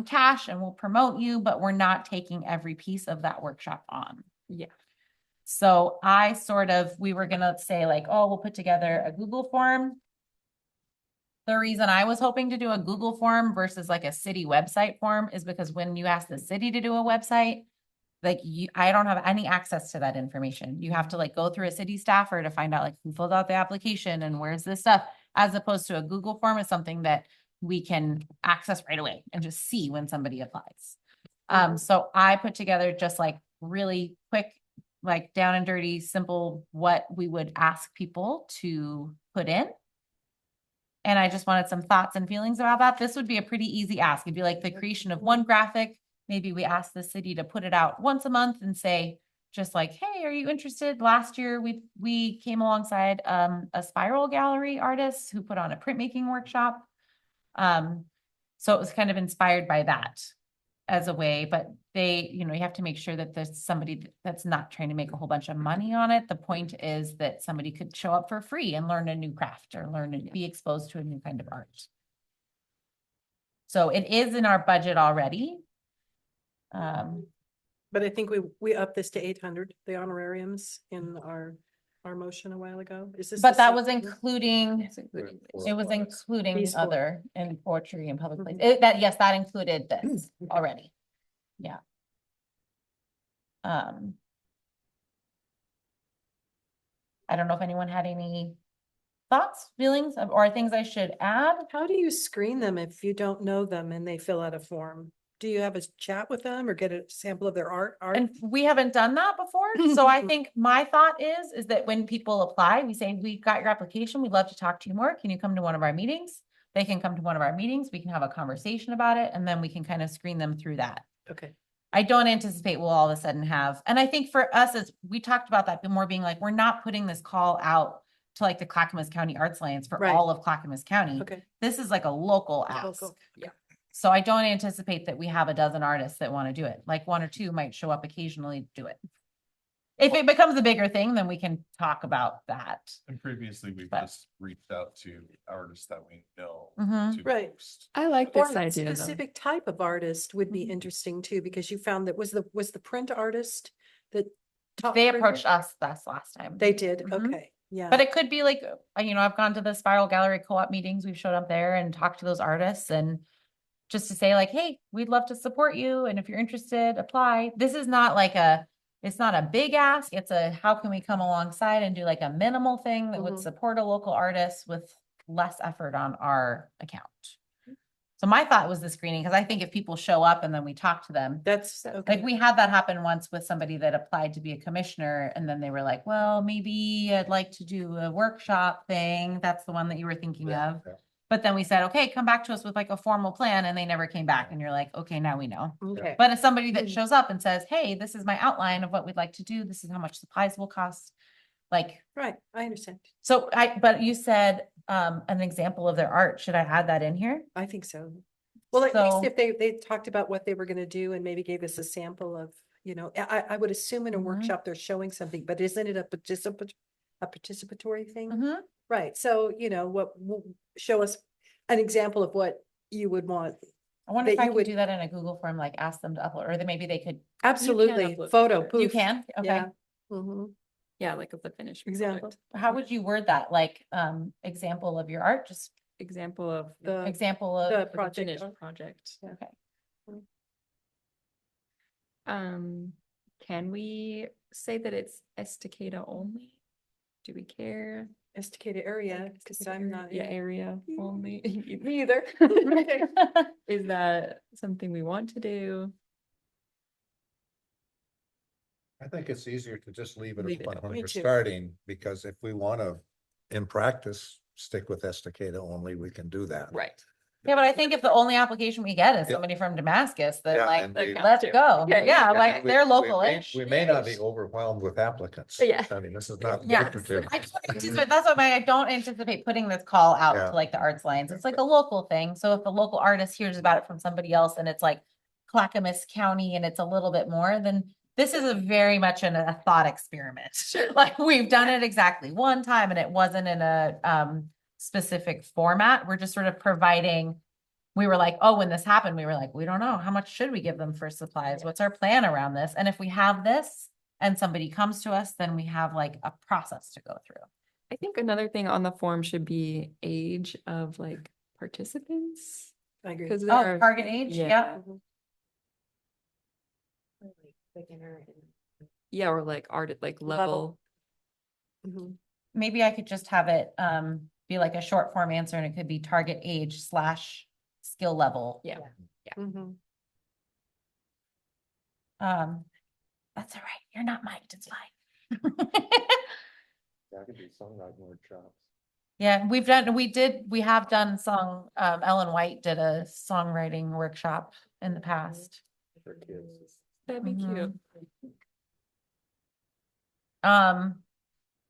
A: cash and we'll promote you, but we're not taking every piece of that workshop on.
J: Yeah.
A: So we were going to say like, oh, we'll put together a Google form. The reason I was hoping to do a Google form versus like a city website form is because when you ask the city to do a website, like I don't have any access to that information. You have to like go through a city staffer to find out like who filled out the application and where's this stuff, as opposed to a Google form is something that we can access right away and just see when somebody applies. So I put together just like really quick, like down and dirty, simple, what we would ask people to put in. And I just wanted some thoughts and feelings about that. This would be a pretty easy ask. It'd be like the creation of one graphic. Maybe we ask the city to put it out once a month and say, just like, hey, are you interested? Last year, we came alongside a spiral gallery artist who put on a printmaking workshop. So it was kind of inspired by that as a way, but you have to make sure that there's somebody that's not trying to make a whole bunch of money on it. The point is that somebody could show up for free and learn a new craft or be exposed to a new kind of art. So it is in our budget already.
E: But I think we upped this to 800, the honorariums in our motion a while ago. Is this?
A: But
E: the
A: that
E: same
A: was
E: thing?
A: including, it was including
E: These four.
A: other and poetry and public
E: Mhm.
A: places. That included this already. Yeah. I don't know if anyone had any thoughts, feelings, or things I should add.
E: How do you screen them if you don't know them and they fill out a form? Do you have a chat with them or get a sample of their art?
A: And we haven't done that before. So I think my thought is that when people apply, we say, we got your application. We'd love to talk to you more. Can you come to one of our meetings? They can come to one of our meetings. We can have a conversation about it. And then we can kind of screen them through that.
E: Okay.
A: I don't anticipate we'll all of a sudden have, and I think for us, as we talked about that, more being like, we're not putting this call out to like the Clackamas County Arts Alliance for
E: Right.
A: all of Clackamas County.
E: Okay.
A: This is like a local ask.
E: Local. Yeah.
A: So I don't anticipate that we have a dozen artists that want to do it. Like 1 or 2 might show up occasionally to do it. If it becomes a bigger thing, then we can talk about that.
H: And previously, we've
A: But-
H: just reached out to artists that we know
A: Mhm.
H: to
E: Right.
H: post.
J: I like
E: Or
J: this
E: a
J: idea though.
E: specific type of artist would be
A: Mhm.
E: interesting too, because you found that was the print artist that. top
A: They
E: printer?
A: approached us last time.
E: They did,
A: Mhm.
E: okay, yeah.
A: But it could be like, I've gone to the Spiral Gallery Co-op meetings. We've showed up there and talked to those artists and just to say like, hey, we'd love to support you. And if you're interested, apply. This is not like it's not a big ask. It's how can we come alongside and do like a minimal thing that would
E: Mhm.
A: support a local artist with less effort on our account. So my thought was the screening, because I think if people show up and then we talk to them,
E: That's,
A: like
E: okay,
A: we had that happen once with somebody that applied to be a commissioner and then they were like, well, maybe I'd like to do a workshop thing. That's the one that you were thinking of.
G: yeah.
A: But then we said, okay, come back to us with like a formal plan, and they never came back. And you're like, okay, now we know.
E: okay.
A: But as somebody that
E: Mhm.
A: shows up and says, hey, this is my outline of what we'd like to do. This is how much supplies will cost. Like,
E: Right, I understand.
A: so but you said an example of their art. Should I add that in here?
E: I think so. Well, at
A: So-
E: least if they talked about what they were gonna do and maybe gave us a sample of, I would assume in a
A: Mhm.
E: workshop, they're showing something, but isn't it a participatory thing?
A: Mhm.
E: Right, so, show us an example of what you would want.
A: I wonder if
E: That
A: I
E: you
A: could
E: would-
A: do that in a Google form, like ask them to upload, or that maybe they could,
E: Absolutely,
J: upload
E: photo,
J: pictures.
A: you
E: poof.
A: can, okay.
E: Yeah. Mhm.
J: Yeah, like of the finished
E: Example.
J: product.
A: How would you word that? Like, example of your art, just
J: Example of
A: example
E: The
A: of,
E: project.
J: finished project.
A: okay.
J: Can we say that it's Estacada only? Do we care?
E: Estacada area, because I'm not.
J: Yeah,
E: in-
J: area only.
E: Me either.
J: Is that something we want to do?
G: I think it's easier to just leave
J: Leave
G: it
J: it,
G: when
E: me
G: you're
E: too.
G: starting, because if we want to, in practice, stick with Estacada only, we can do that.
J: Right.
A: Yeah, but I think if the only application we get is
G: Yeah.
A: somebody from Damascus, then
G: Yeah,
A: like,
G: and we-
A: let's go.
J: Yeah,
A: Yeah,
G: And
A: like
G: we-
A: they're
G: we
A: local-ish.
G: We may not be overwhelmed with applicants.
J: Yeah.
G: I mean, this is not.
A: Yeah,
G: lucrative.
A: I don't anticipate- that's what I don't anticipate putting this call out
G: Yeah.
A: to like the Arts Lions. It's like a local thing. So if the local artist hears about it from somebody else and it's like Clackamas County and it's a little bit more, then this is a very much a thought experiment. Like we've done it exactly one time and it wasn't in a specific format. We're just sort of providing. We were like, oh, when this happened, we were like, we don't know. How much should we give them for supplies? What's our plan around this? And if we have this and somebody comes to us, then we have like a process to go through.
J: I think another thing on the form should be age of like participants.
E: I agree.
J: Because
A: Oh, target age,
J: yeah.
A: yeah.
E: Mhm.
J: Yeah, or like art at like level.
E: Mhm.
A: Maybe I could just have it be like a short form answer and it could be target age / skill level.
J: Yeah.
E: Mhm.
A: That's all right. You're not mic'd. It's fine.
C: That could be songwriting workshops.
A: Yeah, we have done song, Ellen White did a songwriting workshop in the past.
C: For kids.
J: That'd be cute.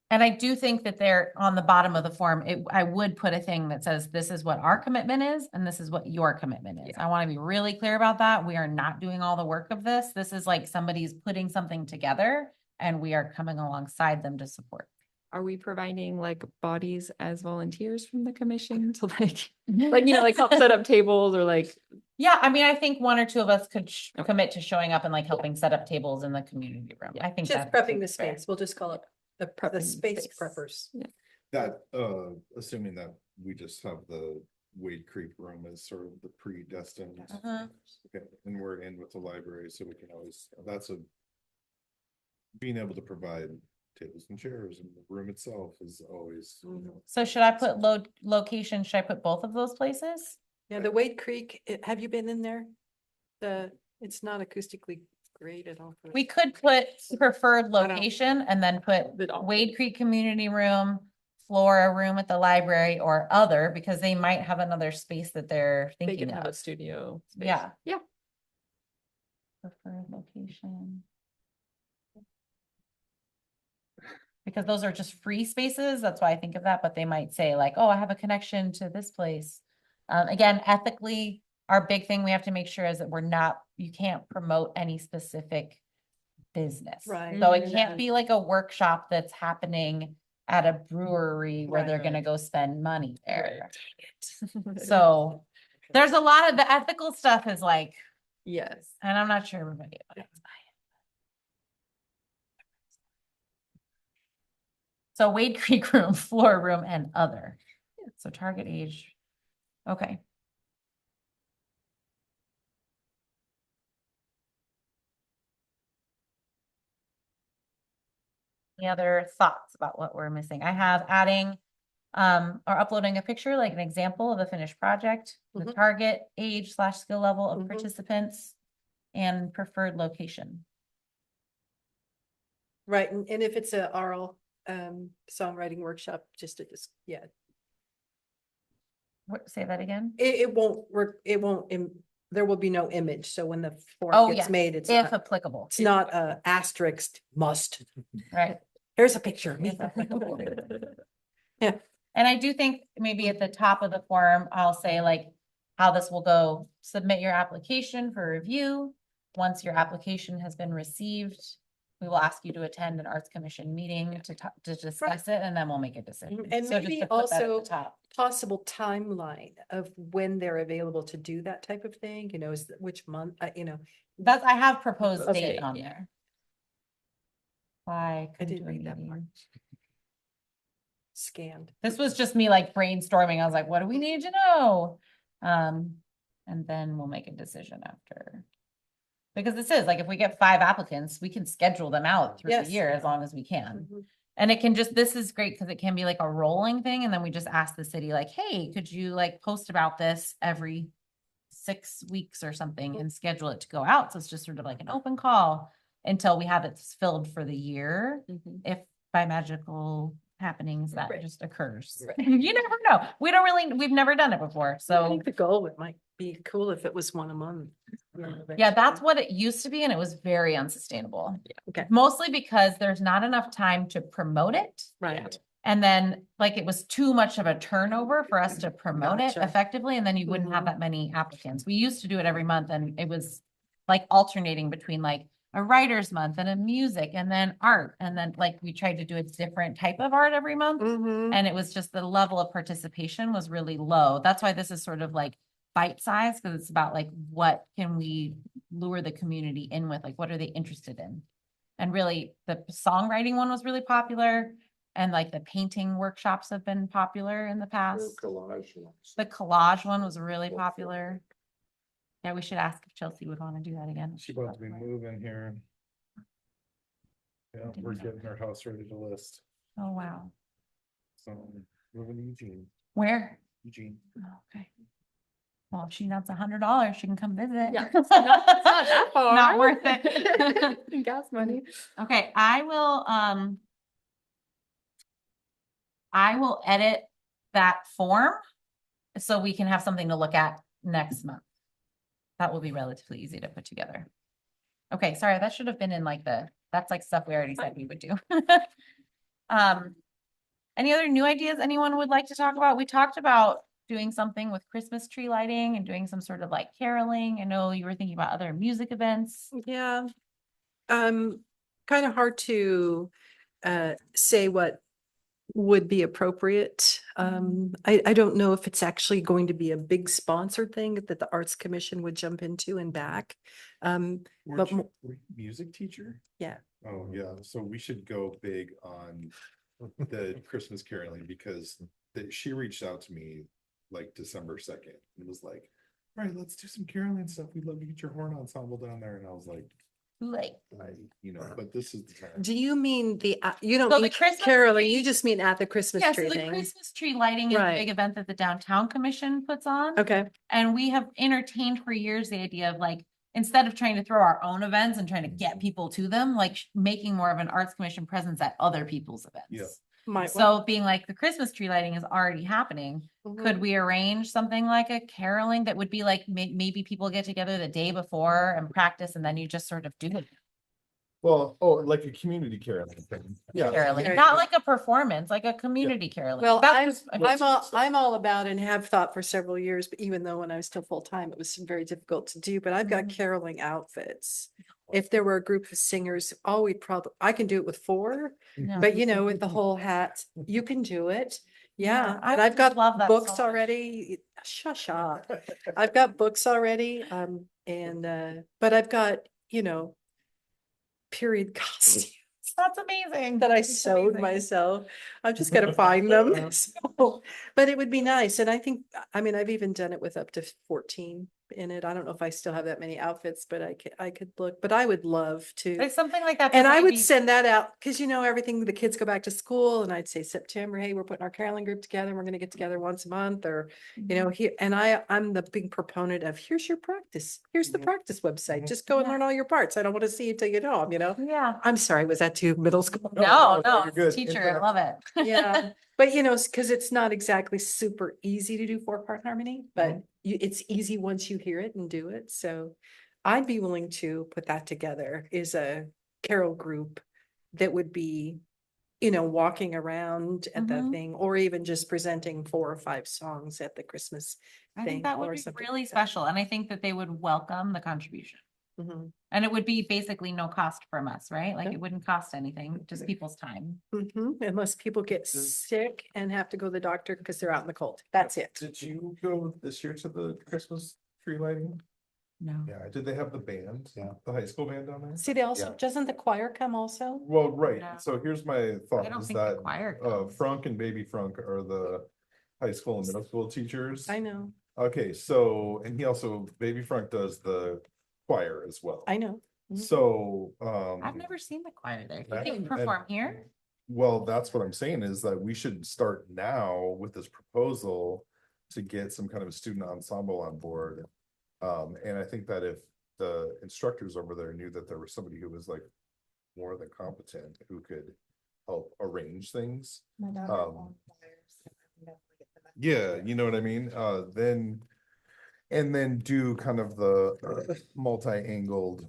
A: And I do think that they're on the bottom of the form, I would put a thing that says, this is what our commitment is, and this is what your commitment is. I want to be really clear about that. We are not doing all the work of this. This is like somebody's putting something together and we are coming alongside them to support.
J: Are we providing like bodies as volunteers from the commission to like help set up tables or like?
A: Yeah, I mean, I think one or two of us could
J: Okay.
A: commit to showing up and like helping set up tables in the community room.
J: Yeah.
A: I think
E: Just
A: that's
E: prepping the
A: fair.
E: space, we'll just call it the
J: Prepping
E: space
J: space.
E: preppers.
H: That, assuming that we just have the Wade Creek room as sort of the predestined.
A: Mhm.
H: Okay, and we're in with the library, so we can always, being able to provide tables and chairs and the room itself is always.
A: So should I put location? Should I put both of those places?
E: Yeah, the Wade Creek, have you been in there? It's not acoustically great at all.
A: We could put preferred
E: don't-
A: location and then put
J: But all-
A: Wade Creek Community Room, Flora Room at the library or other, because they might have another space that they're
J: They
A: thinking
J: can have a
A: of.
J: studio. space.
A: Yeah.
J: Yeah.
A: Preferred location. Because those are just free spaces. That's why I think of that, but they might say like, oh, I have a connection to this place. Again, ethically, our big thing we have to make sure is that you can't promote any specific business.
E: Right.
A: So it can't be like a workshop that's happening at a brewery where they're
E: Right.
A: gonna go spend money there. So there's a lot of the ethical stuff is like,
E: Yes.
A: and I'm not sure everybody. So Wade Creek room, floor room and other. So target age. Okay. Any other thoughts about what we're missing? I have adding or uploading a picture, like an example of a finished project, the
E: Mhm.
A: target age / skill level of
E: Mhm.
A: participants and preferred location.
E: Right, and if it's a oral songwriting workshop, just to just, yeah,
A: Say that again?
E: it won't work, it won't, there will be no image, so when the form
A: Oh,
E: gets
A: yes,
E: made, it's
A: if
E: not,
A: applicable,
E: it's not a asterisk must.
A: right?
E: Here's a picture of me.
A: If applicable.
E: Yeah.
A: And I do think maybe at the top of the form, I'll say like how this will go, submit your application for review. Once your application has been received, we will ask you to attend an Arts Commission meeting to discuss it, and then we'll make a decision.
E: And
A: So just
E: maybe
A: to put that at the
E: also
A: top.
E: possible timeline of when they're available to do that type of thing, is which month,
A: That's, I have proposed
E: Okay,
A: date on
E: yeah.
A: there. Why?
E: I didn't read that part. Scanned.
A: This was just me like brainstorming. I was like, what do we need to know? And then we'll make a decision after. Because this is like, if we get 5 applicants, we can schedule them out through the
E: Yes.
A: year as long as we can.
E: Mhm.
A: And it can just, this is great because it can be like a rolling thing. And then we just ask the city like, hey, could you like post about this every 6 weeks or something and schedule it to go out? So it's just sort of like an open call until we have it filled for the year.
E: Mhm.
A: If by magical happenings that
E: Right.
A: just occurs.
E: Right.
A: You never know. We've never done it before.
E: I
A: So
E: think the goal, it might be cool if it was one a month.
A: yeah, that's what it used to be, and it was very unsustainable.
E: Okay.
A: Mostly because there's not enough time to promote it.
E: Right.
A: And then like it was too much of a turnover for us to promote it
E: Gotcha.
A: effectively, and then you wouldn't have
E: Mhm.
A: that many applicants. We used to do it every month and it was like alternating between like a writer's month and a music and then art. And then like we tried to do a different type of art every month.
E: Mhm.
A: And it was just the level of participation was really low. That's why this is sort of like bite size, because it's about like what can we lure the community in with, like what are they interested in? And really the songwriting one was really popular, and like the painting workshops have been popular in the past. The collage one was really popular. Yeah, we should ask if Chelsea would want to do that again.
D: She's about to be moving here. Yeah, we're getting our house ready to list,
A: Oh, wow.
D: so moving to Eugene,
A: Where?
D: Eugene.
A: Oh, okay. Well, if she wants $100, she can come visit.
J: Yeah, it's not that far.
A: Not worth it.
J: Gas money.
A: Okay, I will edit that form so we can have something to look at next month. That will be relatively easy to put together. Okay, sorry, that should have been in like that's like stuff we already said we would do. Any other new ideas anyone would like to talk about? We talked about doing something with Christmas tree lighting and doing some sort of like caroling. I know you were thinking about other music events.
E: Yeah. Kind of hard to say what would be appropriate. I don't know if it's actually going to be a big sponsored thing that the Arts Commission would jump into and back.
D: Weren't
E: But
D: you a music teacher?
E: Yeah.
D: Oh, yeah, so we should go big on the Christmas caroling because she reached out to me like December 2nd and was like, all right, let's do some caroling stuff. We'd love to get your horn ensemble down there. And I was like, but this is the time.
E: Do you mean you don't
A: So the
E: mean
A: Christmas
E: caroling,
A: tree-
E: you just mean at the Christmas
A: Yeah,
E: tree
A: so the
E: thing?
A: Christmas tree lighting is a
E: Right.
A: big event that the Downtown Commission puts on.
E: Okay.
A: And we have entertained for years the idea of like, instead of trying to throw our own events and trying to get people to them, like making more of an Arts Commission presence at other people's events.
D: Yeah.
A: So being like the Christmas tree lighting is already happening. Could we arrange something like a caroling that would be like maybe people get together the day before and practice and then you just sort of do it?
H: Well, oh, like a community caroling thing. Yeah.
A: Caroling,
E: Okay.
A: not like a performance, like a community caroling.
E: Well,
A: That's
E: I'm,
A: just-
E: I'm all about and have thought for several years, but even though when I was still full-time, it was very difficult to do, but I've got
A: Mhm.
E: caroling outfits. If there were a group of singers, all we'd probably, I can do it with 4,
A: Yeah.
E: but you know, with the whole hat, you can do it. Yeah,
A: I
E: and I've
A: would
E: got
A: love that so
E: books
A: much.
E: already. Shush up. I've got books already, but I've got, you know, period costumes
A: That's amazing.
E: that I
A: That's
E: sewed
A: amazing.
E: myself. I'm just gonna find them. So, but it would be nice. And I think, I mean, I've even done it with up to 14 in it. I don't know if I still have that many outfits, but I could look, but I would love to.
A: Like something like that.
E: And I
A: doesn't
E: would
A: need-
E: send that out because you know, everything, the kids go back to school and I'd say September, hey, we're putting our caroling group together. We're gonna get together once a month or, you know, here, and I'm the big proponent of here's your practice. Here's the practice website. Just go and
A: Yeah.
E: learn all your parts. I don't want to see you till you get home, you know?
A: Yeah.
E: I'm sorry, was that too middle school?
A: No,
H: no,
A: no,
H: you're
A: it's
H: good.
A: teacher, I love it.
E: Yeah, but you know, because it's not exactly super easy to do 4-part harmony, but it's easy once you hear it and do it. So I'd be willing to put that together is a carol group that would be, you know, walking around at that
A: Mhm.
E: thing, or even just presenting 4 or 5 songs at the Christmas
A: I
E: thing
A: think that
E: or
A: would be
E: something
A: really
E: like that.
A: special, and I think that they would welcome the contribution.
E: Mhm.
A: And it would be basically no cost from us, right? Like
E: Yeah.
A: it wouldn't cost anything, just people's time.
E: Unless people get sick and have to go to the doctor because they're out in the cold. That's it.
H: Did you go this year to the Christmas tree lighting?
A: No.
H: Yeah, did they have the band?
G: Yeah.
H: The high school band down there?
E: See, they also,
G: Yeah.
E: doesn't the choir come also?
H: Well, right,
A: No.
H: so here's my
A: I
H: thought
A: don't
H: is
A: think the
H: that,
A: choir comes.
H: Frunk and Baby Frunk are the high school and middle school teachers.
E: I know,
H: Okay, so, and he also, Baby Frunk does the choir as well.
E: I know. Mhm.
H: So,
A: I've never seen the choir there.
H: that-
A: Did they
H: and-
A: perform here?
H: Well, that's what I'm saying is that we should start now with this proposal to get some kind of a student ensemble on board. And I think that if the instructors over there knew that there was somebody who was like more than competent, who could help arrange things.
I: My daughter's
H: Um,
I: on choir, so I can definitely get them up.
H: Yeah, you know what I mean? And then do kind of the multi-angled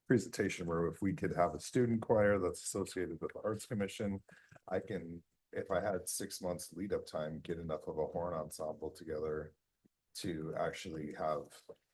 H: presentation where if we could have a student choir that's associated with the Arts Commission, I can, if I had 6 months lead up time, get enough of a horn ensemble together to actually have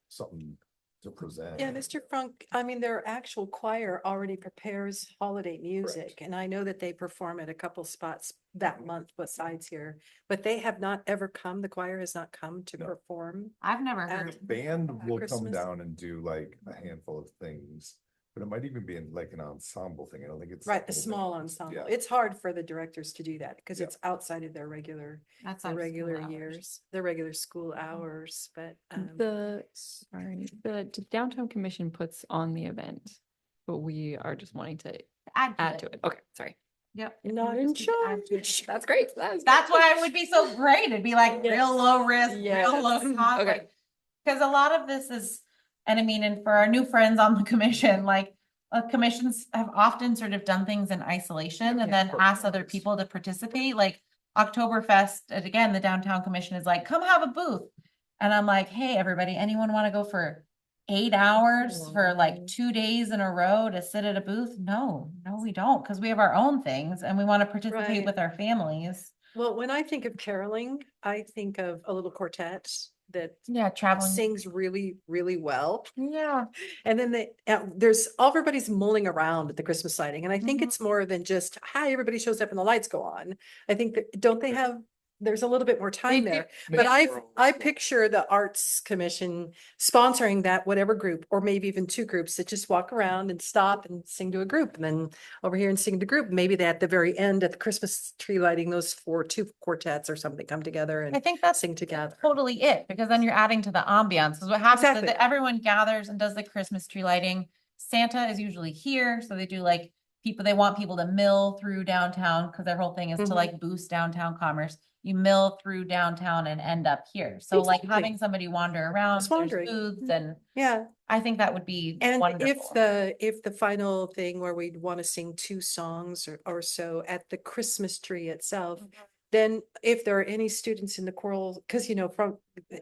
H: something to present.
E: Yeah, Mr. Frunk, I mean, their actual choir already prepares holiday music, and I know that they perform at a couple spots that month besides here, but they have not ever come, the choir has not come to
H: No.
E: perform.
A: I've never
E: And-
A: heard.
H: The band will come
E: Christmas.
H: down and do like a handful of things, but it might even be in like an ensemble thing. I don't think it's.
E: Right,
H: whole
E: the
H: thing.
E: small ensemble.
H: Yeah.
E: It's hard for the directors to do that because
H: Yeah.
E: it's outside of their regular,
A: That's
E: their
A: out of school
E: regular
A: hours.
E: years, their regular school hours, but.
J: The downtown commission puts on the event, but we are just wanting to add to it. Okay, sorry.
A: Yep.
E: Not
A: We're
E: in
A: just gonna add to it.
E: charge.
J: That's great.
A: That's why it would be so great. It'd be like
E: Yes.
A: real low risk,
E: Yes.
A: real low cost,
J: Okay.
A: like. Cause a lot of this is, and I mean, and for our new friends on the commission, like, commissions have often sort of done things in isolation and then asked other people to participate, like Oktoberfest, and again, the downtown commission is like, come have a booth. And I'm like, hey, everybody, anyone want to go for 8 hours for like 2 days in a row to sit at a booth? No, we don't, because we have our own things and we want to participate
E: Right.
A: with our families.
E: Well, when I think of caroling, I think of a little quartet that
A: Yeah, traveling.
E: sings really, really well.
A: Yeah.
E: And then there's everybody's mulling around at the Christmas lighting. And I think
A: Mhm.
E: it's more than just, hi, everybody shows up and the lights go on. I think that, don't they have, there's a little bit more time
A: do.
E: there. But I picture the Arts Commission sponsoring that, whatever group, or maybe even 2 groups that just walk around and stop and sing to a group. And then over here and sing to group, maybe they at the very end at the Christmas tree lighting, those 2 quartets or something come together
A: I
E: and
A: think that's
E: sing together.
A: totally it, because then you're adding to the ambiance. Because what happens is
E: Exactly.
A: that everyone gathers and does the Christmas tree lighting. Santa is usually here, so they do like they want people to mill through downtown because their whole thing is to
E: Mhm.
A: like boost downtown commerce. You mill through downtown and end up here. So like
E: Exactly.
A: having somebody wander around,
E: Just
A: there's
E: wandering.
A: booths, and
E: Yeah.
A: I think that would be
E: And
A: wonderful.
E: if the final thing where we'd want to sing 2 songs or so at the Christmas tree itself, then if there are any students in the choral, because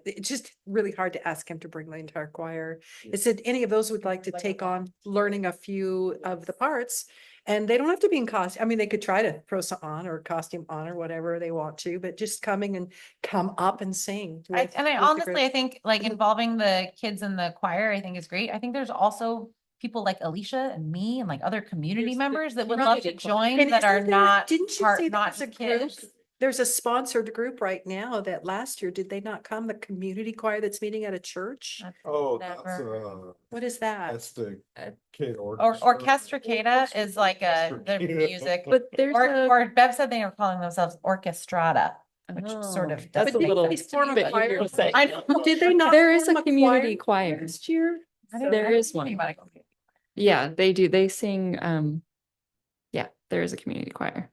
E: it's just really hard to ask him to bring the entire choir. It said any of those would like to take on learning a few of the parts. And they don't have to be in costume. I mean, they could try to throw some on or costume on or whatever they want to, but just coming and come up and sing.
A: I
E: with the
A: honestly,
E: group.
A: I think like
E: Mhm.
A: involving the kids in the choir, I think is great. I think there's also people like Alicia and me and like other community
J: There's the
A: members that would love to
J: community choir.
A: join
E: And
A: that are
E: isn't there-
A: not
E: Didn't you
A: part,
E: say
A: not
E: there's a
A: just
E: group?
A: kids.
E: There's a sponsored group right now that last year, did they not come? The community choir that's meeting at a church?
D: Oh,
A: Never.
E: What is that?
D: that's the kid
A: Or
D: orchestra.
A: Orchestricata is like the
D: Orchestricata.
A: music.
J: But there's
A: Or Bev said they were calling themselves Orchestrata, which sort of.
J: That's a
E: But didn't
J: little
E: they form a
J: bit
E: choir?
J: easier to say.
A: I know.
E: Did they not?
J: There is
E: form
J: a community
E: choir
J: choir.
E: Last year?
A: I didn't-
J: There
A: I
J: is
A: didn't think
J: one.
A: about it.
J: Yeah, they do. They sing, yeah, there is a community choir.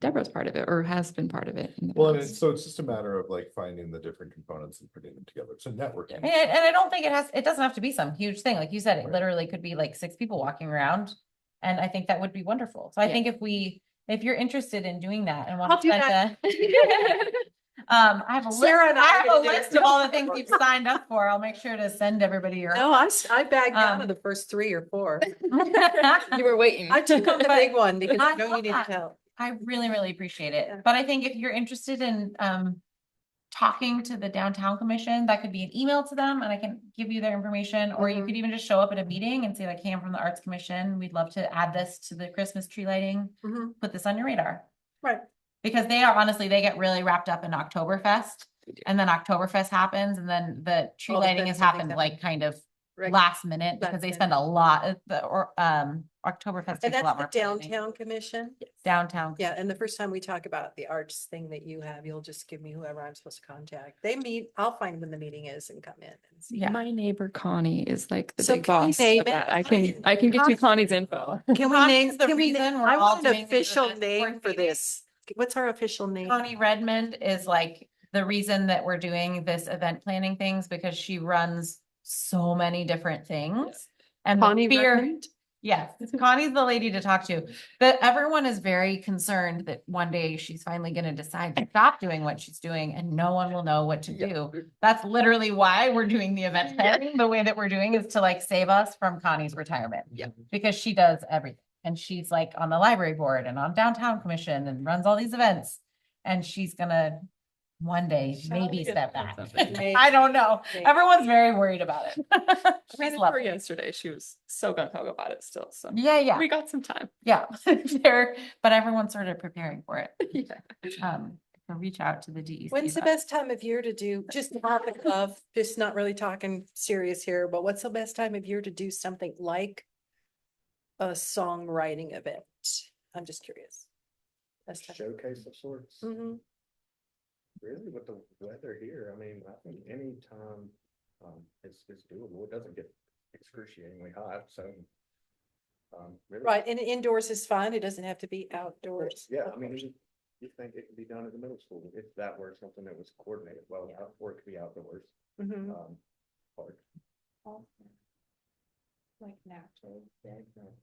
J: Deborah's part of it or has been part of it. in the
D: Well, and
J: past.
D: it's just a matter of like finding the different components and putting them together. It's a networking.
A: And I don't think it doesn't have to be some huge thing. Like you said, it
D: Right.
A: literally could be like 6 people walking around. And I think that would be wonderful. So I
J: Yeah.
A: think if you're interested in doing that and
E: I'll
A: want to
E: do
A: spend I have a list,
E: Sarah and I
A: I
E: are
A: have a
E: gonna do
A: list
E: it.
A: of all the things you've signed up for. I'll make sure to send everybody your.
E: No, I bagged out of
A: Um,
E: the first 3 or 4.
J: You were waiting.
E: I took on the
A: But
E: big one because I
A: I
E: know you
A: love
E: needed
A: that.
E: help.
A: I really, really appreciate
E: Yeah.
A: it. But I think if you're interested in talking to the downtown commission, that could be an email to them and I can give you their information, or you
E: Mhm.
A: could even just show up at a meeting and say like, hey, I'm from the Arts Commission. We'd love to add this to the Christmas tree lighting.
E: Mhm.
A: Put this on your radar.
E: Right.
A: Because they get really wrapped up in Oktoberfest. And then Oktoberfest happens and then the tree
E: All the
A: lighting
E: fun
A: has
E: things
A: happened
E: happen.
A: like kind of
E: Right.
A: last minute because
E: Last
A: they
E: minute.
A: spend a lot Oktoberfest
E: And
A: takes a
E: that's
A: lot
E: the
A: more planning.
E: downtown commission?
A: Downtown.
E: Yeah, and the first time we talk about the arts thing that you have, you'll just give me whoever I'm supposed to contact. They meet, I'll find when the meeting is and come in and see.
A: Yeah.
J: My neighbor Connie is like the
E: So
J: big
E: can we
J: boss
E: name
J: of that.
E: it?
J: I can get you Connie's info.
E: Can we
A: Connie's
E: name,
A: the
E: can we,
A: reason
E: na-
A: we're
E: I
A: all
E: want an
A: doing these
E: official
A: events.
E: name
A: We're
E: for
A: meeting.
E: this. What's our official name?
A: Connie Redmond is like the reason that we're doing this event planning things because she runs so many different things. And the
E: Connie
A: fear,
E: Redmond?
A: yes, Connie's the lady to talk to. But everyone is very concerned that one day she's finally going to decide to stop doing what she's doing and no one will know what to do. That's literally why we're doing the event planning the way that we're doing is to like save us from Connie's retirement.
E: Yeah.
A: Because she does everything. And she's like on the library board and on downtown commission and runs all these events. And she's gonna one day maybe step back.
E: Maybe.
A: I don't know.
E: Maybe.
A: Everyone's very worried about it.
J: I ran
A: She's
J: into her
A: lovely.
J: yesterday. She was so gung ho about it still. So
A: Yeah,
J: we got some time.
A: yeah. But everyone's sort of preparing for it.
J: Yeah.
A: So reach out to the DEC.
E: When's the best time of year to do, just topic of, just not really talking serious here, but what's the best time of year to do something like a songwriting event? I'm just curious. Best time.
C: Showcase of sorts.
E: Mhm.
C: Really with the weather here, I mean, I think any time is doable. It doesn't get excruciatingly hot, so. Really.
E: Right, and indoors is fine. It doesn't have to be outdoors.
C: Yeah, I mean, you think it could be done at the middle school if that were something that was coordinated well, or it could be outdoors.
E: Mhm.
C: Park.
I: Like natural,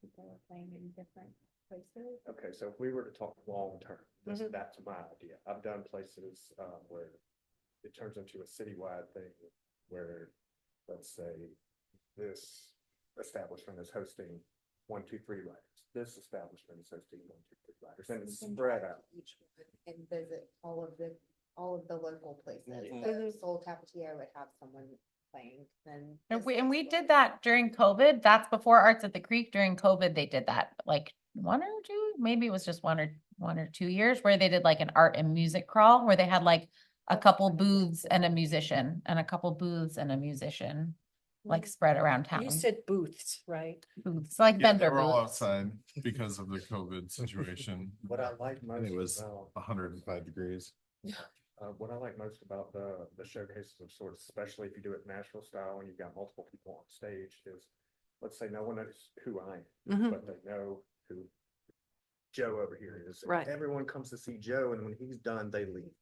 I: people are playing in different places.
C: Okay, so if we were to talk long term,
E: Mhm.
C: that's my idea. I've done places where it turns into a citywide thing where, let's say, this establishment is hosting 1, 2, 3 writers. This establishment is hosting 1, 2, 3 writers, and it's
I: You can
C: spread
I: drive
C: out.
I: Each one and visit all of the local places.
C: Mhm.
I: The Soul Cafetiere would have someone playing, then.
A: And
I: this
A: we
I: is
A: did
I: what-
A: that during COVID. That's before Arts at the Creek. During COVID, they did that like 1 or 2, maybe it was just 1 or 2 years where they did like an art and music crawl where they had like a couple booths and a musician and a couple booths and a musician like spread around town.
E: You said booths, right?
A: Booths, like
H: Yeah,
A: vendor
H: they were all
A: booths.
H: outside because of the COVID situation.
C: What I like most
H: And it was
C: about
H: 105 degrees.
C: what I like most about the showcases of sorts, especially if you do it Nashville style and you've got multiple people on stage, is let's say no one knows who I am,
E: Mhm.
C: but they know who Joe over here is.
E: Right.
C: Everyone comes to see Joe, and when he's done, they leave.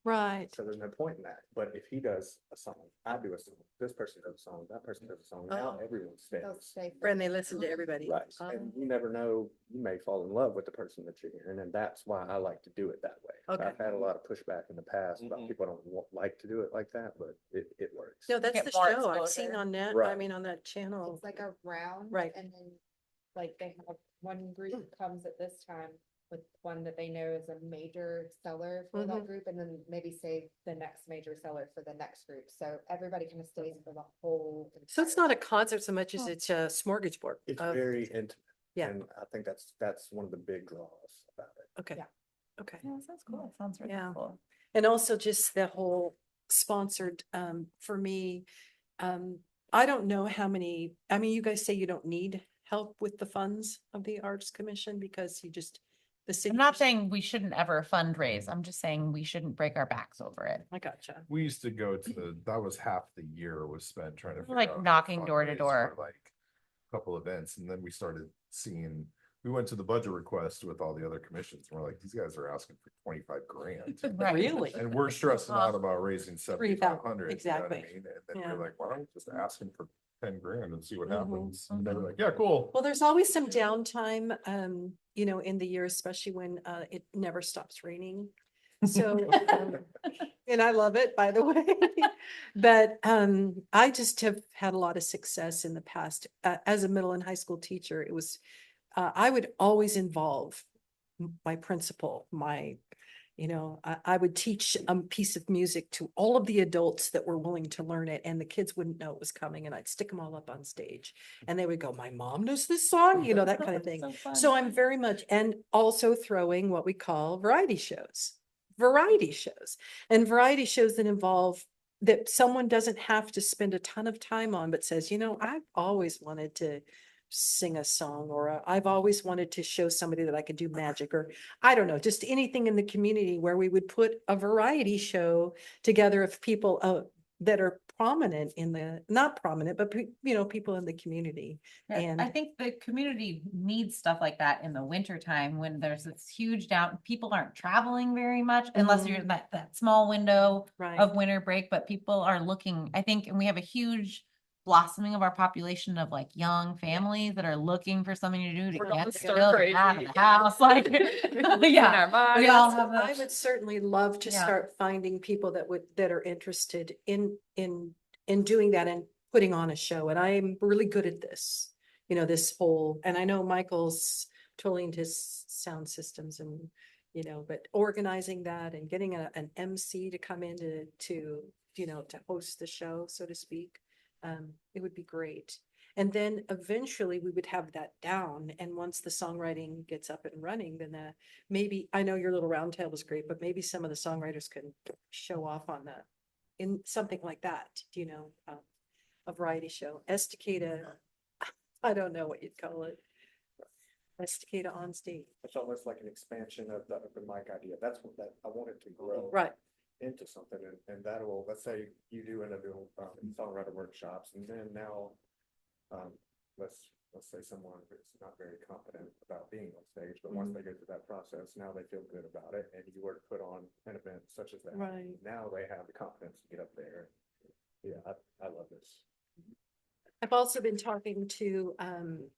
E: Right.
C: So there's no point in that. But if he does a song, I do a song, this person does a song, that person does a song, now
E: Oh.
C: everyone
I: They'll
C: stays.
I: stay for-
E: And they listen to everybody.
C: Right, and you never know, you may fall in love with the person that you're hearing, and that's why I like to do it that way.
E: Okay.
C: I've had a lot of pushback in the past about
D: Mhm.
C: people don't like to do it like that, but it works.
E: No, that's
A: Get
E: the
A: more
E: show I've seen
A: exposure.
E: on net, I
C: Right.
E: mean, on that channel.
I: It's like a round.
E: Right.
I: And then like they have one group comes at this time with one that they know is a major seller for that group, and then maybe say the next major seller for the next group. So everybody kind of stays for the whole.
E: So it's not a concert so much as it's a smorgasbord.
C: It's
E: of-
C: very intimate.
E: Yeah.
C: And I think that's one of the big draws about it.
E: Okay.
I: Yeah.
E: Okay.
A: Yeah, that sounds cool. It sounds really
E: Yeah.
A: cool.
E: And also just the whole sponsored, for me, I don't know how many, I mean, you guys say you don't need help with the funds of the Arts Commission because you just, the city.
A: I'm not saying we shouldn't ever fundraise. I'm just saying we shouldn't break our backs over it.
E: I gotcha.
H: We used to go to, that was half the year was spent trying to. figure
A: Like
H: out how to
A: knocking door to
H: fundraise
A: door.
H: for, like a couple events, and then we started seeing, we went to the budget request with all the other commissions, and we're like, these guys are asking for 25 grand.
A: Right.
E: Really?
H: And we're stressing out about raising 7,500.
E: exactly.
H: And then
E: Yeah.
H: we're like, why don't we just ask them for 10 grand and see what
E: Mhm,
H: happens? And they were
A: mhm.
H: like, yeah, cool.
E: Well, there's always some downtime, in the year, especially when, it never stops raining. So, and I love it, by the way. But, I just have had a lot of success in the past. As a middle and high school teacher, it was, I would always involve my principal, I would teach a piece of music to all of the adults that were willing to learn it, and the kids wouldn't know it was coming, and I'd stick them all up on stage. And they would go, my mom knows this song, that kind of thing. So I'm very much, and also throwing what we call variety shows and variety shows that involve that someone doesn't have to spend a ton of time on, but says, I've always wanted to sing a song, or I've always wanted to show somebody that I could do magic, or I don't know, just anything in the community where we would put a variety show together of people that are prominent not prominent, but people in the community.
A: Yeah,
E: And
A: I think the community needs stuff like that in the winter time when there's this huge people aren't traveling very much unless you're in that small window
E: right.
A: of winter break, but people are looking, I think, and we have a huge blossoming of our population of like young families that are looking for something to do to
J: We're
A: get
J: going
A: the
J: stir
A: kids
J: crazy.
A: out of the house. Like, yeah, we all have
E: I
A: those.
E: would certainly love to
A: Yeah.
E: start finding people that are interested in doing that and putting on a show. And I'm really good at this, this whole, and I know Michael's totally into his sound systems and, but organizing that and getting an MC to come in to host the show, so to speak. It would be great. And then eventually we would have that down. And once the songwriting gets up and running, then maybe, I know your little round table is great, but maybe some of the songwriters can show off in something like that, a variety show. Estacada, I don't know what you'd call it. Estacada on stage.
C: It's almost like an expansion of the open mic idea. That's what I wanted to grow.
E: Right.
C: Into something, and that will, let's say you do individual songwriter workshops, and then now, let's say someone who's not very confident about being on stage, but once they go through that process, now they feel good about it, and you were to put on an event such as that.
E: Right.
C: Now they have the confidence to get up there. Yeah, I love this.
E: I've also been talking to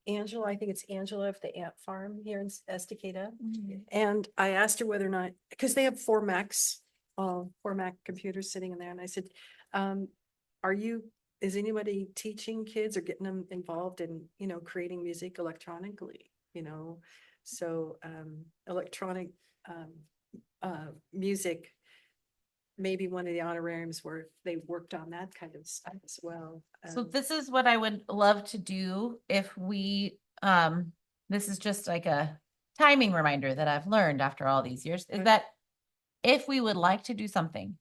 E: Angela, I think it's Angela of the Ant Farm here in Estacada. And I asked her whether or not, because they have four Mac computers sitting in there. And I said, is anybody teaching kids or getting them involved in, creating music electronically, So electronic music, maybe one of the honorariums where they worked on that kind of stuff as well.
A: So this is what I would love to do if we, this is just like a timing reminder that I've learned after all these years, is that if we would like to do something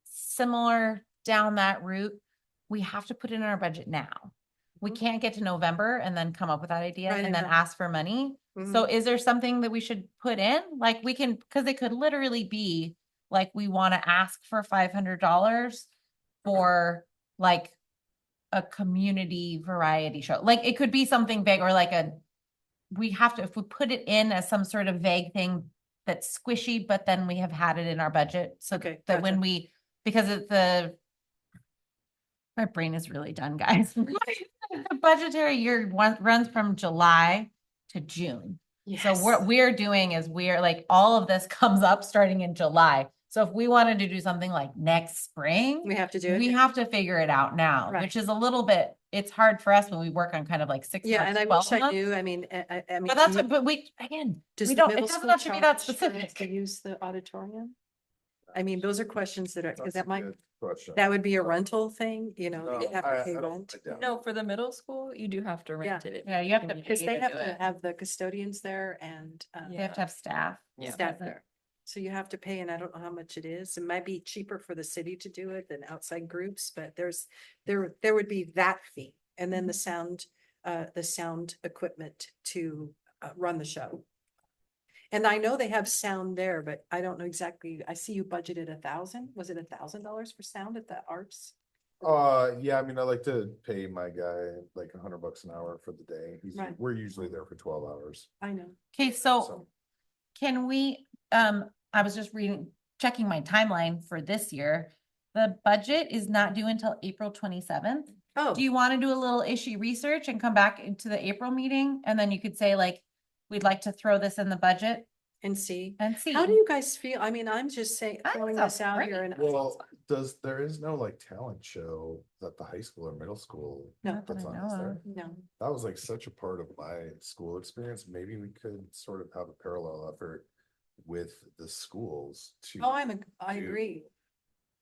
A: similar down that route, we have to put it in our budget now. We can't get to November and then come up with that idea
E: Right,
A: and then
E: right.
A: ask for money. So is there something that we should put in? Like we can, because it could literally be like, we want to ask for $500 for like a community variety show. Like it could be something big, or like we have to, if we put it in as some sort of vague thing that's squishy, but then we have had it in our budget. So
E: Okay,
A: that when
E: gotcha.
A: because my brain is really done, guys. The budgetary year runs from July to June. So what we're doing is we're like, all of this comes up starting in July. So if we wanted to do something like next spring,
E: We have to do it.
A: we have to figure it out now,
E: Right.
A: which is a little bit, it's hard for us when we work on kind of like 6
E: Yeah,
A: months,
E: and I
A: 12
E: wish I
A: months.
E: knew, I mean, I mean.
A: But that's,
E: do
A: but we, again,
E: does
A: we
E: the
A: don't,
E: middle
A: it doesn't
E: school
A: have to be that
E: charge for us To
A: specific.
E: use the auditorium? I mean, those are questions that are, because
D: That's
E: that
D: a
E: might,
D: good question.
E: that would be a rental thing, you know,
D: No,
E: you'd have
D: I-
E: to pay
D: I don't-
E: rent.
D: I doubt it.
J: No, for the middle school, you do have to rent
E: Yeah.
J: it.
A: Yeah, you have to
E: Because
A: pay
E: they
A: to
E: have
A: do
E: to
A: it.
E: have the custodians there and
A: They have to have staff.
J: Yeah.
E: staff there. So you have to pay, and I don't know how much it is. It might be cheaper for the city to do it than outside groups, but there would be that fee. And then the sound equipment to run the show. And I know they have sound there, but I don't know exactly. I see you budgeted 1,000. Was it $1,000 for sound at the arts?
D: Yeah, I mean, I like to pay my guy like $100 an hour for the day.
E: Right.
D: We're usually there for 12 hours.
E: I know.
A: Okay, so
D: So,
A: can we, I was just checking my timeline for this year. The budget is not due until April 27th.
E: Oh,
A: Do you want to do a little issue research and come back into the April meeting? And then you could say like, we'd like to throw this in the budget
E: and see.
A: and see.
E: How do you guys feel? I mean, I'm just saying,
A: I think
E: throwing
A: that's
E: this out
A: great.
E: here and.
D: well, there is no like talent show that the high school or middle school
E: No.
A: Not that
D: puts
A: I
D: on,
A: know
D: is
A: of.
D: there?
E: No.
D: That was like such a part of my school experience. Maybe we could sort of have a parallel effort with the schools to
E: Oh, I
D: do,
E: agree.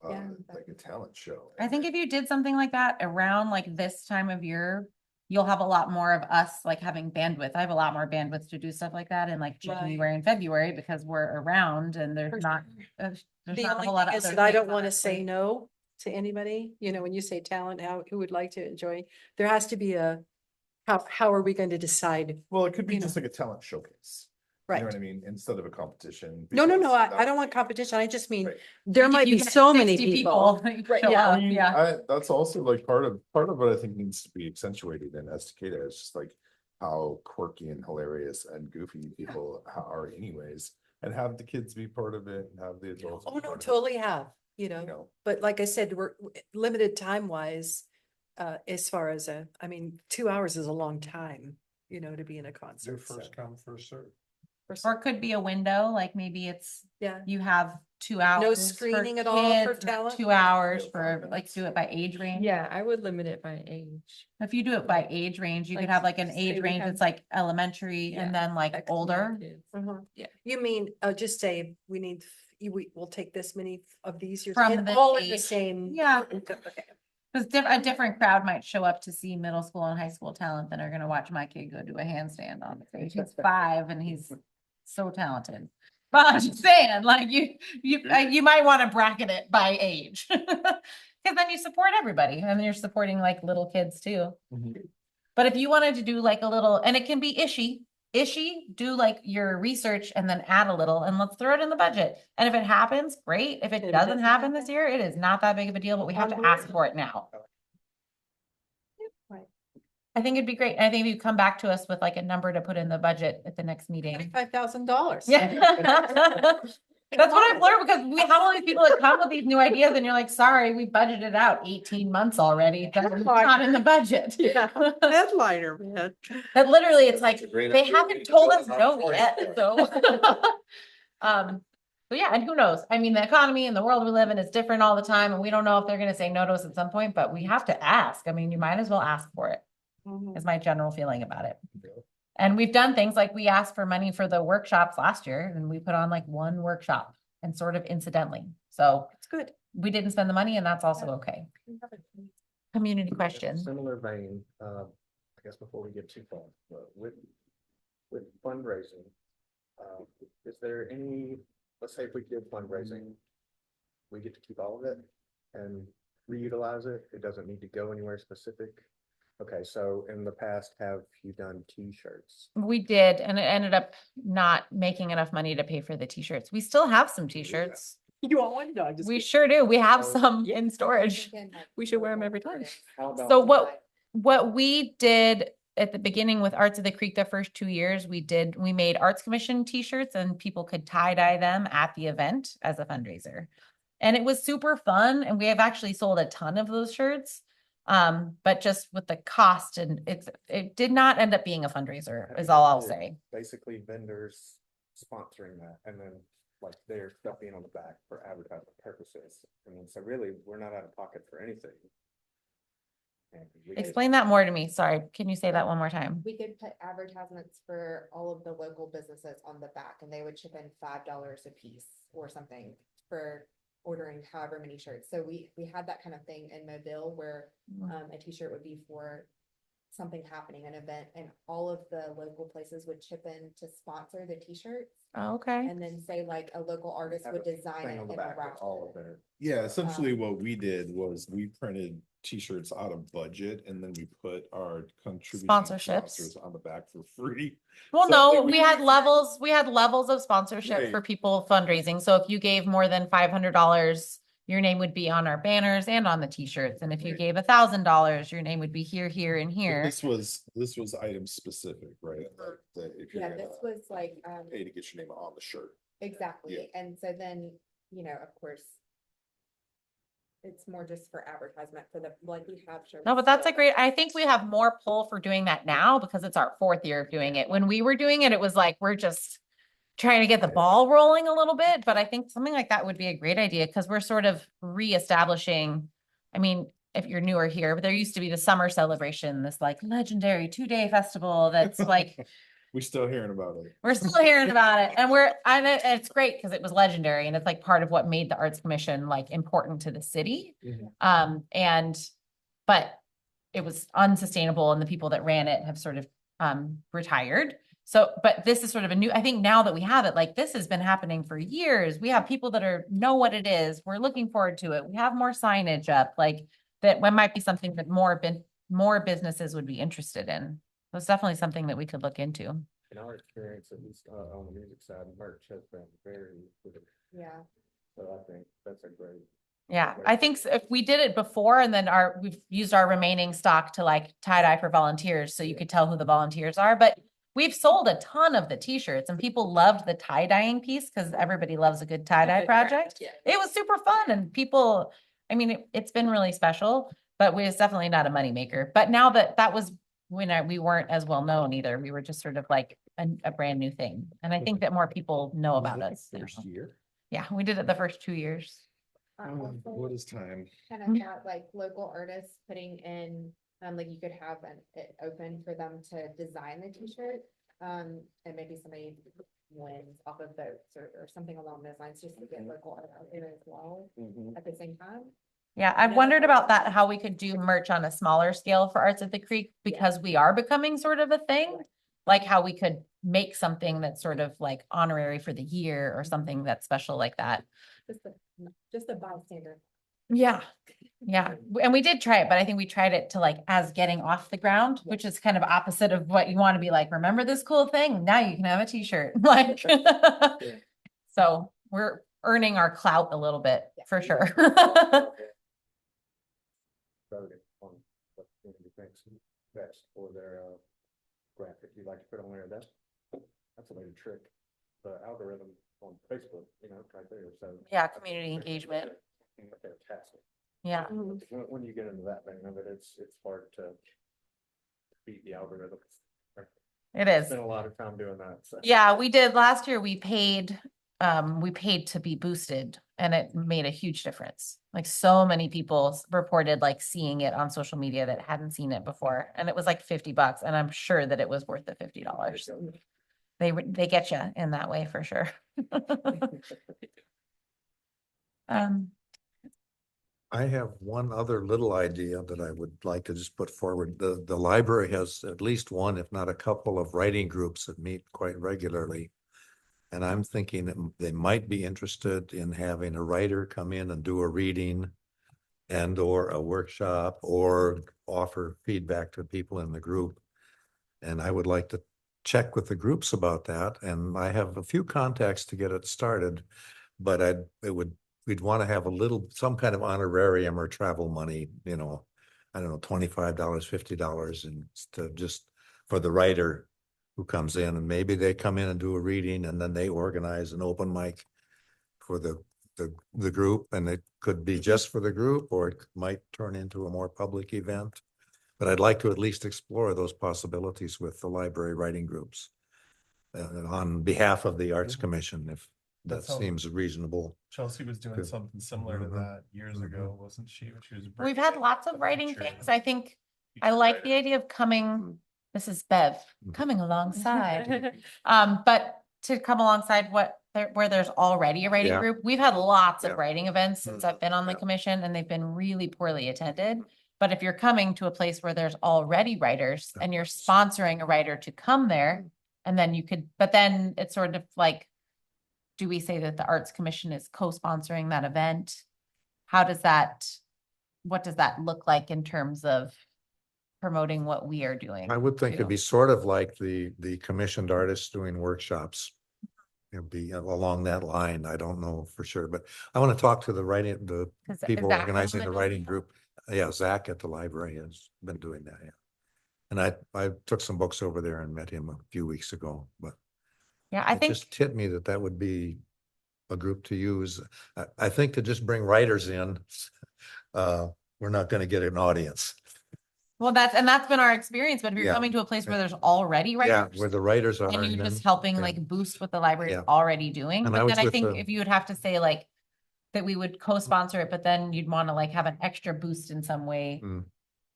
E: yeah.
D: like a talent show.
A: I think if you did something like that around like this time of year, you'll have a lot more of us like having bandwidth. I have a lot more bandwidth to do stuff like that in like
E: Right.
A: January and February because we're around and there's
E: For
A: not, there's
E: The
A: not a
E: only
A: whole lot
E: thing
A: of
E: is
A: other
E: that I
A: things
E: don't
A: on
E: want to
A: our
E: say
A: plate.
E: no to anybody, you know, when you say talent, who would like to enjoy, there has to be how are we going to decide?
D: Well, it could be
E: you
D: just
E: know.
D: like a talent showcase. You
E: Right.
D: know what I mean? Instead of a competition.
E: No,
D: because
E: I
D: that-
E: don't want competition. I just mean,
D: Right.
E: there
A: Like, if
E: might
A: you
E: be
A: get
E: so many
A: 60
E: people.
A: Right,
E: yeah.
A: show
D: I
A: up,
D: mean,
A: yeah.
D: that's also like part of what I think needs to be accentuated in Estacada is just like how quirky and hilarious and goofy people are anyways, and have the kids be part of it and have the adults.
E: Oh,
D: be
E: no,
D: part of it,
E: totally have,
D: You know,
E: but like I said, we're limited time wise. As far as I mean, 2 hours is a long time, to be in a concert. so.
G: come, first serve.
A: Or it could be a window, like maybe it's,
E: Yeah.
A: you have 2 hours. for
E: screening at all for
A: kids, or
E: talent?
A: 2 hours
D: Yeah,
A: for,
D: 5
A: like,
D: minutes.
A: do it by age range.
J: Yeah, I would limit it by age.
A: If you do it by age range, you could
J: Like,
A: have like an
J: say
A: age
J: we
A: range,
J: have-
A: it's like elementary
J: Yeah,
A: and then like
J: X amount of
A: older.
J: kids. Yeah.
E: You mean, just say, we need, we'll take this many of these years.
A: From
E: and
A: this
E: all in the
A: age.
E: same.
A: Yeah.
E: Okay.
A: Cause a different crowd might show up to see middle school and high school talent than are gonna watch my kid go do a handstand on the stage. He's 5 and he's so talented. But I'm just saying, like you might want to bracket it by age. Cause then you support everybody and then you're supporting like little kids too.
D: Mhm.
A: But if you wanted to do like a little, and it can be ishy, do like your research and then add a little and let's throw it in the budget. And if it happens, great. If it
E: If it
A: doesn't
E: doesn't
A: happen this
E: happen?
A: year, it is not that big of a deal, but we have to ask for it now.
E: Right.
A: I think it'd be great. I think if you come back to us with like a number to put in the budget at the next meeting.
E: $5,000.
A: Yeah. That's what I've learned because we have all these people that come with these new ideas and you're like, sorry, we budgeted out 18 months already. That's not in the budget.
E: Yeah, headliner, man.
A: But literally, it's like,
G: It's a great
A: they
G: idea.
A: haven't told us no yet, so. So yeah, and who knows? I mean, the economy and the world we live in is different all the time, and we don't know if they're gonna say no to us at some point, but we have to ask. I mean, you might as well ask for it, is my general feeling about it. And we've done things like we asked for money for the workshops last year, and we put on like one workshop and sort of incidentally. So
E: It's good.
A: we didn't spend the money, and that's also okay. Community questions.
C: Similar vein, I guess before we get too far, but with fundraising, is there any, let's say if we did fundraising, we get to keep all of it and reutilize it? It doesn't need to go anywhere specific? Okay, so in the past, have you done t-shirts?
A: We did, and it ended up not making enough money to pay for the t-shirts. We still have some t-shirts.
E: You want one? No, I'm just
A: We
E: kidding.
A: sure do. We have
C: So-
A: some in storage.
J: We should wear 'em every time.
C: How about?
A: So what we did at the beginning with Arts of the Creek, the first 2 years, we made Arts Commission t-shirts and people could tie dye them at the event as a fundraiser. And it was super fun. And we have actually sold a ton of those shirts. But just with the cost and it did not end up being a fundraiser is all I'll say.
C: Basically vendors sponsoring that and then like their stuff being on the back for advertising purposes. And then so really, we're not out of pocket for anything. And we could-
A: Explain that more to me. Sorry, can you say that one more time?
I: We could put advertisements for all of the local businesses on the back and they would chip in $5 a piece or something for ordering however many shirts. So we had that kind of thing in Mobile where a t-shirt would be for something happening, an event, and all of the local places would chip in to sponsor the t-shirts.
A: Oh, okay.
I: And then say like a local artist
C: have
I: would
C: a
I: design
C: thing
I: it
C: on
I: in
C: the
I: a
C: back with all
I: raffle.
C: of their.
H: Yeah, essentially what we did was we printed t-shirts out of budget and then we put our contributing
A: Sponsorships.
H: sponsors on the back for free.
A: Well,
H: So,
A: no,
H: like,
A: we had levels of sponsorship
H: Right.
A: for people fundraising. So if you gave more than $500, your name would be on our banners and on the t-shirts. And if you
H: Right.
A: gave $1,000, your name would be here, here, and
H: But
A: here.
H: this was item specific, right? Like that if you're
I: Yeah,
H: gonna
I: this was like,
H: pay to get your name on the shirt.
I: exactly. And so then, you know, of course, it's more just for advertisement for the, like we have shirts.
A: No, but that's a
I: still.
A: great, I think we have more pull for doing that now because it's our 4th year of doing it. When we were doing it, it was like, we're just trying to get the ball rolling a little bit, but I think something like that would be a great idea because we're sort of reestablishing. I mean, if you're newer here, but there used to be the summer celebration, this like legendary 2-day festival that's like,
H: We're still hearing about it.
A: we're still hearing about it. And it's great because it was legendary and it's like part of what made the Arts Commission like important to the city. But it was unsustainable and the people that ran it have sort of retired. So, but this is sort of a new, I think now that we have it, like this has been happening for years. We have people that know what it is. We're looking forward to it. We have more signage up, like that might be something that more businesses would be interested in. So it's definitely something that we could look into.
C: In our experience, at least on the music side, merch has been very good.
I: Yeah.
C: So I think that's a great.
A: Yeah, I think if we did it before and then we've used our remaining stock to like tie dye for volunteers, so you could tell who the volunteers are, but we've sold a ton of the t-shirts and people loved the tie dyeing piece because everybody loves a good tie dye project.
E: Yeah.
A: It was super fun and people, I mean, it's been really special, but it's definitely not a moneymaker. But now that was when we weren't as well known either. We were just sort of like a brand new thing. And I think that more people know about us. now.
H: First year.
A: Yeah, we did it the first 2 years.
H: What is time?
I: Kind of thought like local artists putting in, like you could have it open for them to design the t-shirt. And maybe somebody wins off of votes or something along those lines, just to get local art out there as well at the same time.
A: Yeah, I've
I: Another
A: wondered
I: part
A: about
I: of
A: that,
I: that-
A: how we could do merch on a smaller scale for Arts at the Creek, because we are becoming sort of a thing. Like how we could make something that's sort of like honorary for the year or something that's special like that.
I: Just a bystander.
A: Yeah, yeah. And we did try it, but I think we tried it to like as getting off the ground, which is kind of opposite of what you want to be like, remember this cool thing? Now you can have a t-shirt. Like, so we're earning our clout a little bit for sure.
C: Voted on what community thinks best for their graphic you'd like to put on there. That's a way to trick the algorithm on Facebook, right there. So
A: Yeah, community engagement.
C: Fantastic.
A: Yeah.
C: When you get into that thing of it, it's hard to beat the algorithm.
A: It is.
C: Spent a lot of time doing that. So.
A: Yeah, we did last year. We paid to be boosted and it made a huge difference. Like so many people reported like seeing it on social media that hadn't seen it before. And it was like $50 and I'm sure that it was worth the $50. They get you in that way for sure.
G: I have one other little idea that I would like to just put forward. The library has at least one, if not a couple of writing groups that meet quite regularly. And I'm thinking that they might be interested in having a writer come in and do a reading and or a workshop or offer feedback to people in the group. And I would like to check with the groups about that. And I have a few contacts to get it started, but we'd want to have some kind of honorarium or travel money, I don't know, $25, $50 and to just for the writer who comes in, and maybe they come in and do a reading and then they organize an open mic for the the group, and it could be just for the group, or it might turn into a more public event. But I'd like to at least explore those possibilities with the library writing groups. On behalf of the Arts Commission, if that
H: That's how-
G: seems reasonable.
H: Chelsea was doing
G: Good.
H: something similar to
G: Mhm.
H: that years ago,
G: Mhm.
H: wasn't she? When she was.
A: We've
H: bringing
A: had
H: in
A: lots of
H: a
A: writing
H: feature-
A: things. I think I
H: feature
A: like
H: writer.
A: the idea of coming, this is Bev,
G: Mhm.
A: coming alongside. But to come alongside where there's already a writing
G: Yeah.
A: group. We've had lots of
G: Yeah.
A: writing events since I've been on the
G: Yeah.
A: commission, and they've been really poorly attended. But if you're coming to a place where there's already writers and you're sponsoring a writer to come there, and then you could, but then it's sort of like, do we say that the Arts Commission is co-sponsoring that event? What does that look like in terms of promoting what we are doing?
G: I would think it'd
A: too?
G: be sort of like the commissioned artists doing workshops. It'd be along that line. I don't know for sure, but I want to talk to the
A: 'Cause
G: people
A: Zach
G: organizing the
A: has
G: writing
A: been-
G: group. Yeah, Zach at the library has been doing that, yeah. And I took some books over there and met him a few weeks ago, but
A: Yeah, I
G: it
A: think,
G: just hit me that would be a group to use. I think to just bring writers in, we're not going to get an audience.
A: well, that's been our experience, but if you're
G: Yeah.
A: coming to a place where there's already
G: Yeah,
A: writers.
G: where the writers are.
A: And you're
G: then-
A: just helping
G: yeah.
A: like boost what the library is
G: Yeah.
A: already doing.
G: And I
A: But
G: was
A: then I
G: with
A: think
G: the-
A: if you would have to say like, that we would co-sponsor it, but then you'd want to like have an extra boost in some way.
G: Mm.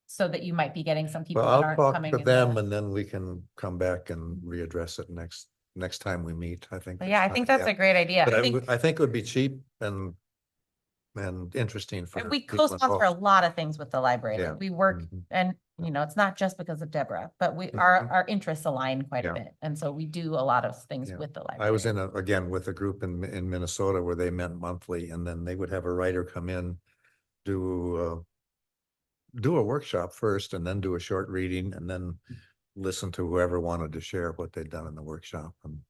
A: So that you might be getting some people
G: Well,
A: that
G: I'll
A: aren't
G: talk
A: coming.
G: to
A: in
G: them
A: the-
G: and then we can come back and readdress it next time we meet, I think.
A: But yeah, I think that's a great idea.
G: But
A: I think
G: I think it would be cheap and interesting for.
A: we
G: people
A: co-sponsor a
G: involved.
A: lot of things with the library. Like,
G: Yeah.
A: we work
G: Mhm.
A: and, it's not just because of Deborah, but
G: Mhm.
A: our interests align quite a
G: Yeah.
A: bit. And so we do a lot of things
G: Yeah.
A: with the library.
G: I was again, with a group in Minnesota where they met monthly, and then they would have a writer come in, do a workshop first, and then do a short reading, and then listen to whoever wanted to share what they'd done in the workshop. And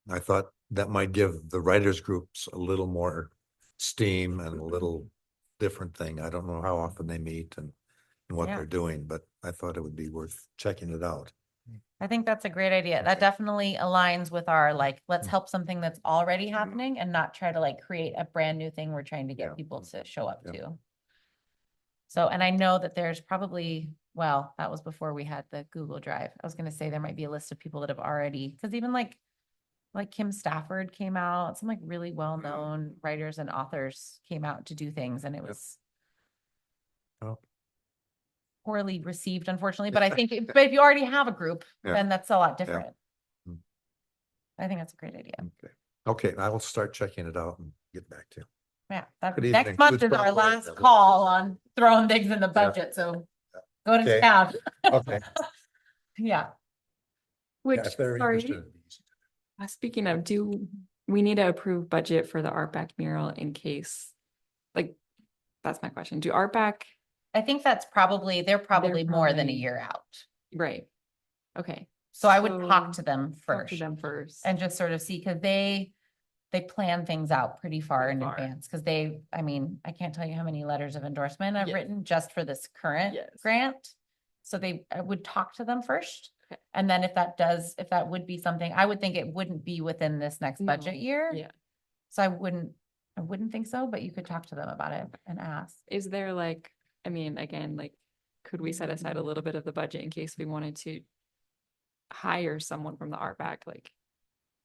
G: I thought that might give the writers groups a little more steam and a little different thing. I don't know how often they meet and what
A: Yeah.
G: they're doing, but I thought it would be worth checking it out.
A: I think that's a great idea. That definitely aligns with our like, let's
G: Mm.
A: help something that's already happening and not try to like create a brand new thing we're trying to
G: Yeah.
A: get people to show up
G: Yeah.
A: to. So, and I know that there's probably, well, that was before we had the Google Drive. I was gonna say there might be a list of people that have already, because even like Kim Stafford came out, some like really well-known writers and authors came out to do things, and it was
G: Oh.
A: poorly received, unfortunately, but I think, but if you already have a group,
G: Yeah.
A: then that's a lot different.
G: Mm.
A: I think that's a great idea.
G: Okay, I will start checking it out and get back to you.
A: Yeah, that
G: Could even
A: next month
G: include
A: is our
G: software.
A: last call on throwing things in the budget, so go to
G: Okay.
A: town.
G: Okay.
A: Yeah,
J: Which,
G: Yeah, if they're
J: sorry,
G: interested, it'd be easy.
J: speaking of, do we need to approve budget for the Artback mural in case? Like, that's my question. Do Artback,
A: I think they're probably more than a
J: probably-
A: year out.
J: right? Okay.
A: So I would talk to them
J: Talk to
A: first
J: them first.
A: and just sort of see, because they plan things out pretty far
J: Pretty
A: in
J: far.
A: advance, because I mean, I can't tell you how many letters of endorsement I've
J: Yes.
A: written just for this current
J: Yes.
A: grant. So I would talk to them first.
J: Okay.
A: And then if that would be something, I would think it wouldn't be within this next
J: No.
A: budget year.
J: Yeah.
A: So I wouldn't think so, but you could talk to them about it and ask.
J: Is there like, I mean, again, like, could we set aside a little bit of the budget in case we wanted to hire someone from the Artback, like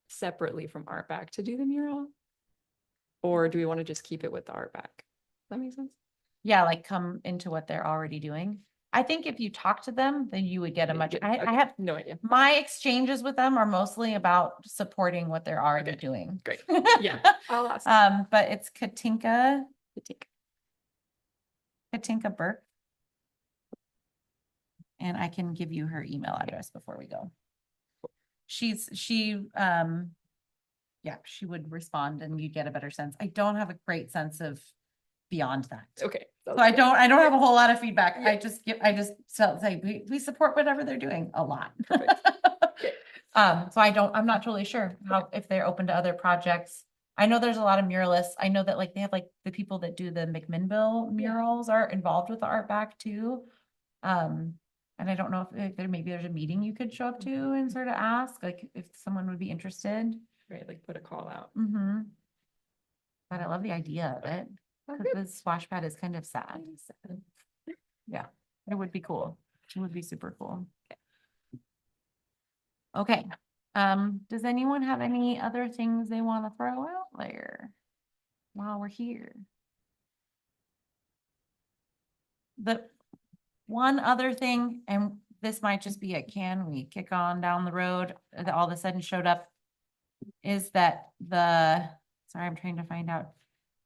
J: separately from Artback to do the mural? Or do we want to just keep it with the Artback? Does that make sense?
A: Yeah, like come into what they're already doing. I think if you talk to them, then you would get a
J: Yeah,
A: much,
J: good.
A: I
J: Okay.
A: have,
J: No idea.
A: my exchanges with them are mostly about supporting what they're already
J: Okay,
A: doing.
J: great. Yeah, I'll ask.
A: But it's Katinka Burke. And I can give you her email address before we go. She would respond and you get a better sense. I don't have a great sense of beyond that.
J: Okay.
A: So I don't have a whole lot of feedback. I just say we support whatever they're doing a lot.
J: Okay.
A: So I'm not totally sure if they're open to other projects. I know there's a lot of muralists. I know that like they have like the people that do the McMinnville murals are involved with the Artback too. And I don't know if there's a meeting you could show up to and sort of ask, like if someone would be interested.
J: Right, like put a call out.
A: Mm-hmm. But I love the idea of it.
J: Oh,
A: 'Cause
J: good.
A: the splash pad is kind of sad. Yeah, it would be cool. It would be super cool. Okay, does anyone have any other things they want to throw out there while we're here? The one other thing, and this might just be a can we kick on down the road that all of a sudden showed up, is that sorry, I'm trying to find out.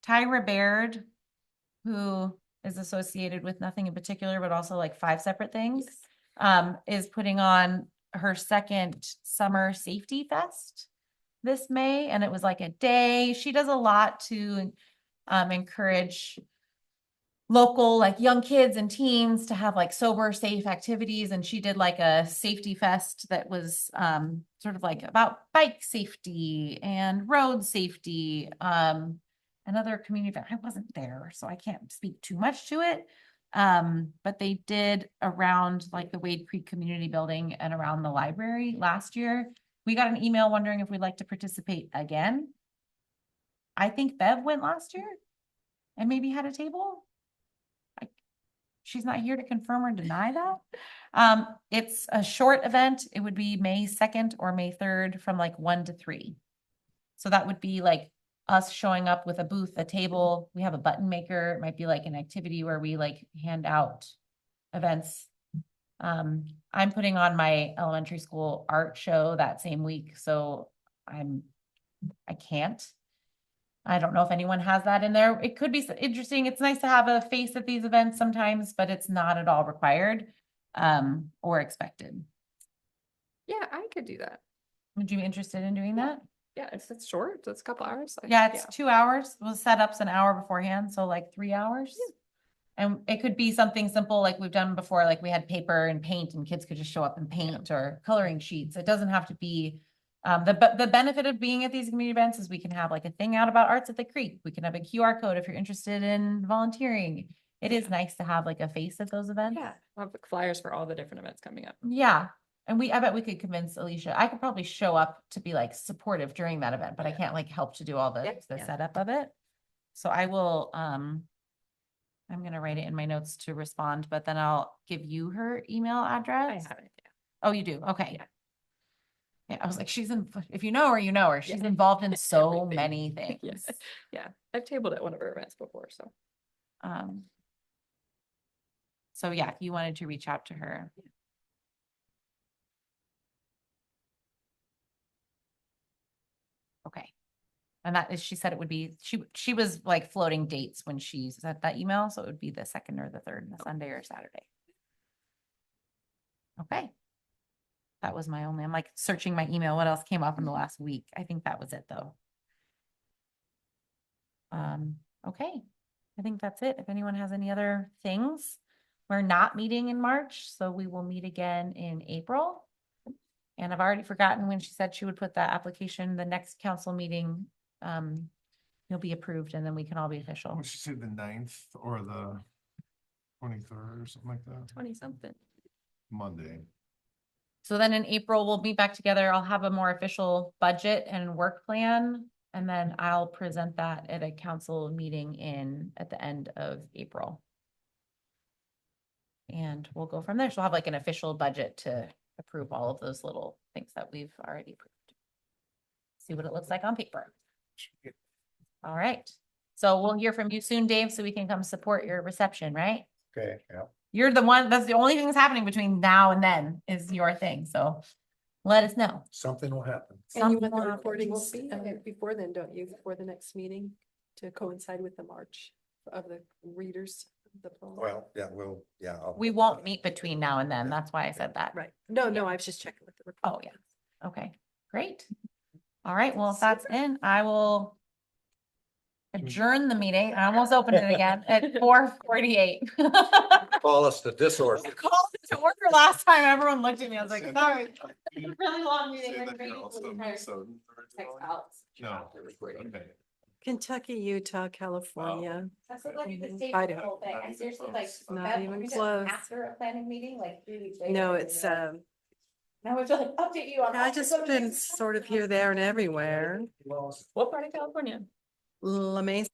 A: Tyra Baird, who is associated with nothing in particular, but also like 5 separate things, is putting on her second summer safety fest this May, and it was like a day. She does a lot to encourage local like young kids and teens to have like sober, safe activities. And she did like a safety fest that was sort of like about bike safety and road safety, and other community event. I wasn't there, so I can't speak too much to it. But they did around like the Wade Creek Community Building and around the library last year. We got an email wondering if we'd like to participate again. I think Bev went last year and maybe had a table. She's not here to confirm or deny that. It's a short event. It would be May 2nd or May 3rd from like 1 to 3. So that would be like us showing up with a booth, a table. We have a button maker. It might be like an activity where we like hand out events. I'm putting on my elementary school art show that same week, so I can't. I don't know if anyone has that in there. It could be interesting. It's nice to have a face at these events sometimes, but it's not at all required, or expected.
J: Yeah, I could do that.
A: Would you be interested in doing that?
J: Yeah, it's short, so it's a couple hours.
A: Yeah, it's 2 hours. We'll set up's an hour beforehand, so like 3 hours. And it could be something simple like we've done before, like we had paper and paint and kids could just show up and paint, or coloring sheets. It doesn't have to be, the benefit of being at these community events is we can have like a thing out about arts at the creek. We can have a QR code if you're interested in volunteering. It is nice to have like a face at those events.
J: Yeah, I'll have flyers for all the different events coming up.
A: Yeah. And I bet we could convince Alicia. I could probably show up to be like supportive during that event, but I can't like help to do all the
J: Yeah.
A: setup of it. So I will, I'm gonna write it in my notes to respond, but then I'll give you her email
J: I
A: address.
J: have it.
A: Oh, you do? Okay.
J: Yeah.
A: Yeah, I was like, if you know her, you know her. She's involved in so
J: Everything.
A: many things.
J: Yes. Yeah, I've tabled at one of her events before, so.
A: So yeah, if you wanted to reach out to her. Okay. And that is, she said it would be, she was like floating dates when she sent that email, so it would be the 2nd or the 3rd, the Sunday or Saturday. Okay. That was my only, I'm like searching my email. What else came up in the last week? I think that was it though. Okay. I think that's it. If anyone has any other things, we're not meeting in March, so we will meet again in April. And I've already forgotten when she said she would put that application, the next council meeting, you'll be approved and then we can all be official.
H: Would she say the 9th or the 23rd or something like that?
J: 20 something.
H: Monday.
A: So then in April, we'll meet back together. I'll have a more official budget and work plan. And then I'll present that at a council meeting at the end of April. And we'll go from there. So we'll have like an official budget to approve all of those little things that we've already approved. See what it looks like on paper. All right. So we'll hear from you soon, Dave, so we can come support your reception, right?
G: Okay, yeah.
A: You're the one, that's the only thing that's happening between now and then is your thing. So let us know.
G: Something will happen.
E: And you
A: Something
E: want the
A: will happen.
E: recordings
I: We'll be there.
E: before then, don't you, before the next meeting to coincide with the March of the readers? The poem?
G: Well, yeah, yeah.
A: We won't meet between now and then. That's why I said that.
E: Right. No, I was just checking with the.
A: Oh, yeah. Okay, great. All right, well, if that's in, I will adjourn the meeting. I almost opened it again at 4:48.
G: Call us to disorder.
A: I called it to order last time. Everyone looked at me. I was like, sorry. Really long meeting.
H: Say that
A: Everybody
H: girl,
A: was
H: so-
A: tired.
H: so-
A: Text out.
H: No, okay.
E: Kentucky, Utah, California.
A: That's what, like, the
E: Mhm.
A: state
E: Idaho.
A: whole thing. I seriously like.
E: Not
A: Bev,
E: even
A: we did
E: close.
A: After a planning meeting, like 3 weeks later.
E: No,
A: and
E: it's,
A: you're like, now we're just like update you on.
E: I
A: all
E: just
A: the other
E: been
A: things.
E: sort of here, there and everywhere.
J: What part of California?
E: LeMay